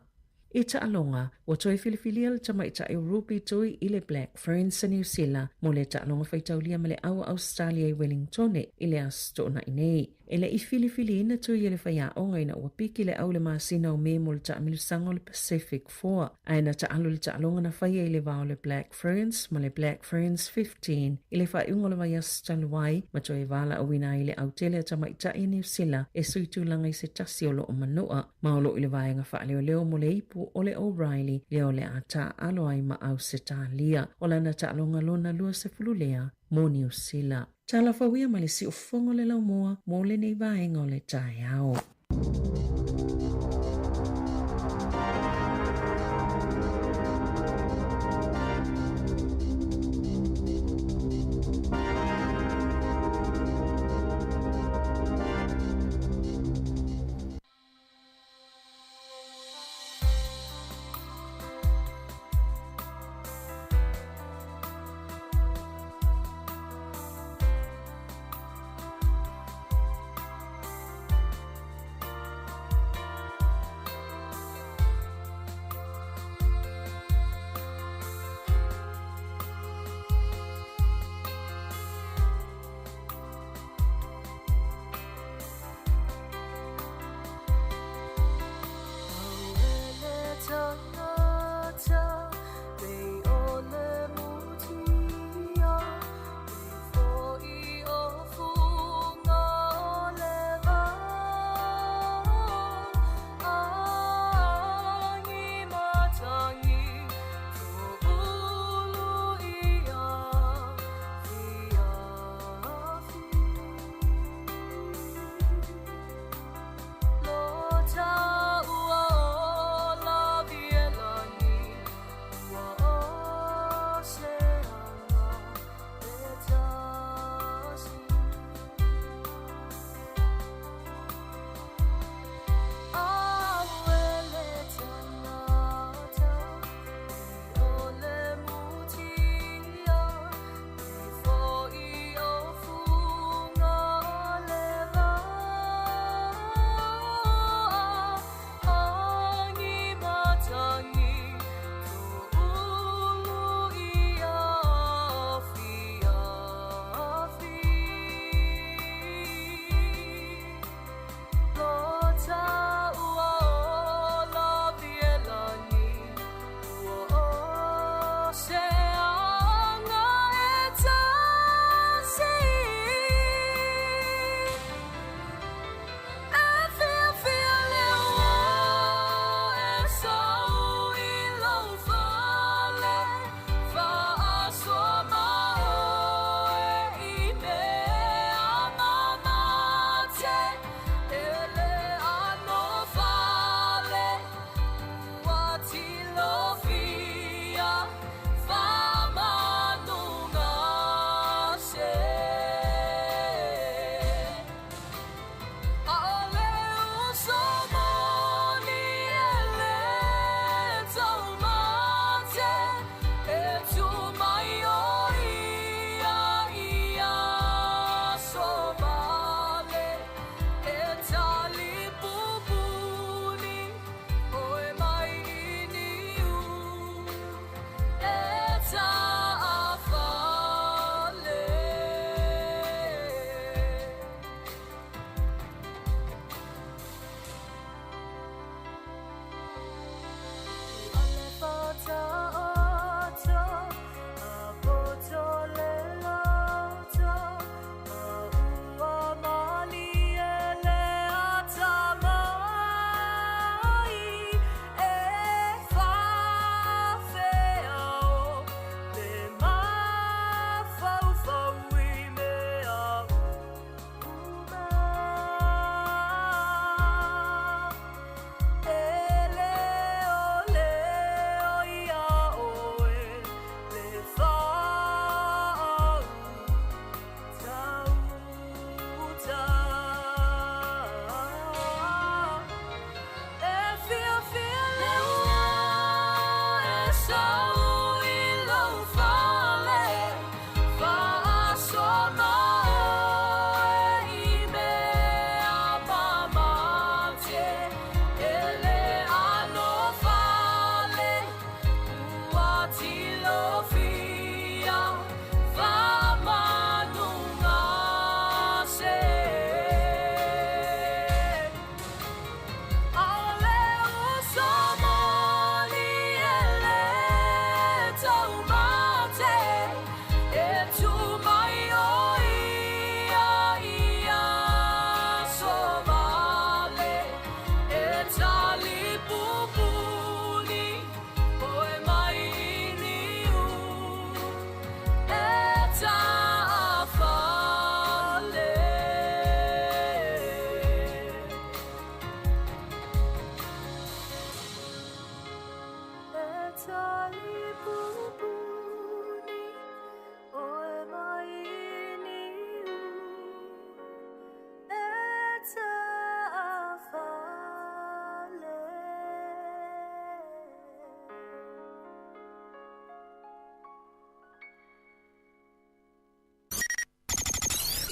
I taalonga, wa toi filifilia le tamai ta Europe toi i le Black Ferns sa New Zealand, mo le taalonga whaitaulia ma le awa Australia i Wellington i le astona i nei. E le i filifili ina toi i le whaia onga ina ua piki le au le maasina o me mo le taamilusanga o le Pacific 4. Aina taalo le taalonga na whaia i le vao le Black Ferns ma le Black Ferns 15 i le whaiunga le waia staluai ma toi vala awina i le autele tamai ta i New Zealand e suitulanga i se tasi o lo o manua. Maolo i le vaenga whaaleo leo mo le ipu o le O'Reilly leo le ata alo ai ma au se talia o lana taalonga lona lua se fululea mo New Zealand. Tala whawia ma le si o fongo le lau moa mo le nei vaenga o le tai ao.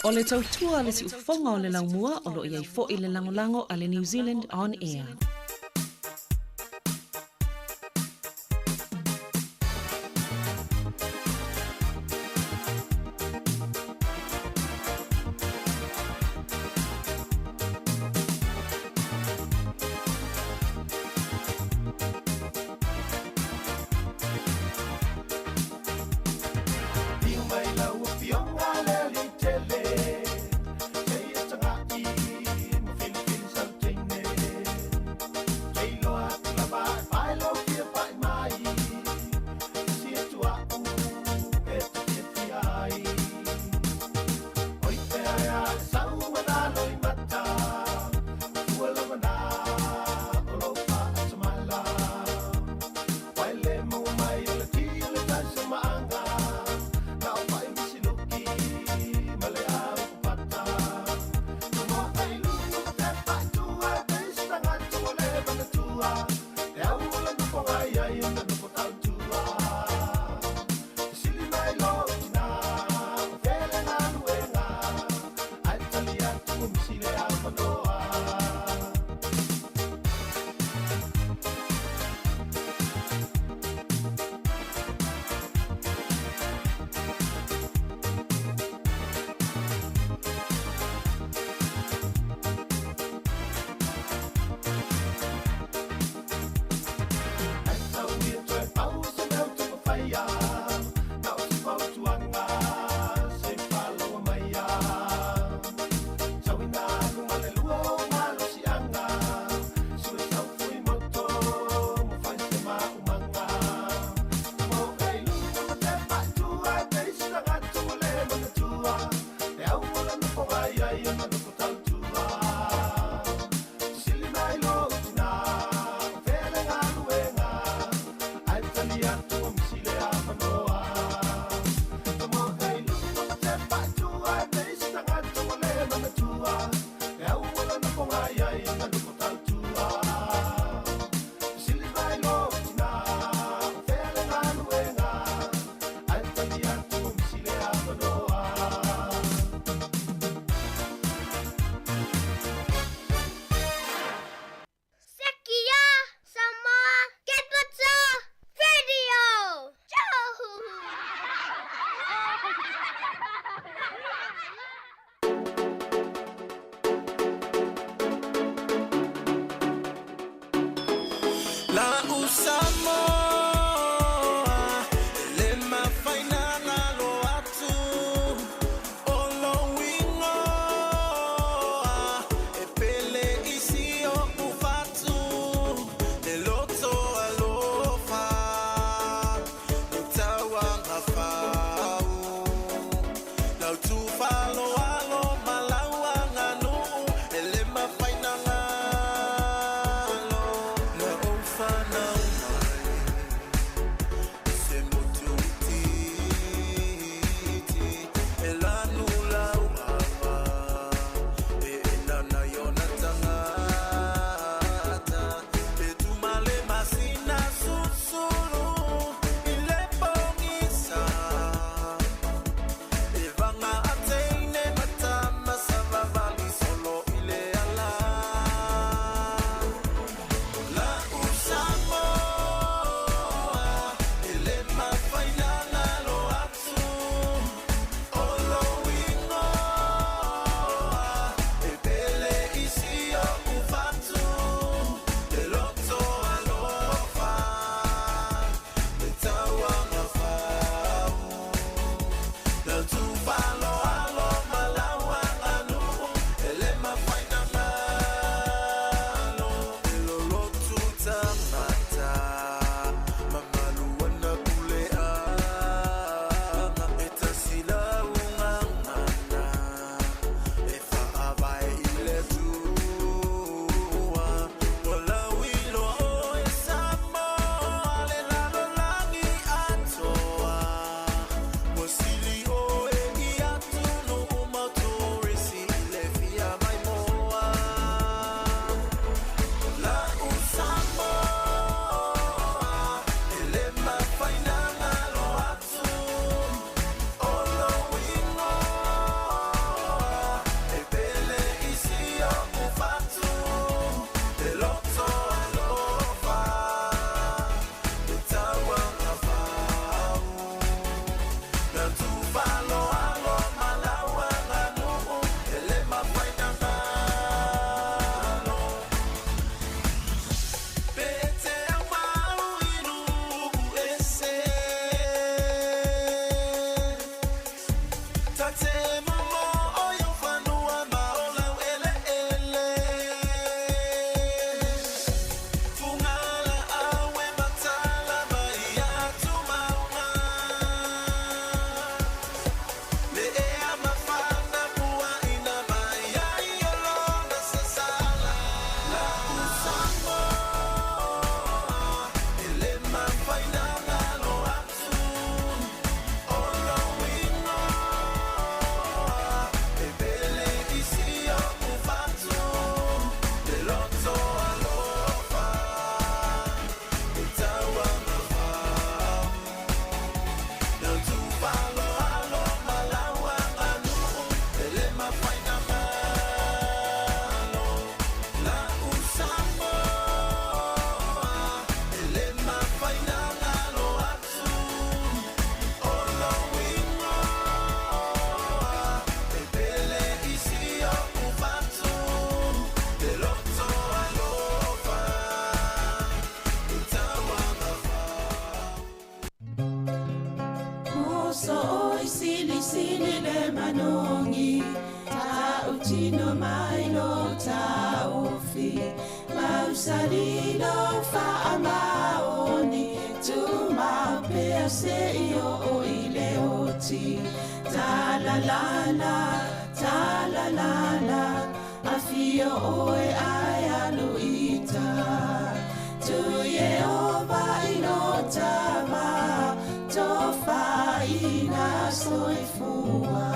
O le tautua le si ufonga o le laumua o lo iai fo i le langolango a le New Zealand On Air. so oi sili sili le manongi ta utino mai lo ta ofi mau salilo fa amaoni tu mau pe se io o ile oti ta la la la afio oe ai aluita tu ye oba inotava tofa ina soifua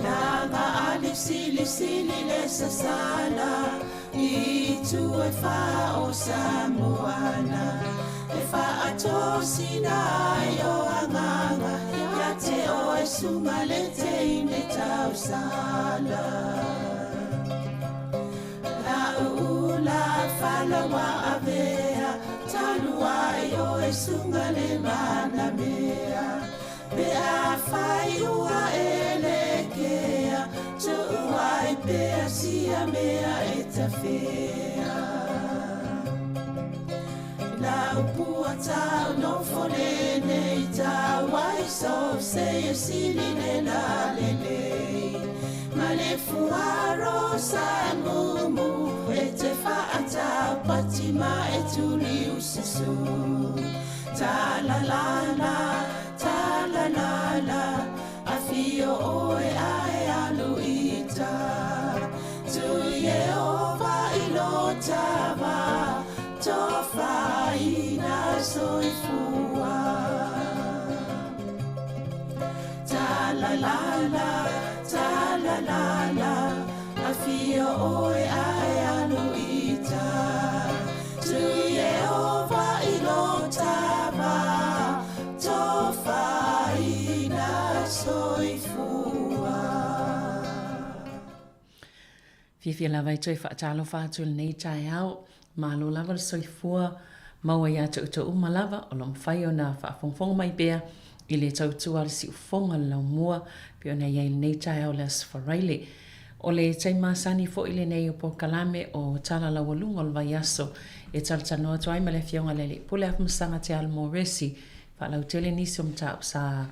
Nanga alif sili le sasala I tu e fa o Samoana E fa atosina yo anganga Ya te o e sunga le te ine tau sala La ula fala wa avea Talua yo e sunga le mana mea Pe a fai ua elekea Tu ai pe a sia mea e ta fea La upua tau no fonene I tau ai so se e sili ne la lelei Ma le fuaro sa mumu E te whaata patima e tuli usisu Ta la la la Afio oe ai aluita Tu Yehova ilotava Tofa ina soifua Ta la la Afio oe ai aluita Tu Yehova ilotava Tofa ina soifua Fifia lava I toi whaatalo whātul nei tai au, malo lava le soifua, maua ia tau umalava, o lo mwhai o na whaafongfonga mai bea, I le tautua le si ufonga lau mua, pio na iei nei tai au le asfaraile. O le tai masani fo ile nei o po kalame o tala la walunga o le vaiaso, e taltanoa tuai ma le fionga lele, pule afmasanga te al moresi, whalau tele nisi o mta sa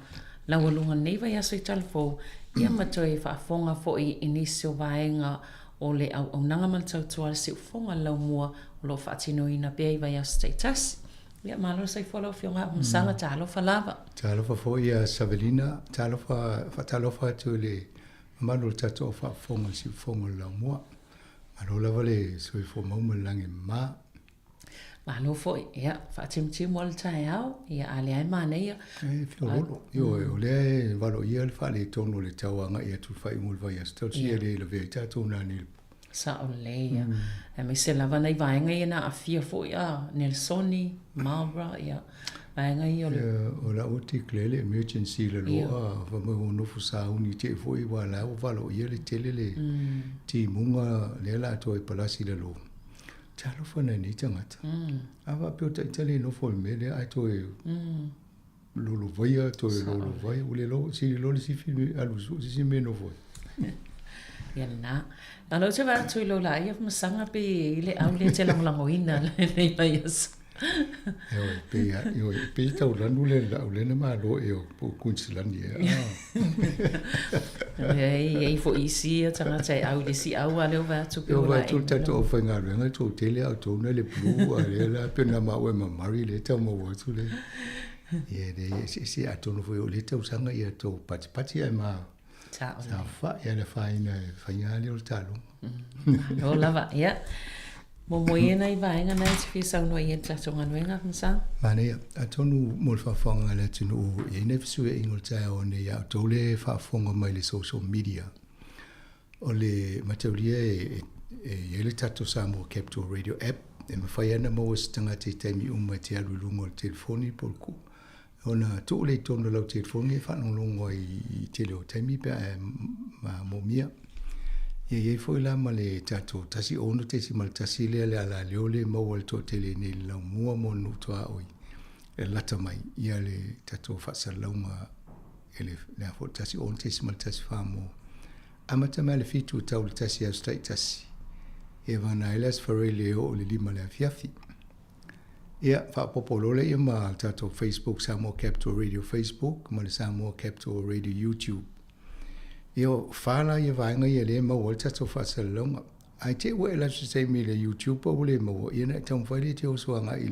la walunga nei vaiaso I talfo, ia matoi whaafonga fo I nisi o vaenga, o le au nanga mal tautua le si ufonga lau mua o lo whaatino ina bea I vaiaso teitasi. Ia malo sai fola fionga masanga talofa lava. Talofa fo ia Savelina, talofa tu le malo tato o whaafonga si ufonga lau mua. Malo lava le sui fo mauma langi ma. Malo fo ia whaatimtim wal tai au, ia ale ai mana ia. Fio lolo. Io o le valo ia le whaale tono le tauanga ia tu whai mul vaiaso. Tau sia le la vea tato nani le Sa o leia. E me se lava nei vaenga ia na a fia fo ia Nelsoni, Malbra, ia vaenga ia le. O la oti klele emergency le loa, vama hono fusa uni te fo I wala o valo ia le tele le ti munga le la to I palasi le lo. Talo fana ni tangata. Ava peo ta itali no fo me le ai to lolo vaia to lolo vaia ule lo si lo si filmi alu si me no fo. Ia na. Alo te wā tui lo la ia masanga pe ile au le te langoina nei mai as. Eo pe tau lanu le lau le na maa lo eo po kunsilani ea. Ei fo isi a tangata e au le si au a leo wā tupi o la. Eo wā tu tato o whainga renga tō tele au tōna le blue a le la pena maa ue mamari le tau ma watu le. Ia de si a tōna fo eo le tau sanga ia tō pati ai maa. Sa fa ia le whainga le o le talo. O lava, ia. Mo moena I vaenga nei te whisa unua I entlatonga nuenga, msa? Mane ia, a tonu mo le whawhanga le tunu o I ne fisu e ingol tae o ne ia tau le whawhanga mai le social media. O le mataulia e le tato Sāmoa Capital Radio app, e mawhai ana mo stanga te taimi umma te alulunga o le telefoni polku. Ona tu le tonu lau telefoni e whanongongo I tele o taimi pe ma momia. Ia foi la ma le tato tasi ono te si mal tasi le ala leo le mau al to tele ne lau mua mo nu toa oi. E lata mai ia le tato whasa launga ele le fo tasi ono te si mal tasi whamo. Amata mai le fitu tau le tasi au stai tasi. E vana elas whare leo o le lima le afiafi. Ia, whapopolole ia ma tato Facebook, Sāmoa Capital Radio Facebook, ma le Sāmoa Capital Radio YouTube. Ia whala ia vaenga ia le maua tato whasalonga. Ai te ua ela se mi le YouTube o le maua, ia na tau whaile te osuanga i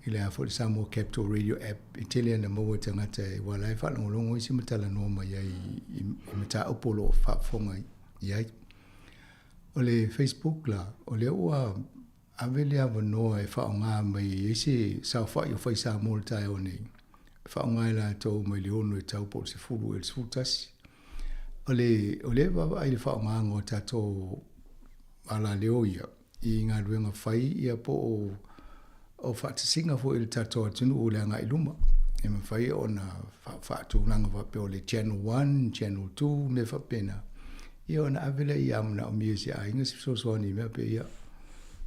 le afo le Sāmoa Capital Radio app, i tele ana maua tangata e walai whalongolongo isi matala noma ia i mata upolo o whafonga iai. O le Facebook la, o le ua avele ava noa e whaonga mai isi sao whai o whai Sāmoa le tai o nei. Whaonga e la tau mai le ono e tau po se fulu e le sfutasi. O le vava ai le whaonga ngō tato ala leo ia, i ngā ruenga whai ia po o whaatasinga fo i le tato atunu o le anga i luma. E ma whai o na whaatūnanga wape o le Channel 1, Channel 2, me whapena. Ia o na avele i amuna o mia si a inga si sosoani mea pe ia.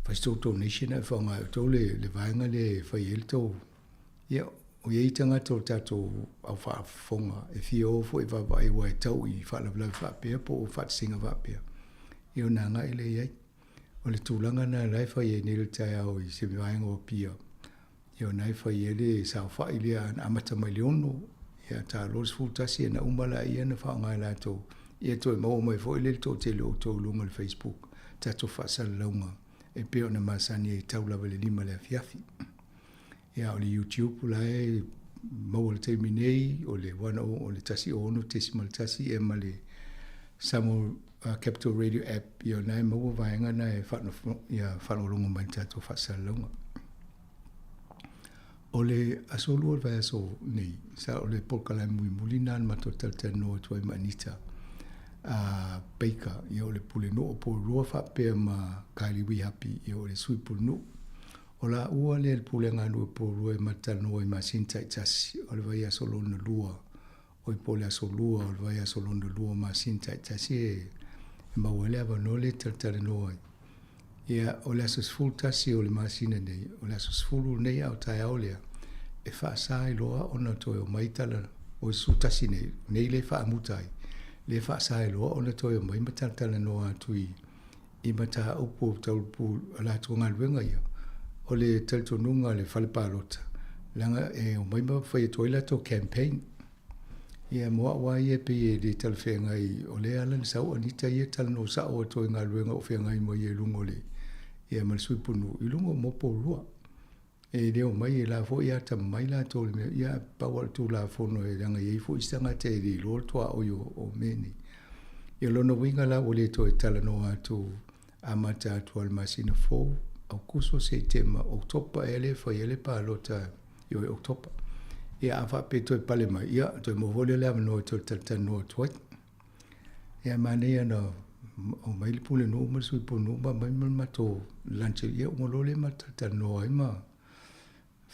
Whai sto donation e whaonga o tau le vaenga le whai ele tau. Ia, o iei tanga tau tato au whaafonga e fio fo i vava i wai tau i whaalawlau whapea po o whaatasinga whapea. Ia o na nga ele iei. O le tūlanga na lai whai e nere tai au i se vaenga o pia. Ia o nai whai ele sa whai lea an amata mai leono. Ia ta los futasi e na umala i ana whaonga i la tau. Ia toi mau mai fo i le tau tele o tau lunga le Facebook. Tato whaasala launga. E peo na masani e tau lawa le lima le afiafi. Ia o le YouTube la e mau le teimi nei o le wana o le tasi o ono tesimal tasi e ma le Sāmoa Capital Radio app ia nai mau vaenga na e whanolongo mai tato whaasala launga. O le asolu o le vai aso nei, sa o le polkalai mui mulina an mato taltano tuai manita. Baker, ia o le pule no o po rua whapea ma kaili wi hapi ia o le sui pule no. O la ua le pule nganu o po rua e matano i masinta i tasi, o le vai aso lona lua, o i pole aso lua, o le vai aso lona lua masinta i tasi e mawale ava no le taltare no ai. Ia o le aso sfulu tasi o le masina nei, o le aso sfulu nei au tai au lea, e whaasa i loa ona toi o maitala o su tasi nei le wha amutai. Le whaasai loa o na toi o mai matatala noa atui i mata upo taupu ala tuanga luenga ia. O le talitonunga le whalepalota. Langa e o mai ma whai toila to campaign. Ia moa wai e pe e le talwhenga i o le ala ni sau anita ia talano sa o toi ngā luenga o whenga i mo i e lungo le. Ia marsui punu i lungo mopo rua. E leo mai e la fo ia ta mai la tole me ia pawal tu la fono e langa i fo istanga te li lo toa o yo o meni. Ia lono winga la o le to e tala no atu amata atu al masina fo au kuso se tema oktopa ele fo ele pa lota yo e oktopa. Ia afa pe to e pale mai ia to e mo vole le no to tata no to. Ia mane ia no o mai le pule no mo sui po no ba mai ma to lanche ia mo lo le mata no ai ma.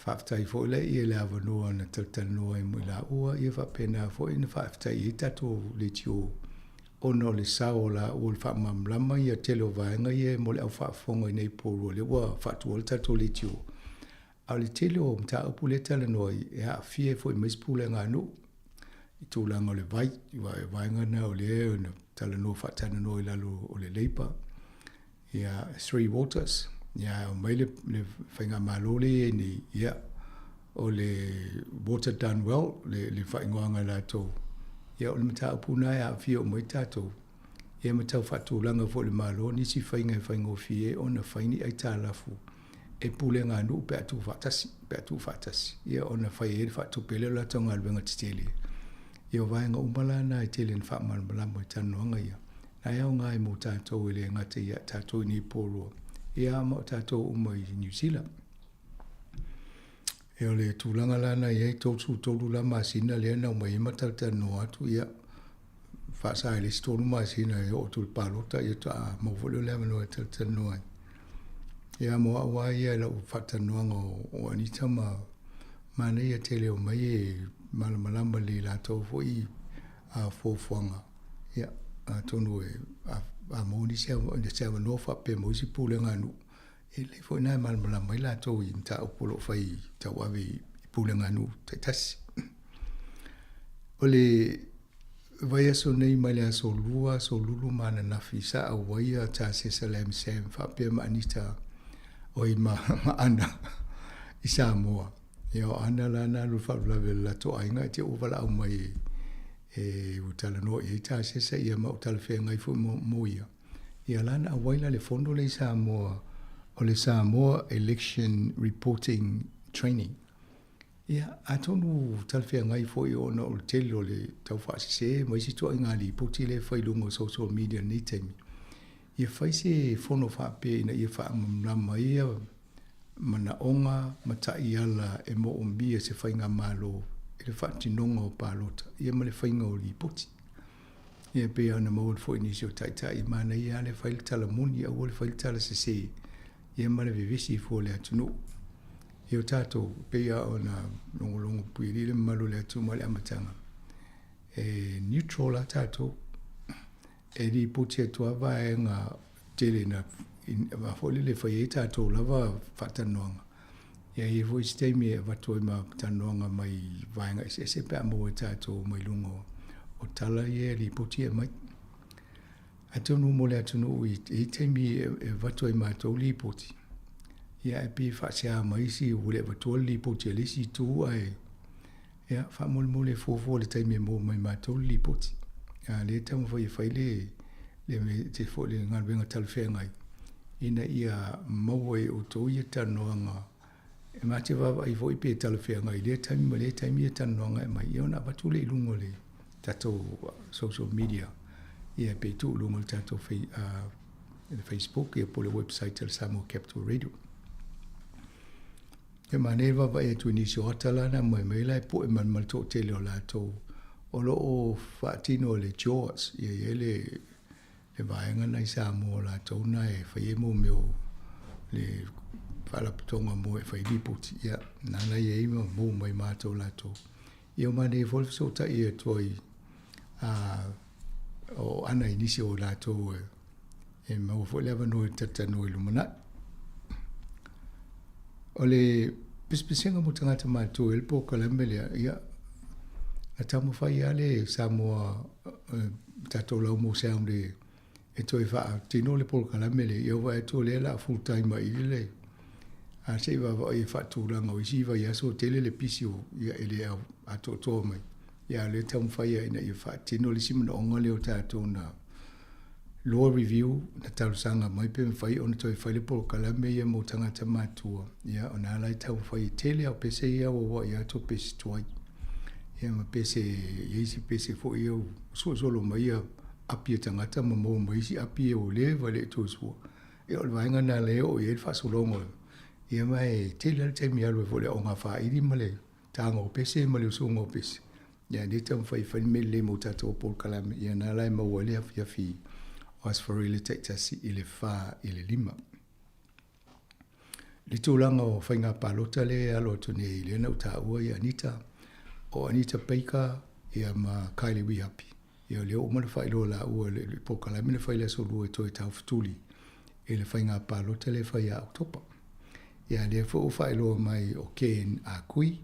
Whaftai fo le i le awa noa na taltanoa i mui la ua i whapena fo ina whaftai i tato le tio ono le sao la ua le whamamlama i a telo vaenga i e mo le au whafonga i nei pōrua le ua whatua le tato le tio. Au le telo o mta upu le talanoa i e a fie fo i maispule ngā nu i tūlanga o le vai i vaenga na o le e o na talanoa whatana noa i lalo o le leipa i a Three Waters. Ia o mai le whainga malole e ni ia o le water done well le whaingoanga la tō. Ia o le mata upuna e a fia o mai tātou. Ia matau whatūlanga fo le malo nisi whainga e whaingo fie o na whaini ai tālafu. E pule ngā nu pe atu whatasi. Ia o na whai e whatu pele la tau ngā luenga titele. Ia o vaenga umala na e tele na whamalamo i tanoanga ia. Na iau ngā e mo tātou e le ngata ia tātou ni pōrua. Ia mo tātou uma i New Zealand. E o le tūlanga lana i ei tōtu tōru la masina lea na umai matalta no atu ia whaasa e le stonu masina e o tu palota ia ta mawholo lea mano e talta no ai. Ia mo awa ia la ufata noanga o anita mana ia tele o mai e malamalama le la tau fo i a fōfuanga. Ia tonu e a moni se a no fa pe mo si pule nganu e le fo na mal mai la to i ta opolo fai ta wavi pule nganu te tas o le vai so nei mai le so lulu mana na fisa a vai ta se salem sem fa pe manita o i ma ana i Sāmoa. Ia o ana lana lu whaulawe la to ainga te uwala au mai utala no i ta sesa ia ma utala whea ngai fu mo ia. Ia lana a waila le fondo le Sāmoa o le Sāmoa Election Reporting Training. Ia atonu utala whea ngai fu i ona o telo le tau whaasise mai si toa inga li poti le whailungo social media ni teimi. Ia whaise fono whaape ina ia whaamamrama ia mana onga matai ala e mo umbia se whainga malo e le whaatinonga o pālota. Ia ma le whainga o li poti. Ia pe ana maua le fo inisi o taitai mana ia le whaile tala muni au le whaile tala se ia ma le vivisi fo le atunu. Ia o tātou pe a ona longolongo puiri le malo le atu ma le amatanga. Neutral a tātou e li poti atua vae nga tele na wa fole le fai eta to lava fatanoanga ia i voice time e watoi ma tanoanga mai vaenga se pe mo eta to mai lungo o tala ia li poti mai atonu mo le atonu i time e watoi ma to li poti ia e pi fa sia mai si o le watoi li poti le si tu ai ia fa mo le fo le time mo mai ma to li poti ia le tamo fai le me te fo le ngalwenga talfenga ina ia maua o tō ia tanoanga. E mate wawa i voi pe talawhianga i le taimi ia tanoanga e mai. Ia ona watu le ilungo le tato social media. Ia pe tu ilungo le tato Facebook ia po le website le Sāmoa Capital Radio. E mane wawa e tu nisi o atalana mai meila e po e man tō tele o la tō. O lo o whaatino le Jaws ia le vaenga nei Sāmoa la tōna e whai mo meo le whalapatonga mo e whai lipoti. Ia, nana i eima mo mai mātou la tō. Ia o mane e wolfsota i e toi o ana inisi o la tō e mau whalewa no e tata no e lumana. O le pispisenga mo tangata mātou elpo kalamele ia a tamu whai ale Sāmoa tatou lau mo seaunde e toi wha tino le polo kalamele i owa e tō le la full time i le a se wa i wha tūranga o isi wa i aso tele le pisi o ia ele au a tō tō mai ia le tamu whaia ina i wha tino le simana onga leo tātou na law review na talusanga mai pe mwhai ona toi whai le polo kalame ia mo tangata mātua ia ona alai tamu whai tele au pese ia wa i ato pese tuai ia ma pese isi pese fo ia solo mai ia api tangata ma mo mai si api o le vale to so e o vainga na le o e fa so longo ia mai tele te mi alo vole o nga fa i male tango pese male so ngo pese ia de tam fai fa me le mo tato por kalam ia na lai ma wale afia fi as for really take si ile fa ile lima le tūlanga o whainga palota le alo tune i le nau tā ua i Anita Baker ia ma Kylie Wihapi. Ia leo umana whailo la ua le pokalami le whaile so lua e toi tau futuli e le whainga palota le whai a Oktopa. Ia le fo whailo mai o Ken a kui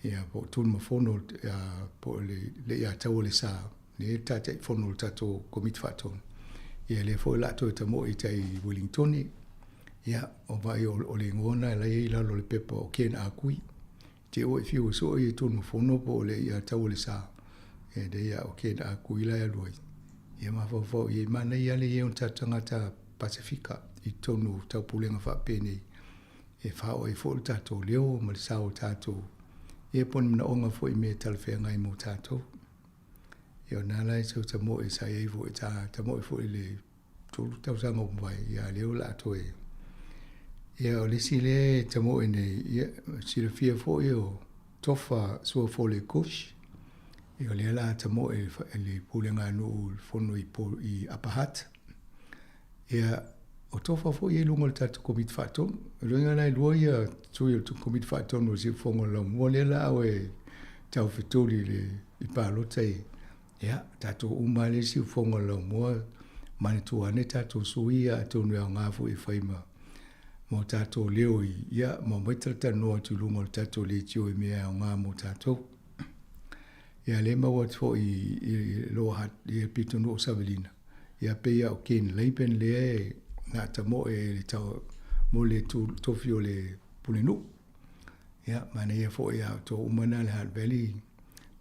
ia po tūna mafono po le ia tau le sā le tātai fono le tato komit whatona. Ia le fo la toi tamo i tai Wellingtoni ia o vai o le ngona la i lalo le pepa o Ken a kui te o e fiu so i tūna mafono po le ia tau le sā e de ia o Ken a kui la aloi ia mawhawhau i mana ia le ion tatangata Pasifika i tonu tau pulenga whapene e whao e fo le tato leo ma le sao tato e poni mna onga fo i me talwhea ngai mo tato e o nala e sau tamo e sa eivo e tamo e fo i le tolu tau sanga umwai ia leo la ato e ia o le si le tamo e nei ia si le fia fo i o tofa sua fo le kush e o le la tamo e le pulenga anu fono i Apahat ia o tofa fo i lungo le tato komit whaton runga nai lua ia tui o tu komit whaton o si fongo lau mua le la o e tau whetuli le i pālota e ia tato umale si fongo lau mua mani tuane tato suia a tonu au ngafu i whaima mo tato leo i ia mo maitalata noa tu lungo le tato le tio i mea au ngā mo tato ia le maua tfo i loa hat i pito no Savelina ia peia o Ken Leiben le na tamo e le tau mo le tofi o le pulenu Ya, mana ia fo ia to umana le Hutt Valley.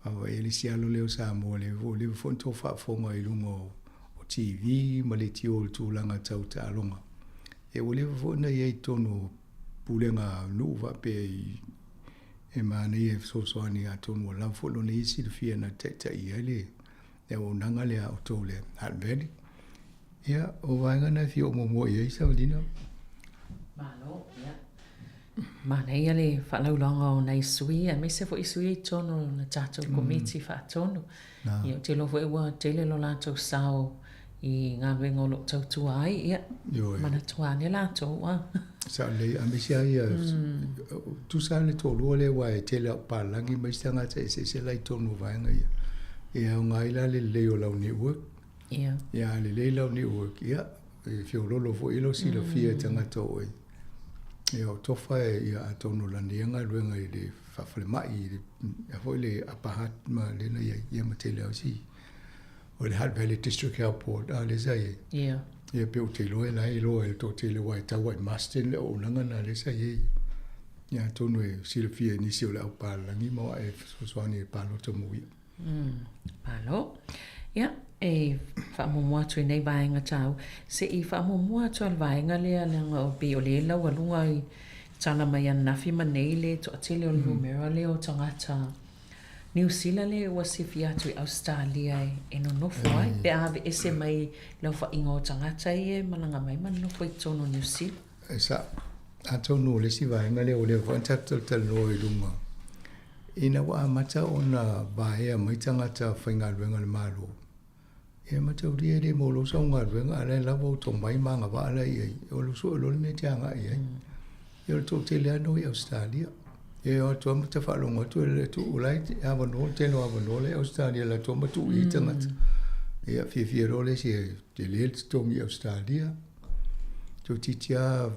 Awa e le sialo leo Sāmoa le fo to whaafonga I lungo o TV, ma le tio le tūlanga tau te alonga. E o le fo na ia I tonu pulenga nuwa pe e mana ia sosoani a tonu o lau fo lo ne isi le fia na te ia le e o nanga le au tō le Hutt Valley. Ia, o vaenga na fio o momo ia isa walina. Malo, ia. Mana ia le whalaulanga o nei sui, a me se fo I sui tono na tātou komiti whaatono. Ia te lo fo ua tele lo lātou sao I ngā wengo lo tau tua ai, ia. Mana tuane lātou, wa. Sa le, a me sia ia, tu sa le tōlua le wa e tele au pālangi, mai stanga te se lai tonu vaenga ia. Ia o ngaila le leo lau network. Ia. Ia le leo lau network, ia. E fio lolo fo ilo si lo fia tangata oi. Ia o tofa e ia a tono lanianga luenga I le whawhale mai, a foi le apahat ma lena ia ma tele au si. O le Hutt Valley District Airport, a le sa ie. Ia. Ia pe o te loe la ilo e to tele wai tawa I Marston le o nanga na le sa ie. Ia tono e silafia nisi o le au pālangi mawa e sosoani e palo tamu ia. Palo. Ia. E whaamomua tui nei vaenga tau. Se I whaamomua tui al vaenga lea langa o be o le lau alunga I tala mai an nafi manei le to atele o lumera le o tangata. New Zealand le ua sifi atu I Australia e no nofo ai. Pe ave ese mai lau wha ingo o tangata I malanga mai man nofo I tono New Zealand. E sa, a tono le si vaenga le o le whantatal tal no I lunga. Ina wa amata o na vaea mai tangata whainga luenga le malo. E matauria le mo lo saunga ruenga ala lavo to mai manga wa ala I o lo so lo me tianga I e o to te le no I Australia e o to mata fa lo ngoto le to ulai ava no te no ava no le Australia la to matu I tanga e a fi ro le si te le to mi Australia to titia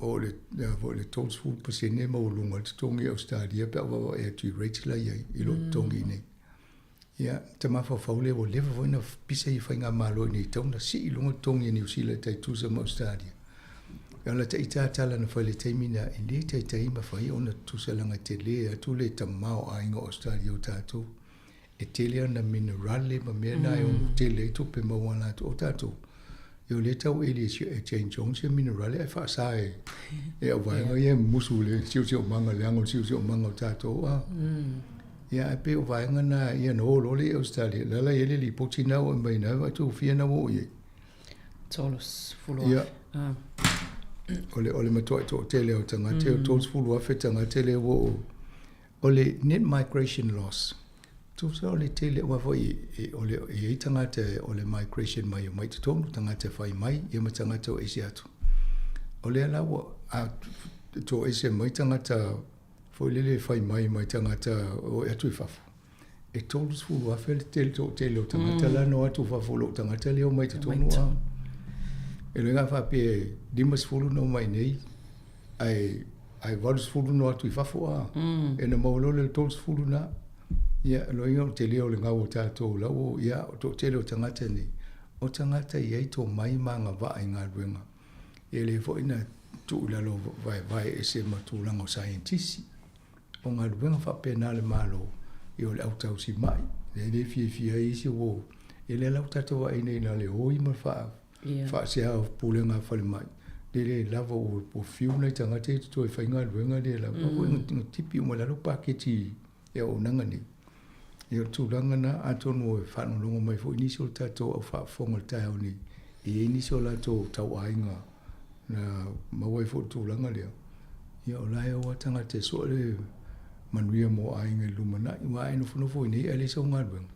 o le to fu pasene mo lo ngoto to mi Australia pe wa e tu rate la I lo to ngi nei. Ia, te mawha whaule o lewa voina pisa I whainga malo ni tauna si I lunga tongi New Zealand tai tusa ma Australia. Ia la tai tātala na whaile taimina I le tai taima whai ona tusa langa te le a tu le ta mao a inga Australia o tātou. E te lea na minerale ma mea nai o te le tupe mawana o tātou. Ia le tau e le e Jane Jones e minerale e whaasa e a wainga e musu le siu manga le ango siu manga o tātou. Ia e pe o vaenga na ia no lole Australia. Lala ele li poti na o mai na tu fia na o ye. Tolos fulo. Ia. Ole matoi to tele o tanga te tolos fulo afe tanga tele o ole net migration loss. Tu sa ole tele wa foi ole e tanga te ole migration mai mai te tonu tanga te fai mai ia matanga to Asiatu. Ole ala wo a to ese mai tanga ta foi lele fai mai tangata o atu I fafu. E tolu fulu a fele tele o tangata la no atu fafu lo tangata leo mai te tonu a. E le ngā whape dimas fulu no mai nei, ai valus fulu no atu I fafu a. E na maulo le tolu fulu na, ia lo inga o te leo le ngau o tātou la o ia o to tele o tangata ni. O tangata I eito mai manga wa ai ngā ruenga. E le fo ina tu lalo vai e se matulanga o scientisi. O ngā ruenga whapena le malo I o le au tau si mai. Le fia isi o e le lau tato wa ine na le hoi ma wha se hao pule ngā whale mai. Le lava o fiu nei tangate to e whai ngā ruenga le lava. O ngā tipi o malalo paketi e o nanga ni. E o tūranga na atonu e whanolonga mai fo inisi o tato au whaafonga le tai au ni. E inisi o lato tau ainga na mawai fo tūranga lea. E o lai o tangate so le manuia mo ainga lumana wa ai no fo ni ele so ngalwen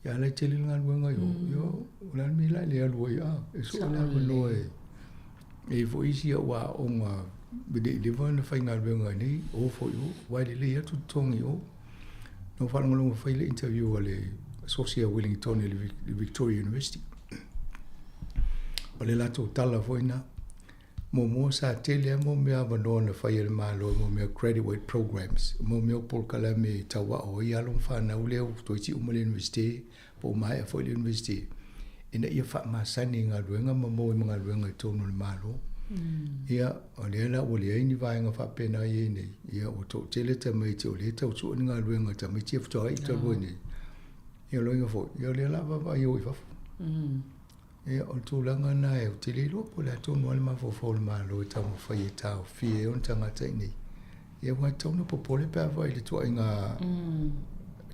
ya le tele ngalwen yo la mi la le alwo ya e so la no e fo isi wa o nga bide le von fa ngalwen ni o fo yo wa le ya tu tong yo no fa ngolo fa le interview ale Socia Wellington le Victoria University ole la to tala foina mo sa tele mo me avano na fai el malo mo me graduate programs mo me por kala me tawa o ya lo fa na ule to ti umale university po mai fo le university ina ia fa ma sani nga ruenga mo mo nga ruenga to no malo Ia, o le la o le ni vai nga whapena i nei. Ia, o tō tele ta mai te o le tau tō ni ngā ruenga ta mai tia whatoa i ta rua nei. Ia loinga fo, ia le la wa i oi wafu. Ia, o tō langa na e o te le lopo le tō nuale ma fo le ma lo e tau mo whai e tau. Fie e on tangata i nei. Ia wai tau na popole pe awa i le tua i ngā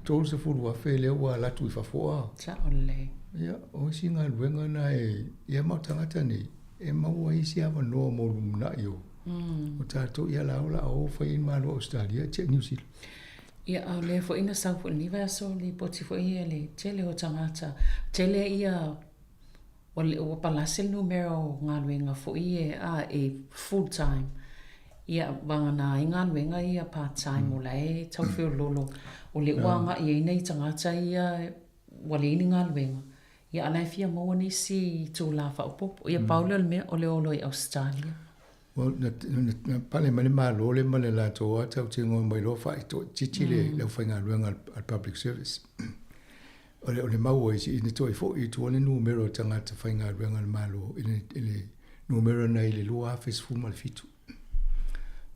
tō se furu wa whai leo wa latu i whafoa. Ta ole. Ia, o si ngā ruenga na e, ia mau tangata nei. E mau ai si awa noa mo lumuna i o. O tātou ia laula o whai in malo Australia, te New Zealand. Ia au le fo ina sau fo ni va so li poti fo ia le tele o tangata. Tele ia o palase numero ngā luenga fo ia a e full time. Ia wanga na ngā luenga ia part time o lai tau whio lolo. O le wanga ia nei tangata ia wale ini ngā luenga. Ia alai fia maua ni si tū la whaupopo. Ia paula le mea o le olo i Australia. Well, na pale mani malo le male la toa tau te ngoi mai lo whai to titile leo whai ngā luenga al public service. O le maua isi ine toi fo i tuone numero tangata whai ngā luenga al malo ile numero na ile lua hafes fuma le fitu.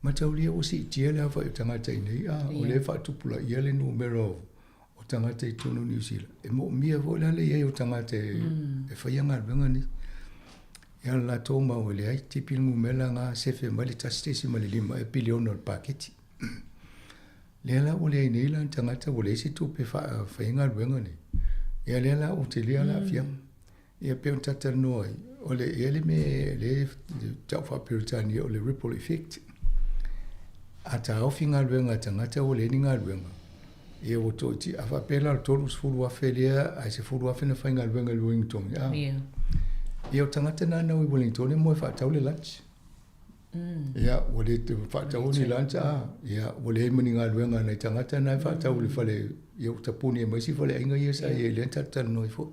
Ma tau lia o si tia le hawa i tangata inei o le wha tupula ia le numero o tangata i tunu New Zealand. E mo mia vo le ale ia o tangata e whai ngā luenga ni. Ia la tō mau le ai tipi ngumela ngā sefe mali tastesi mali lima e piliona o paketi. Le la o le ai nei la tangata o le si tupe whainga ruenga ni. Ia le la o te lea la fiam. Ia peo tata noi. O le ele me le tau whapiritani o le ripple effect. A ta au finga ruenga tangata o le ni ngā ruenga. Ia o tō ti a whapela o tōru sfuru whawhelea a se furu whawhena whainga ruenga Wellington. Ia o tangata nā nau i Wellington e moe whaatau le lunch. Ia o le whaatau ni lunch ia o le mani ngā ruenga nei tangata nā whaatau le whale ia o tapuni e maisi whale ainga ia sa ia le tata noi fo.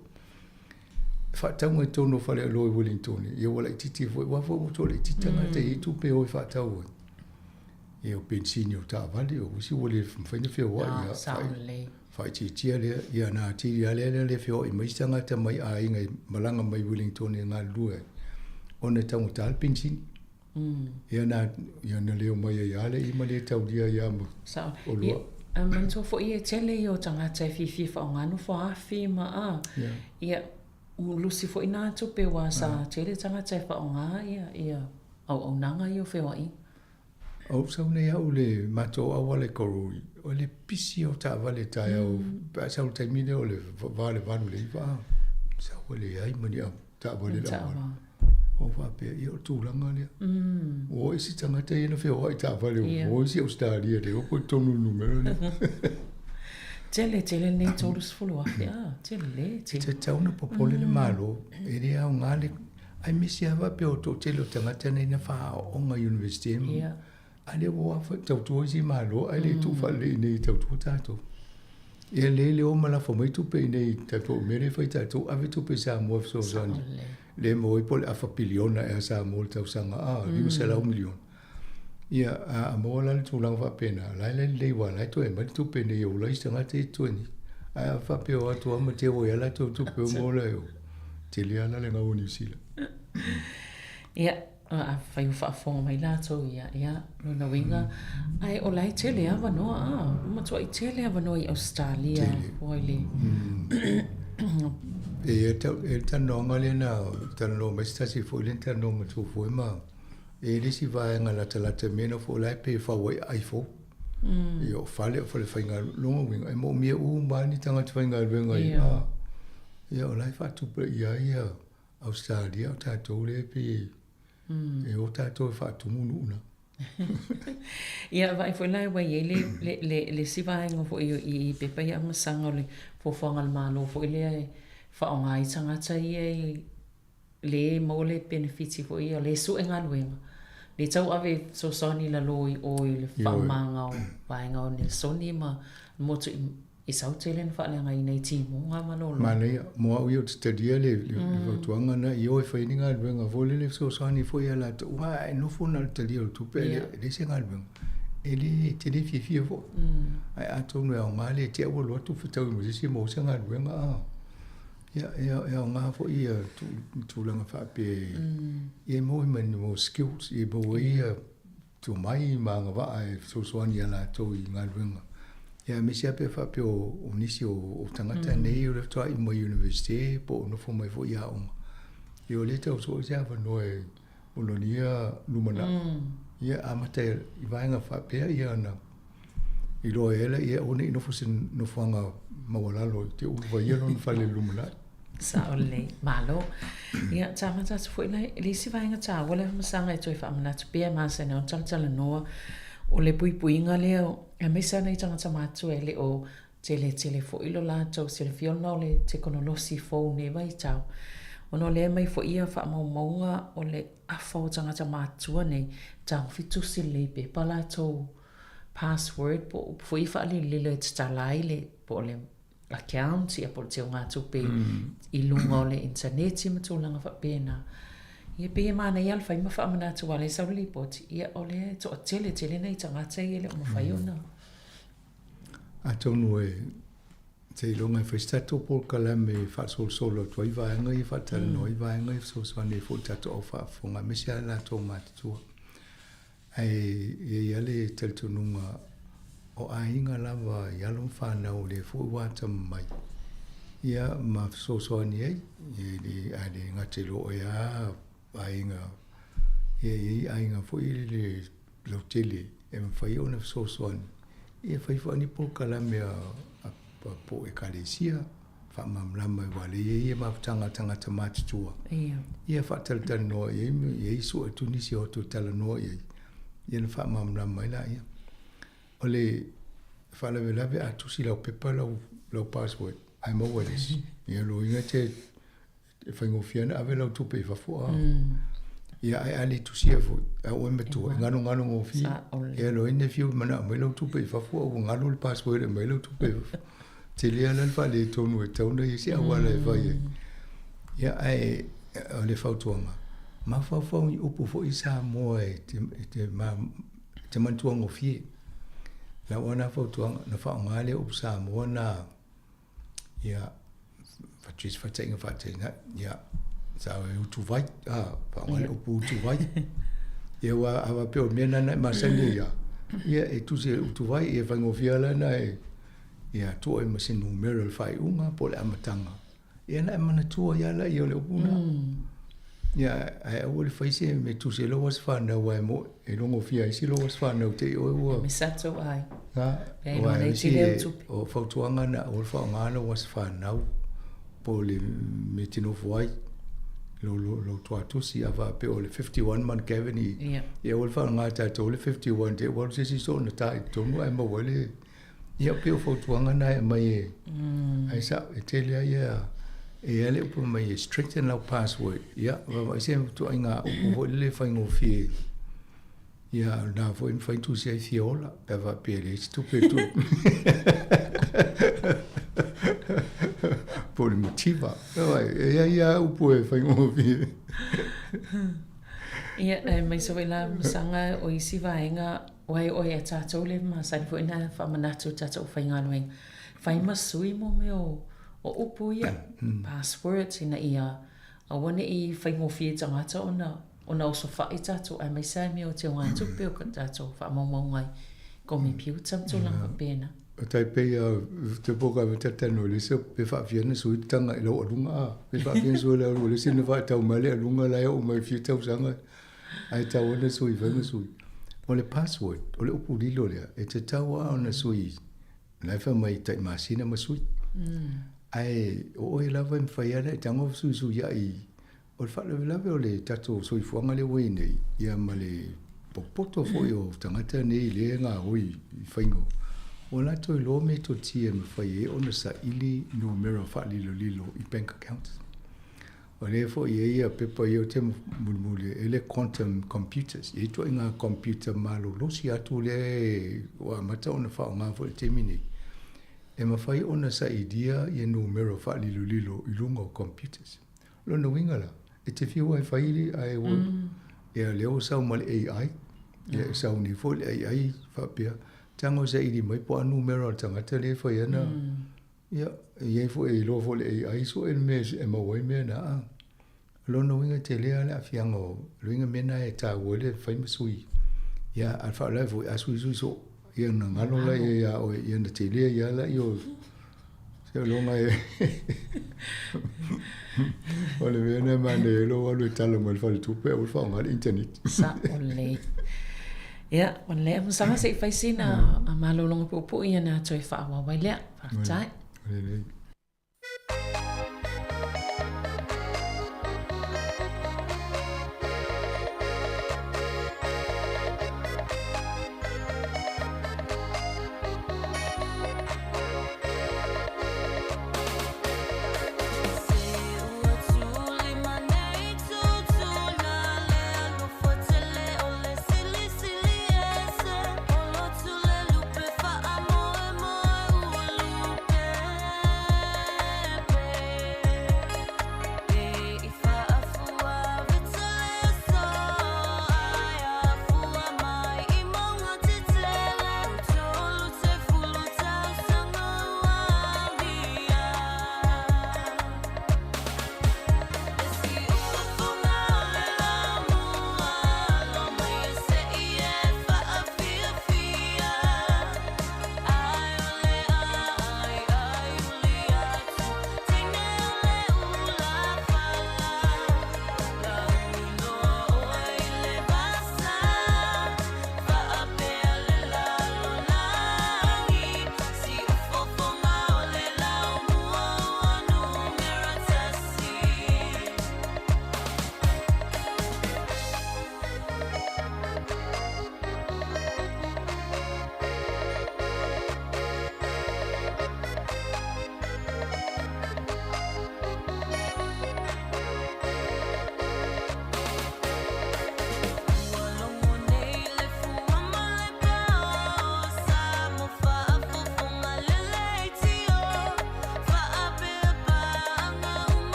Whaatau ngai tono whale a loi Wellington ia wala i titi fo e wafo o tole i titangata i tupe o i whaatau. Ia o pensini o tā vale o usi o le whaina whio ia whai tia lea, ia nā tiri a lea le whio i maisi tangata mai a inga malanga mai Wellington e ngā lua. O ne tango tāl pensini. Ia nā leo mai a ale i ma le tau lia ia ma o lua. Manto fo ia tele i o tangata e whiwhi whao ngānu fo awhi ma a. Ia lusi fo i nā tupe wa sa tele tangata e whao ngā ia au nanga i o whio i. Au sau nei au le mato awale korui. O le pisi o tā wale tai au. Sau taimine o le wale wanu le iwa. Sau le ai mani au. Tā wale la wale. O whapea i o tūranga lea. O isi tangata i na whio ai tā wale. O isi Australia le. O koi tonu numero le. Tele nei tōrus fulu ahi. Tele. Te tauna popole le malo. E rea au ngāle. Ai misi awa pe o tō tele o tangata nei na wha o ngā university. Ale wo fa tau tu si malo ale tu fa le nei tau tu tato e le o mala fo mai tu pe nei tau mere fa tau ave tu pe Sāmoa so zani le mo i pole a fa piliona e Sāmoa tau sanga ni se la 1 milion ia a mo la tu lang fa pena la le wa la tu e mai tu pe nei o la istanga te tu ni a fa pe o tu ma te o ya la tu pe mo la o te le ala le ngau ni sila ia a whai whaafonga mai lātou ia no winga. Ai o lai tele awa noa, matua i tele awa noa i Australia. Oile. E tano ngale na, tano mestasi fo ilen tano matu fo ima. E lisi vaenga lata mena fo lai pe whawai ai fo. I o whale whainga longa winga. E mo mia mani tangata whainga winga i. Ia o lai whatupa ia Australia o tātou le pe e o tātou whātumu una. Ia vai foi lai wai le sivaenga fo i pepa ia masanga le fo whangal malo fo le whaonga i tangata ia le mole benefiti fo ia le su enga luenga. Le tau ave so soni la loi o le whamanga o vaenga o le soni ma motu i sau telen whalenga i nei timu ngā manolo. Manea, moa ui o te tadia le whatuanga na i oe whainga luenga vole le so sani fo ia la tu wa e no funa le tadia o tupe le se ngā luenga. E le te le fia fo. Ai ato nui au ngā le te awa loa tu whatau i mo se ngā luenga Ja, ngā fo ia tūlanga whape. Ia mo mo skills, ia mo ia tū mai ma ngā waa e sosoani ala tō I ngā ruenga. Ia me sia pe whape o nisi o tangata nei o leftoa I mo university po no fo mai fo ia onga. Ia o leta o so ia wanoe ulonia lumana. Ia amata I vaenga whapea ia na I loa ele ia one I nofo sin nofanga mawalalo te uwa ia non whale lumana. Sa ole malo. Ia tamata fo ina lisi vaenga ta wala masanga I toi whamana tu pia masa na tala noa o le puipuinga leo e mesa nei tangata matu e le o tele fo ilo lato se le fiona o le teknolosi fo ne vai tau. Ono le mai fo ia whaamaunga o le afa o tangata matua nei tau fitu si le pe pala tau password po fo I whaali lilo e tatalai le po le account ia po te o ngā tupe I lunga o le internet I matulanga whapena. Ia pe mana ia alfa I mawha amana tu wale sauli poti. Ia ole to tele nei tangata I ele o mawhai ona. A tonu e te ilonga I whaistatu por kalame whaasol solo tua I vaenga I whaatara no I vaenga I soswane I whaatatu o whaafonga. Mesia la tō mātitua. Ai ale teltununga o ainga lava I alum whanau le fo wata mai. Ia ma soswane ai. Ia ngate lo ia ainga. Ia ainga fo I le lautele. E mawhai ona soswane. Ia whaiwhani por kalame a po e kalesia. Whamamlama I wale. Ia mawtanga tangata mātitua. Ia whaataltana noa. Ia iso e tunisi o to tala noa ia. Ia na whamamlama ila ia. Ole whalawelawe a tusi lau pepa lau password. Ai maua lesi. Ia lo inga te whaingofiana awe lau tupe I whafua. Ia ai ali tusi a fo. A oe matua. Ngano ngofi. Ia lo ina fiu mana mai lau tupe I whafua. O ngano le password e mai lau tupe. Te lea lalfa le tonu e tauna I se awala e vai. Ia ai le whautuanga. Ma whawhau I upu fo I Sāmoa e te mantuanga o fie. La wana whautuanga na whaongale upu Sāmoa na ia whatris whatainga whatainga ia sa e utu vai whaongale upu utu vai ia wa awa peo mena na masani ia e tuse utu vai ia whangofiala na ia toa I masin numero le whai unga po le amatanga ia na mana tua ia la ia le upuna ia ai o le whaise me tuse lo was whanau ai mo e longo fia isi lo was whanau te o ua misato ai o whautuanga na o whaongana was whanau po le me tino fuai lo tuatusi ava pe o le 51 man Kevin ia o le whaongana tato le 51 te o le sisi so na tai tonu ai mo wale ia pe o whautuanga na e mai ai sa e telea ia e ale upo mai straighten our password ia wa se tu ainga upo le faingo fi ia na foi in fain tu se fiola eva pele stupido por motiva ia upo e faingo fi ia mai so ila sanga o isi vaenga wai o ia tato le ma sai foi na fa manatu tato fainga no fai masui mo meu o upu ia passwords ina ia a wane I whaingofie tangata ona o so whai tato ai mai sai me o te wān tupe o ka tato whaamaungai ko mi piu tamto langa pēna o tai pei te poka me tatano le se pe whaafiana sui tanga I lau alunga pe whaafiana sui lau le sina wha tau male alunga lai o mai fiu tau sanga ai tau ona sui whanga sui o le password o le upu lilo lea e te tau a ona sui lai wha mai tai masina ma sui ai o e lava me fai ana tango su ya I o fa le lava o le tato so I fuanga le we nei ia ma le popoto foi o tangata nei le nga oi faingo o la to lo me to tia me fai e ona sa ili numero fa lilo I bank account o le fo ia pepa ia te mulmule ele quantum computers e to inga computer malo lo si atu le o mata ona fa nga fo te mini e mawhai ona sa idea I numero wha lilo I lunga o computers. Lona wingala, e te whiu ai whairi ai o e a leo sau male AI, e sau ni fo le AI whapea, tango sa idi mai po a numero al tangata le whai ana, Ia, ia fo e lo fo le ai so e me e mo wai me na. Lo no winga te le ala fiango, lo winga me na e ta wole fai masui. Ia al fa la fo asui so. Ia na ngalo la ia o ia na te le ia la io. Se lo nga e. Ole me na mane lo lo talo mo fa le tupe o fa ngal internet. Sa ole. Ia, on le mo sama se fai sina a malolonga po ia na toi fa wa wai le. Tai.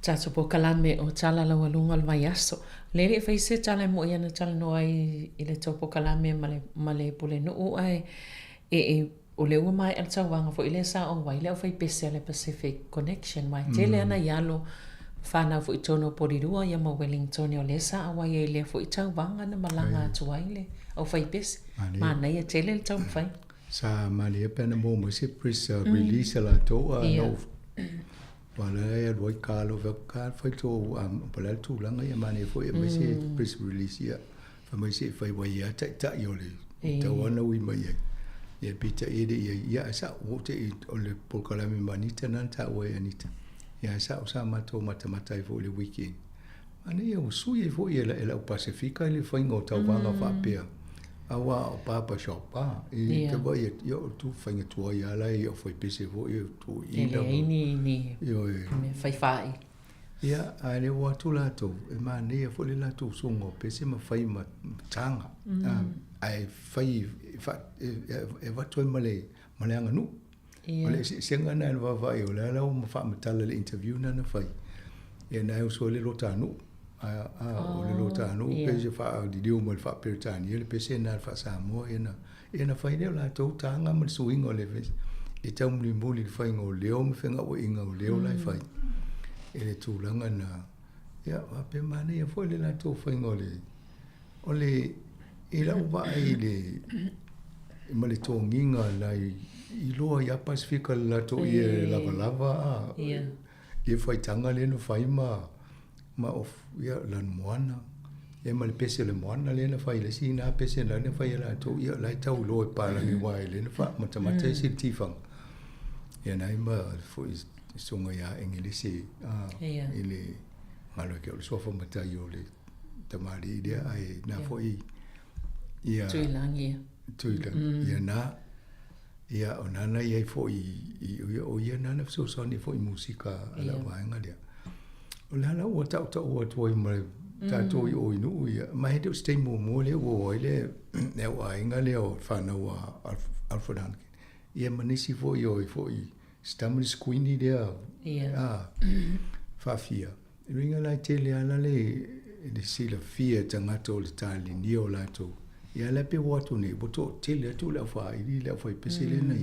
Tato po kalame o tala la walunga al vai aso. Lele fai se tala mo ia na tala no ai i le topo kalame male pule no o ai o le ua mai al tawanga fo ile sa o wai le o fai pese ale Pacific Connection mai. Tele ana yalo whana fo i tono porirua ia ma Wellington o le sa a wai e le fo i tawanga na malanga atu ai le o fai pese. Ma na ia tele le tau fai. Sa mali e pena mo se press release la to no Wala ya roi kalo ve ka foi to pala tu langa ya mane foi mai se press release ya fa mai se fai wa ya ta yo le ta wana wi mai ya pita ide ya sa o te o le polkala mi manita nan ta wa anita ya sa mato mata i foi le weekend ane ya usu ye foi ela Pacifica le foi ngo ta wanga fa pia awa o papa shop e te vai yo tu fai tu ya la yo foi pese foi tu ni yo fai ya ane wa tu la to e ma ne foi le la tu songo pese ma fai ma tanga ai fai fa e va tu male anga nu ole se ngana va va yo la ma fa matala le interview na fai e na so le lota nu o le lota no pese fa di dio mo fa per tani ele pese na fa Sāmoa ena fa ile la to tanga mo swing o le ves e tam li mo li fa ngo leo mo fenga o inga o leo lai fa ele tu langa na ya pe mane ya fo le la to fa ngo le ole ila wa ile mo le to nginga lai i loa ya Pacifica la to ie lava e fa tanga le no fa ma of ya lan moana e ma le pese le moana le na fa ile si na pese na fa ya to ya la tau lo pa la ni wa ile na fa mata si tifang ya na ma fo songa ya engilisi ile malo ke so fa mata yo le tamari dia ai na fo ya tuilang ya na ya onana ya fo o ya na na so ni fo musika ala wa dia Olala o tau o toi mai tato i o inu ia mai de stay mo le o ile ne wa inga le o fana wa alfodan ia manisi fo i stamri squini dia fa fia ringa la tele ala le de sila fia tangato le tali ni o la to ia la pe watu ne boto tele tu la fa i la fa pesele na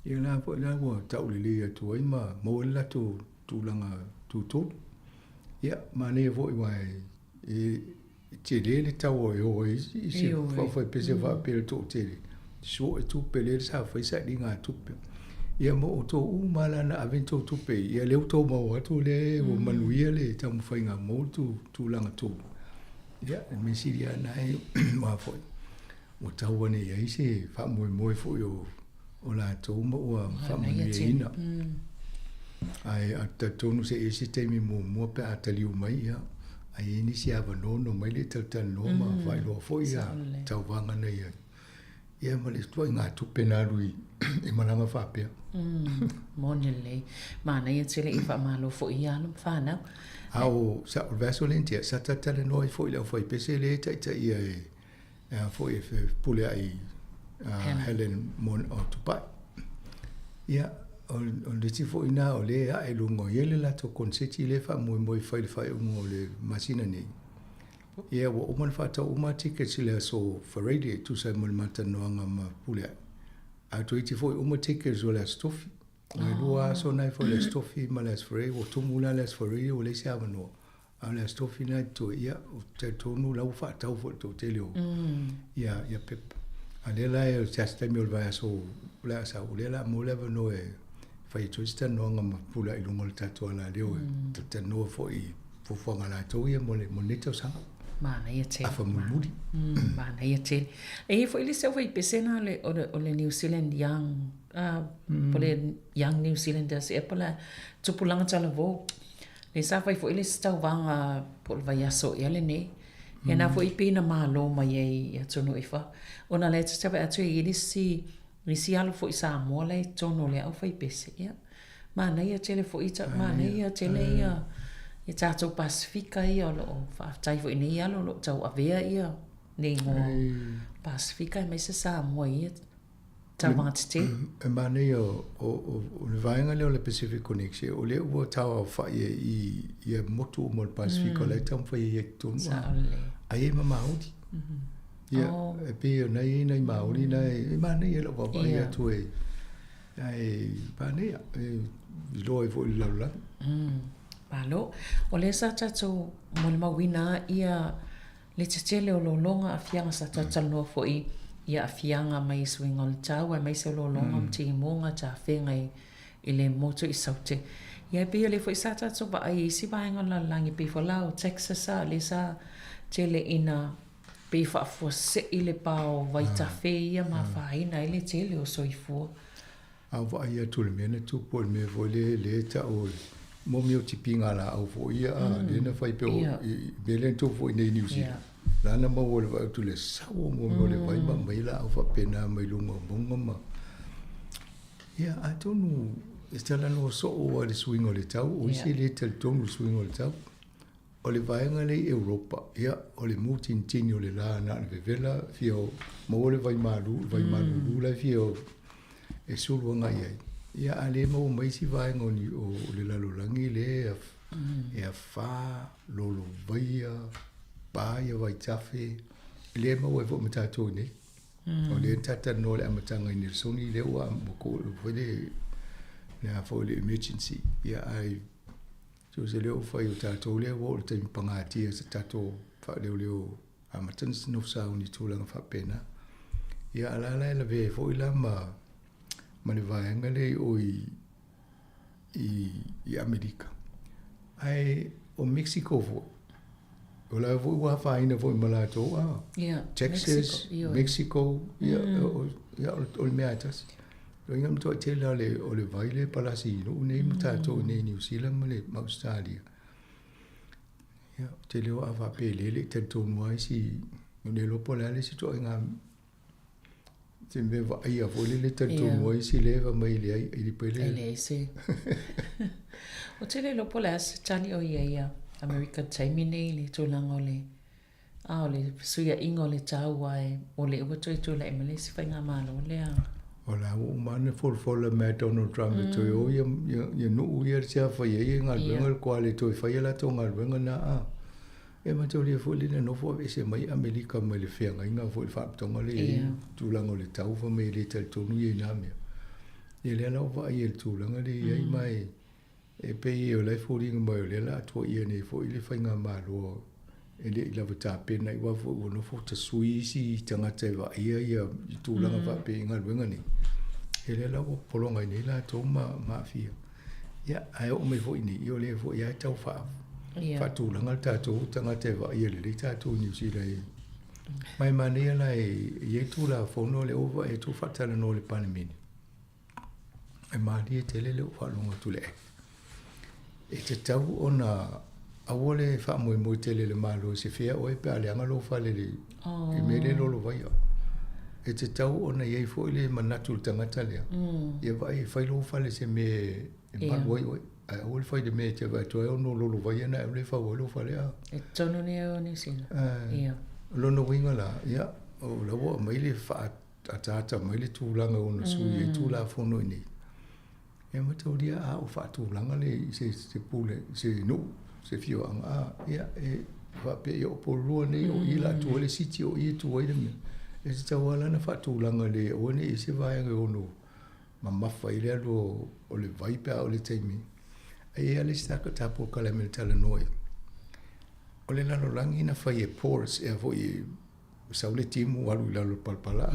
ia la fo la wa tau le tu ai ma mo la tu langa tu ya mane vo i mai e te le tau o i se fa pese va per to te so tu pele sa fa sa dinga tu ia mo to u mala na avento tu pe ia le to mo tu le o manuia le tam fa nga mo tu langa tu ya me siria na e ma foi o tau ne ia se fa mo fo yo o la to mo fa mo ina ai ata tonu se ese temi mo pe atali mai ia ai ni sia va no mai le tal no ma vai lo foi ia tau vanga nei ia ma le tua nga tu penarui e malanga fa pe monele ma nei tele i fa malo foi ia no fa na au sa verso lentia sa tale no foi le foi pese le ta ia foi pule ai Helen mon o tupai ia on le tifo ina o le a lungo yele la to konseti le fa mo fa ngo le masina ni ia wo o man fa ta o ma tickets le so for radio tu sai mo mata no nga ma pule a to tifo o ma tickets o la stofi ai lua so nai fo le stofi ma le free o to mula le for radio o le sia no a le stofi na to ia o te to no la fa ta fo to te leo ia pep ale la e just mi o va so la sa o le la mo le no e fai tu sta no nga pula i lungo le tatu ala leo te no fo i fo nga la to ia mo le to sa ma na ia te fa muri ma na ia te e fo ile se fo i pesena le o le New Zealand young pole young New Zealanders e pala tupulanga tala vo le sa fai fo ile sta vanga pol vai aso ia le ne e na fo i pina malo mai e tono ifa ona le te tava atu i ni si alo fo i Sāmoa le tono le au fai pese ia ma na ia tele fo i ta ma na ia tele ia e tato Pacifica ia lo fa tai fo ni ia lo tau avea ia nei ngo Pacifica mai se Sāmoa ia tawangate e ma ne o le vainga le Pacific Connection o le o tau fa ia motu mo Pacifica le tam fa ia tonu ai ma maudi ia e pe nei maori nei ma nei lo va ia tu e ai pa nei lo e vo la palo o le sa tato mo le mawina ia le tele o lo longa a fianga sa tato no fo i ia fianga mai swingol tau mai se lo longa ti monga ta fenga i le moto i saute Ia pe le foi sa so ba ai si ba ngala langi pe fo lao Texas sa le sa tele ina pe fa fo se ile pao vai ta fe ia ma fa ina ile tele o soifua. Au va ia tu le mena tu por me vole le ta o mo mi o tipinga la au fo ia le na fai pe o belen tu fo nei New Zealand. La na mo vole va tu le sa o mo le vai ba mai la au fa pena mai lunga bonga ma. Yeah, I don't know. Estela no so o le swing o le tau, o isi le tel tonu swing o le tau. O le vaenga le Europa, ia, o le mutin tini o le la na le vevela, fio, mo le vai malu la fio, e sulu anga iai. Ia, ale mo mai si vaenga o le lalolangi le, e a fa, lolo vaia, paia vai tafe, le mo e vo matatou ne. O le tata no le amatanga i Nilsoni le ua moko le na fo le emergency ia ai so se le o fai o tatou le o le taimi pangati se tatou fa le o amatanga no sa uni tulanga fa pena ia ala la ve fo ila ma le vaenga le o i Amerika ai o Mexico fo o la vo wa fa ina vo malato Texas Mexico ia o le meatas lo ingam to tela le o le vaile palasino nei mutato nei New Zealand le Australia ia tele o ava pele le tento moi si le lo polale si to inga timbe va ia vo le tento moi si leva mai le ai di pele le se o tele lo polas tani o ia American time nei le tolanga le o le suia ingo le tau ai o le o toi tu le emele si fa nga malo le o la o mane for me Donald Trump to yo ye no ye sia fa ye nga bengal kwale to fa ye la to nga benga na e ma to le fo le no fo se mai America mai le fe nga fo fa to nga le tu langa le tau fa me le tel to nu ye na me ye le no va ye tu langa le ye mai e pe o le fo ringa mai le la to ye ne fo ile fa nga malo e le la vota pe na wa fo no fo te sui si tanga te va ia tu langa va pe nga wenga ni e le la o polonga ni la to ma fia ia ai o me fo ni yo le fo ia tau fa tu langa ta to tanga te va ia le ta to ni si le mai mania la e tu la fo no le over e tu fa tala no le panamini e ma di te le fa longa tu le e te tau ona awole fa mo tele le malo se fia o e pe ale anga lo fa le e me le lo vai e te tau ona ye fo le manatu tangata le ye vai fa lo fa le se me e pa voi a o le fa de me te va to no lo vai na le fa lo fa le e tono ne o ni sin ia lo no winga la ia o lo mai le fa atata mai le tu langa ona su ye tu la fo no ni e ma to dia a o fa tu langa le se pule se no se fio anga ia e va pe yo por lo ne o ila tu le siti o i tu ai me e se tawala na fa tu langa le o ne se va nga o no ma fa ile lo o le vai pe o le temi e ale sta ka tapo ka le tala noi o le lalo langi na fa e pores e vo i sa le timu alu la lo palpala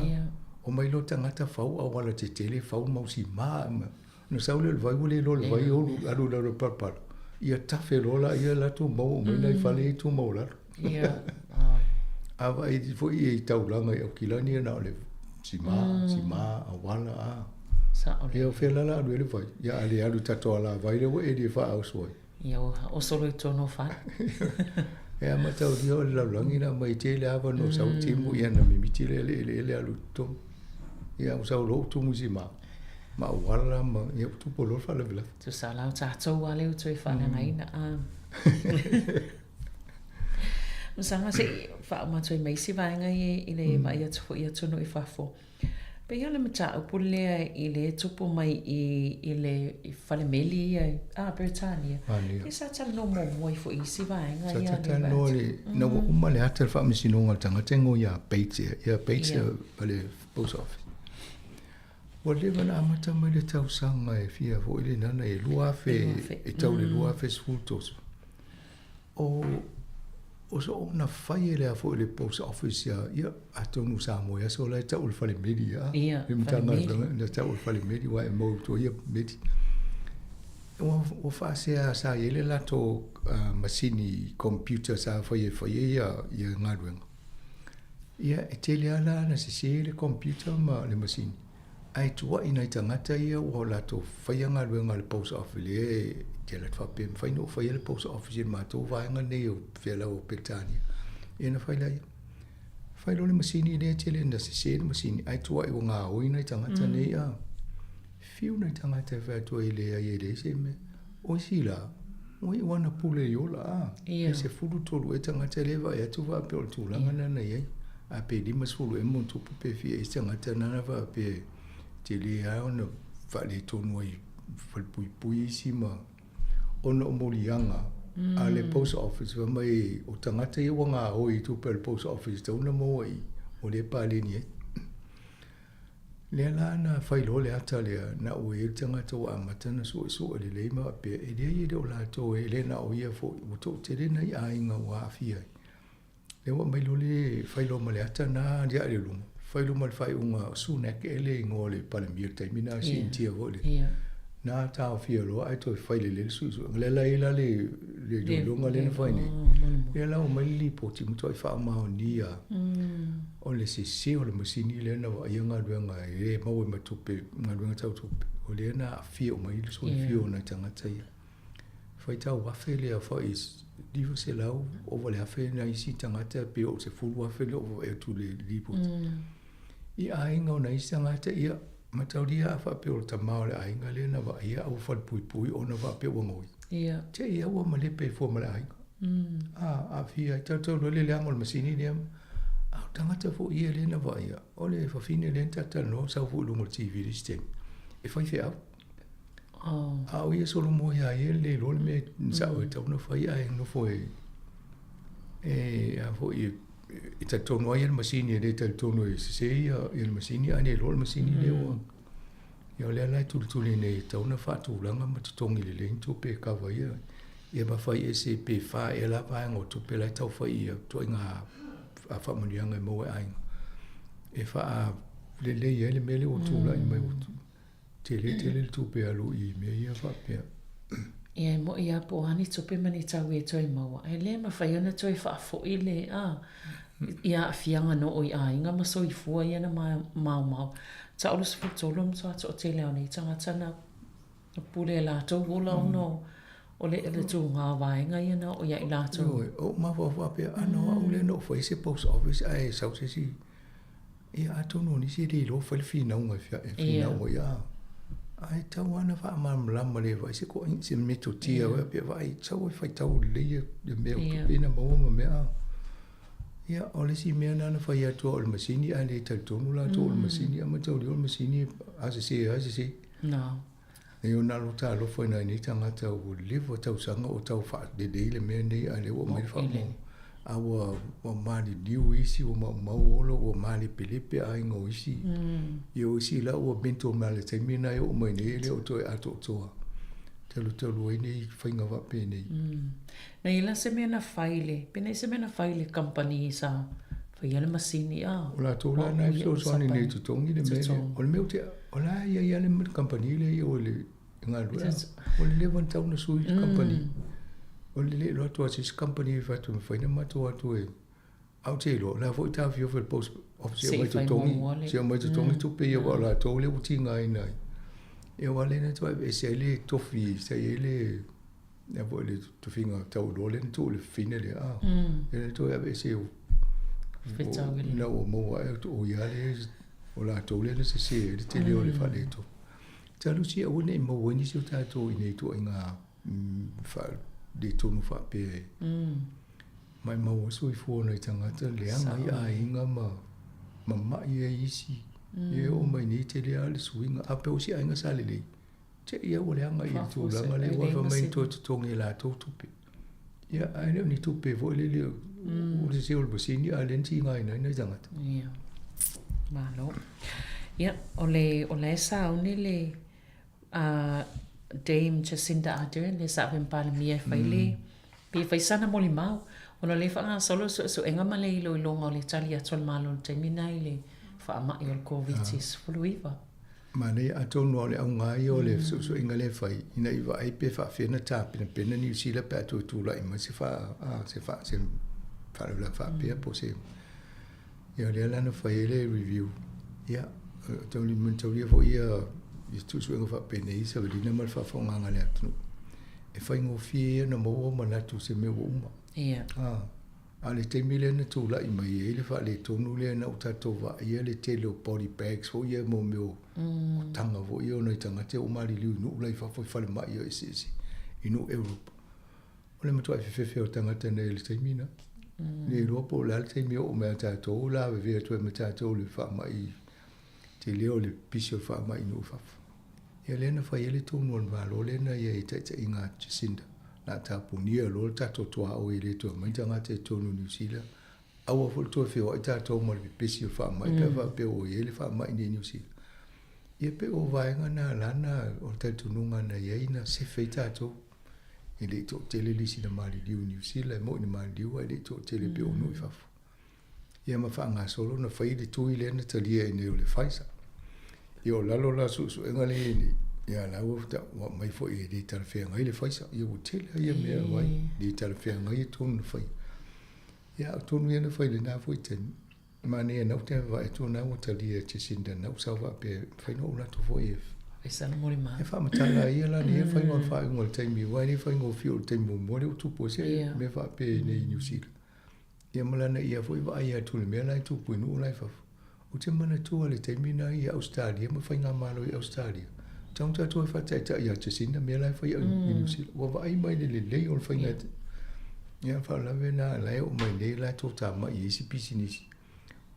o mai lo tangata fa o wala te tele fa o mau si ma no sa le vai le lo vai o alu la lo palpala ia tafe rola ia la tu mo mai nei fale tu mo la ia ava i fo i taulanga o kilani na le sima awala sa o le fela la le vai ia ale alu tato la vai le e di fa au so ia o solo tono fa e ama tau dio la langina mai te le ava no sa timu ia na mi mitile le alu to ia o sa lo tu musima ma wala ma ia tu polo fa le vela tu sa la ta to wale tu fa na ngai na musanga se fa ma tu mai si va ngai ile ma ia tu no i fa fo pe ia le mata o pule ile tu po mai ile fa le meli Britannia e sa ta no mo fo i si va ngai ia sa ta no le no uma le ata fa mi sino tanga tengo ia peite vale post office o le mana amata mai le tau sanga e fia fo ile nana e lua fe e tau le lua fe sfultos o so na fai le fo le post office ia atonu Sāmoa so le tau le fale media ia le mtanga le tau le fale media wa mo to ia medi o whaasea sa ele lato masini computer sa whaie ia ngaruenga. Ia e tele ala na se le computer ma le masini. Ai tua ina i tangata ia o lato whaia ngaruenga le post office le te la whape whaino whaia le post office ma tō vaenga nei o whiala o Petania. Ia na whaila ia. Whailo le masini le tele na se le masini. Ai tua i o ngā oina i tangata nei a. Fiu na tangata whea tua i lea i le se me. O si la, o i wana pule i ola a. E se furu tolu e tangata lewa e atu wha pe o tūlanga nana iei. A pe limas fulu e mon tupu pe fia e tangata nana wha pe te lea ona whale tonu ai whalpui pui si ma ona o morianga. A le post office wa mai o tangata i wanga o i tupe le post office tauna mo ai o le pale ni e. Le la na whailo le ata lea na o e tangata o amatana so le leima pe e lea i reo la to e le na o ia fo o to te rena i ainga o a fia. Le wa mai lo le whailo ma le ata na lia le lunga. Whailo ma le whai unga sunek e le ingo le palamir taimina si intia vo le. Na tau fia lo ai to whaile le suisu. Le la ila le lunga le na whaine. Le la o mai li po ti muto i wha mao nia. O le se o le masini le na wa ia ngā ruenga e mau e matupe, ngā ruenga tau tupe. O le na a fia o mai le so fia o na tangata ia. Whai tau wafe le a whai diwa se lau o wale hafe na isi tangata pe o se fulu wafe le o e tu le lipoti. I ainga o na isi tangata ia matauria a whape o tamao le ainga le na wa ia au whalpui pui o na wape o ngoi. Te ia ua malepe fo ma le ainga. A fia tau lo le leanga o le masini le ama. Au tangata fo ia le na wa ia. O le whawhine le tata no sau fo lungo TV le stem. E whai whea au. Au ia solo mo ia ia le lo le me sao e tau na whai ai no fo e. A fo ia i ta tono ai le masini le ta tono e se ia le masini ane lo le masini le o. Ia le ala tuli nei tau na whatu langa ma tutongi le le into pe kawa ia. Ia ba whai e se pe wha e la wha ngo tu pe lai tau whai ia to inga a whamanianga e mo e ainga. E wha le le ia le mele o tūla i mai o tu. Tele tu pe alu i me ia wha pia. Ia mo ia po ani tupe mani tau e toi maua. E le ma whai ana toi wha fo i le a. Ia a fianga no o i ainga ma so i fua ia na mau. Ta olu se futolo mto ato o te leo nei tangata na pule la tau wola ono o le tu ngā vaenga ia na o ia i la tau. O ma wha pia ano au le no whai se post office ai sau se si. Ia ato no ni se re lo whai whina unga whina unga ia. Ai tau ana wha amamlama le wai se ko se meto tia wai pia wai tau whai tau le ia le meo tupina maua ma mea. Ia ole si mea nana whai atua o le masini a le tau tonu la to o le masini a matau le o le masini ase se. No. E o nalo ta lo foi na ni tangata o levo tau sanga o tau fa de le me nei a le o mai fa mo. A o mali diu isi o ma o mali pilipe a ingo isi. E o isi la o bento mali te mina o mai nei le o to ato toa. Telu e nei whainga wa pe nei. Na ila se mena whaile, pena se mena whaile company sa whaiale masini a. O la tōla na i so soani nei tutongi le mele. O le meu te, o la ia le company le o le ngā lua. O le lewan tau na sui company. O le le loa toa sis company whatu me whaina mato atu e. Au te lo, la fo i tā fio whel post office o mai tutongi. Se o mai tutongi tupe ia wa la tō le uti ngai nai. E wale na toa e se le tofi, se e le e vo le tofinga tau lo le to le fine le a. E le toa e se o na o mo o ia le o la to le se le te le o le fa le to. Talu si o ne mo woni si o tato i nei to inga fa de tonu fa pe. Mai mau so i fu na tangata le anga ia inga ma ia isi. E o mai ni te lea le suinga a pe o si ainga sa lelei. Te ia o le anga i tu langa le wafa mai to tongi la tau tupe. Ia aile ni tupe vo le le o le se o le basini a lenti ngai nai tangata. Ia. Malo. Ia, o le sa o le Dame Jacinda Ardern le sa vempale mia faile. Pe faisana mo limau. Ona le whanga solo so enga male ilo ilonga o le tali atol malo te mina ile. Wha ama i o COVID-19 fuluiva. Mane atonu ole au ngai ole so ingale fai ina iwa ai pe fa fena ta pena New Zealand pe tu la ima se fa la fa pe po se ya le la no fai le review ya toni mun tau ia fo ia tu so nga fa pena i sa dina mal fa fo nga le atu e fai ngo fie na mo mana tu se me uma ale te mile na tu la ima i le fa le tonu le na utato va ia le te lo body bags fo ia mo meo tanga vo ia no tanga te o mari liu no lai fa fa le mai isi inu Europe ole mo tu fe o tanga te nei le te mina le ropo la te mi o me ta to la ve tu me ta to le fa mai te leo le piso fa mai no fa ia le na fa ia le tonu va lo le na ia te inga Jacinda na ta punia lo ta to o ile to mai tanga te tonu New Zealand au fo to fe o ta to mo le piso fa mai pe va pe o ile fa mai ni New Zealand ia pe o vaenga na lana o te tununga na ieina se feita to ile to tele lisi na mali liu New Zealand mo ni mali liu ile to tele pe o no ifafu ia ma fanga solo na faile tu ile na talia ine o le faisa io lalo la su engale ni ia la o ta mai fo i di tar fe ngai le faisa io tele ia me vai di tar fe ngai tu no fai ia tu no ia fai le na fo ten mane na te vai tu na o talia Jacinda na o salva pe fai no la to fo if e sana mo le ma e fa matala ia la ni fai no fa ngol tai mi vai ni fai ngol fio tai mo mo le tu po se me fa pe nei New Zealand ia malana ia foi vai ia tu le me la tu pu no la fa o te mana tu ale tai mi na ia Australia mo fai nga malo i Australia tau ta tu fa tai ia Jacinda me la fai New Zealand o vai mai le o fai nga ia fa la vena la o mai le la to ta mai isi pisinisi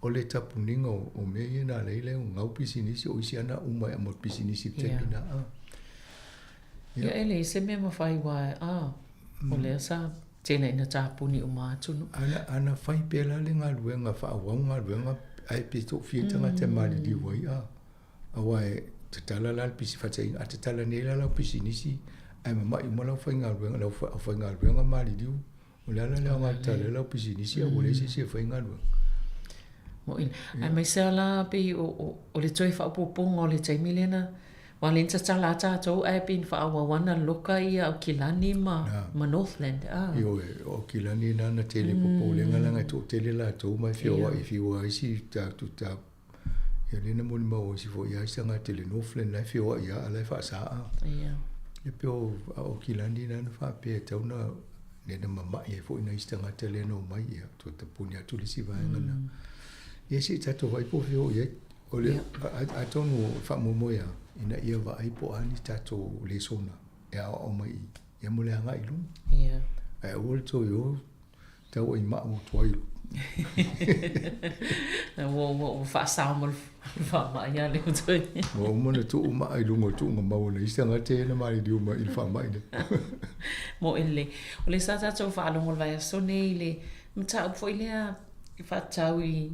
o le tapuninga o me na leile o ngau pisinisi o isi ana umai amor pisinisi temina ia ele se me ma fai wa o le sa tena ina tapuni o ma tunu ana fai pela le nga luenga fa wa nga luenga ai pe to fietanga te mali di wai a wai te tala la pisi fa te a te tala ne la pisinisi ai ma mai mo la fai nga luenga la fai nga luenga mali di o la nga tala la pisinisi o le se fai nga luenga mo in ai mai sala pe o le toi fa popongo le tai milena wa le tsa la ta to ai pin fa wa wana loka ia o kilani ma Northland yo o kilani na na tele popo le ngala to tele la to mai fio i fio ai si ta tu ta ia le na mo ni mo si fo ia sanga tele Northland na fio ia ala fa sa e pe o kilani na fa pe ta una ne na mama ia fo ina istanga tele no mai ia to te punya tu le si va ngana ia si tato vai po fio ia o le a tonu fa mo ia ina ia va ai po ani tato le sona ia o mai ia mo le anga ilu ia ai o to yo ta o ima o toi wo fa sa mo fa ma ia le toi mo mo na tu uma ai lungo tu nga mau le istanga te na mai di uma il fa mai de mo ele o le sa tato fa lo mo vai so nei le mta foi le fa taui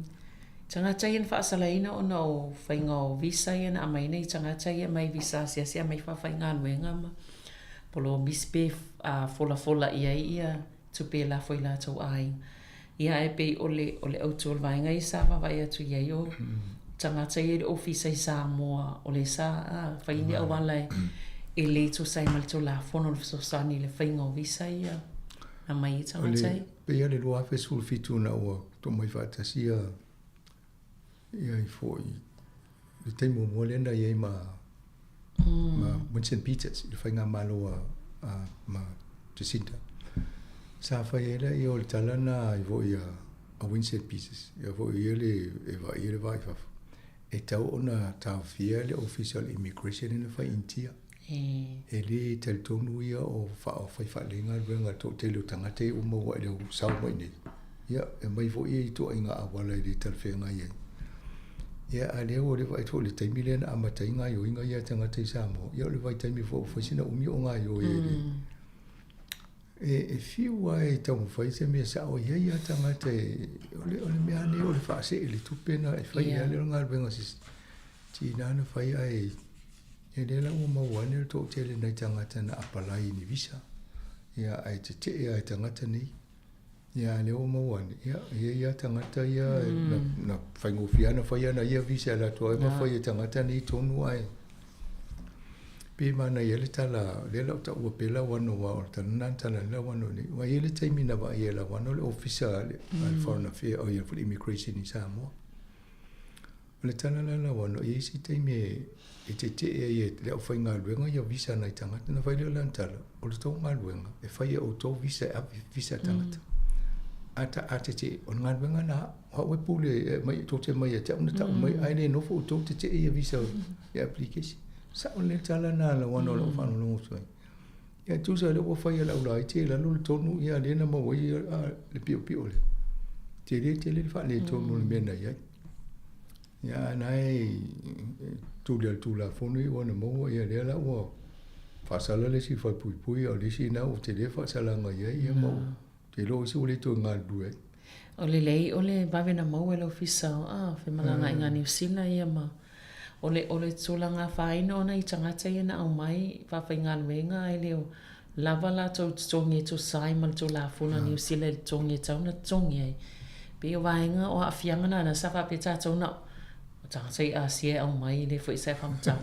tanga taien fa salaina o no fainga o visa ia na mai nei tanga taia mai visa sia mai fa fainga luenga ma polo bispe fola ia tupe la foi la to ai ia e pe ole auto vai ngai sa va ia tu ia yo tanga taia office Sāmoa ole sa fainga o wala e le to sai mal to la fono so sani le fainga o visa ia na mai tanga taia pe ia le loa fe sul fitu na o to mai fa tasia ia i foi le temo mo lenda ia ma St. Peters i whainga malo ma Jacinda sa whaiela i o le talana i vo ia a St. Peters ia vo ia le e vai fafu e tau ona tau fia le official immigration ina whai intia e le teltonu ia o whai whalenga ruenga to te leo tangate o maua e leo Sāmoa nei ia e mai vo ia i to inga awala i le talwhenga ia ia a leo o le vai to le taimi lena amatai ngā yo inga ia tangata i Sāmoa ia o le vai taimi fo whaisina umi o ngā yo e fiu ai tau mwhai se mea sa o ia tangata o le mea ne o le whaase e le tupena e whai ia leo ngā ruenga sis ti nana whai ai e lela ua mauane le tō tele nei tangata na apalai ni visa ia ai te ai tangata nei ia leo mauane ia tangata ia na whaingofiana whai ana ia visa la toa e mawhai e tangata nei tonu ai Pe mana yele tala le la ta ua pela wano wa o tana tala la wano ni wa yele taimi na wa yela wano le officer al foreign affairs o for immigration in Samoa. Le tala la wano e si taimi e te le o fai ngā luenga ia visa na i tangata na fai le lan tala o le tau ngā luenga e fai o tau visa visa tangata. Ata te o ngā luenga na hawe pule mai tō te mai te una tau mai aile no fo tō te ia visa ia application. Sa o le tala na la wano la o whanu longo soi. Ia tūsa le o whai ala ula i te la lulu tonu ia le na mawa i le pio pio le. Te le wha le tonu le mena iai. Ia nai tūla whonu i wana mawa ia le ala ua whasala le si whai pui pui o le si na o te le whasala nga iai ia mawa. Te lo isi o le tō ngā due. O le lei, o le vavena mau e lo fisa o whemalanga i ngā New Zealand ia ma. O le tūlanga whaina ona i tangata i na au mai, whawhai ngā luenga e leo lava la tō tongi tō sai ma tō la funa New Zealand tongi tau na tongi ai. Pe o vaenga o a whiangana na sa whapeta tō na o tangata i Asia au mai le fwoi sai whamtau.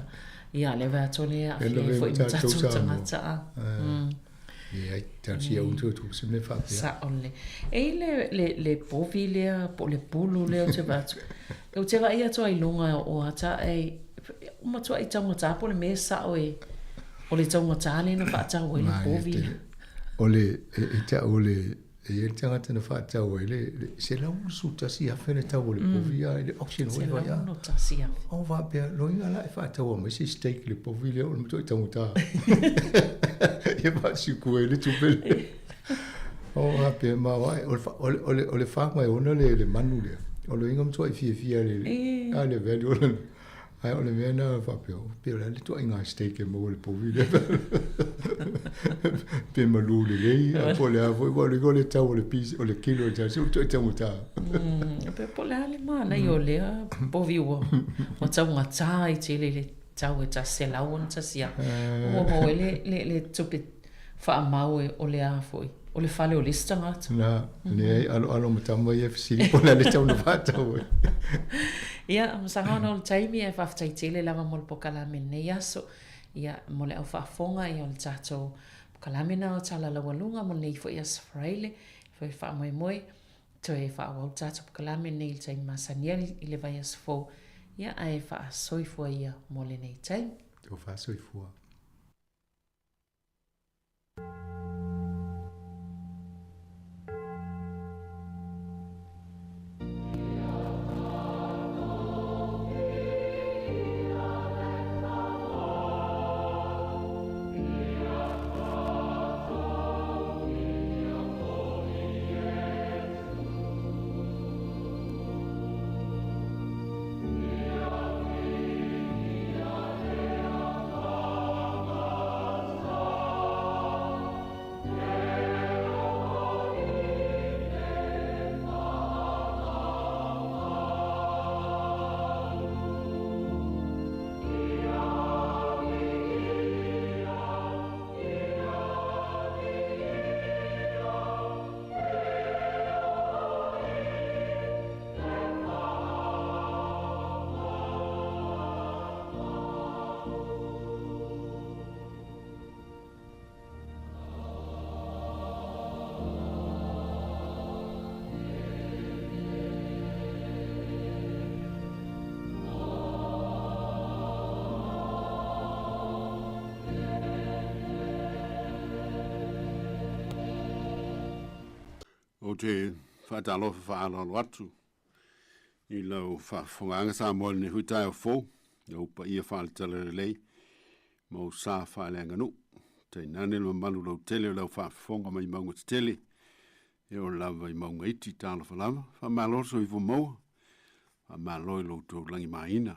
Ia le wea tō le a whie fwoi mta tō tangata a. Ia tansi au tō tō simle whapea. Sa ole. E le povi lea, po le pulu lea o te vatu. O te vai atua i longa o ata e matua i taungata po le mesa o le taungata le na whaatau o le povi. O le e tangata na whaatau o le se lau suta si hawhene tau o le povi a le auction o le vai a. Se lau nota si hawhene. O wapea loinga la e whaatau o mai se steak le povi lea o le matua i taungata. Ia whaasiku e le tupele. O wapea ma wai o le whaama e ona le manu lea. O le inga mtua i fia le veli o le ai o le mea na whapeo peo le to inga steak e mo le povi le pe malu le lei a po le avo o le gole tau o le piece o le kilo ja so to tau ta pe po le ale mana i o le povi o tau ngata i te le tau e ta se lau on ta sia o le tupe wha mau o le a foi o le fale o lista ngata. Na, ne, alo matama ia fisiri po le tau na whātau. Ia, masangana o le taimi e whaftai tele lava mo le pokalame nei aso. Ia, mo le au whaafonga i o le tātou pokalame na o tala lawalunga mo nei fo ia safraile, fo i wha moe moe, to e wha au tātou pokalame nei le taimi masaniel i le vai asafo. Ia, a e wha soifua ia mo le nei taimi. O wha soifua. O te whaatalofa whaaloalo atu i lau whaafonganga Sāmoa ni huitai o fō i upa ia whaaletala lei mau sā whaaleanga nu te nane lua malu lau tele lau whaafonga mai maunga te tele e o lava i maunga iti tāla whalama whamaloso i fumaua whamaloi lau tō langi maina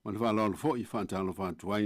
wana whaaloalo fō i whaatalofa atu ai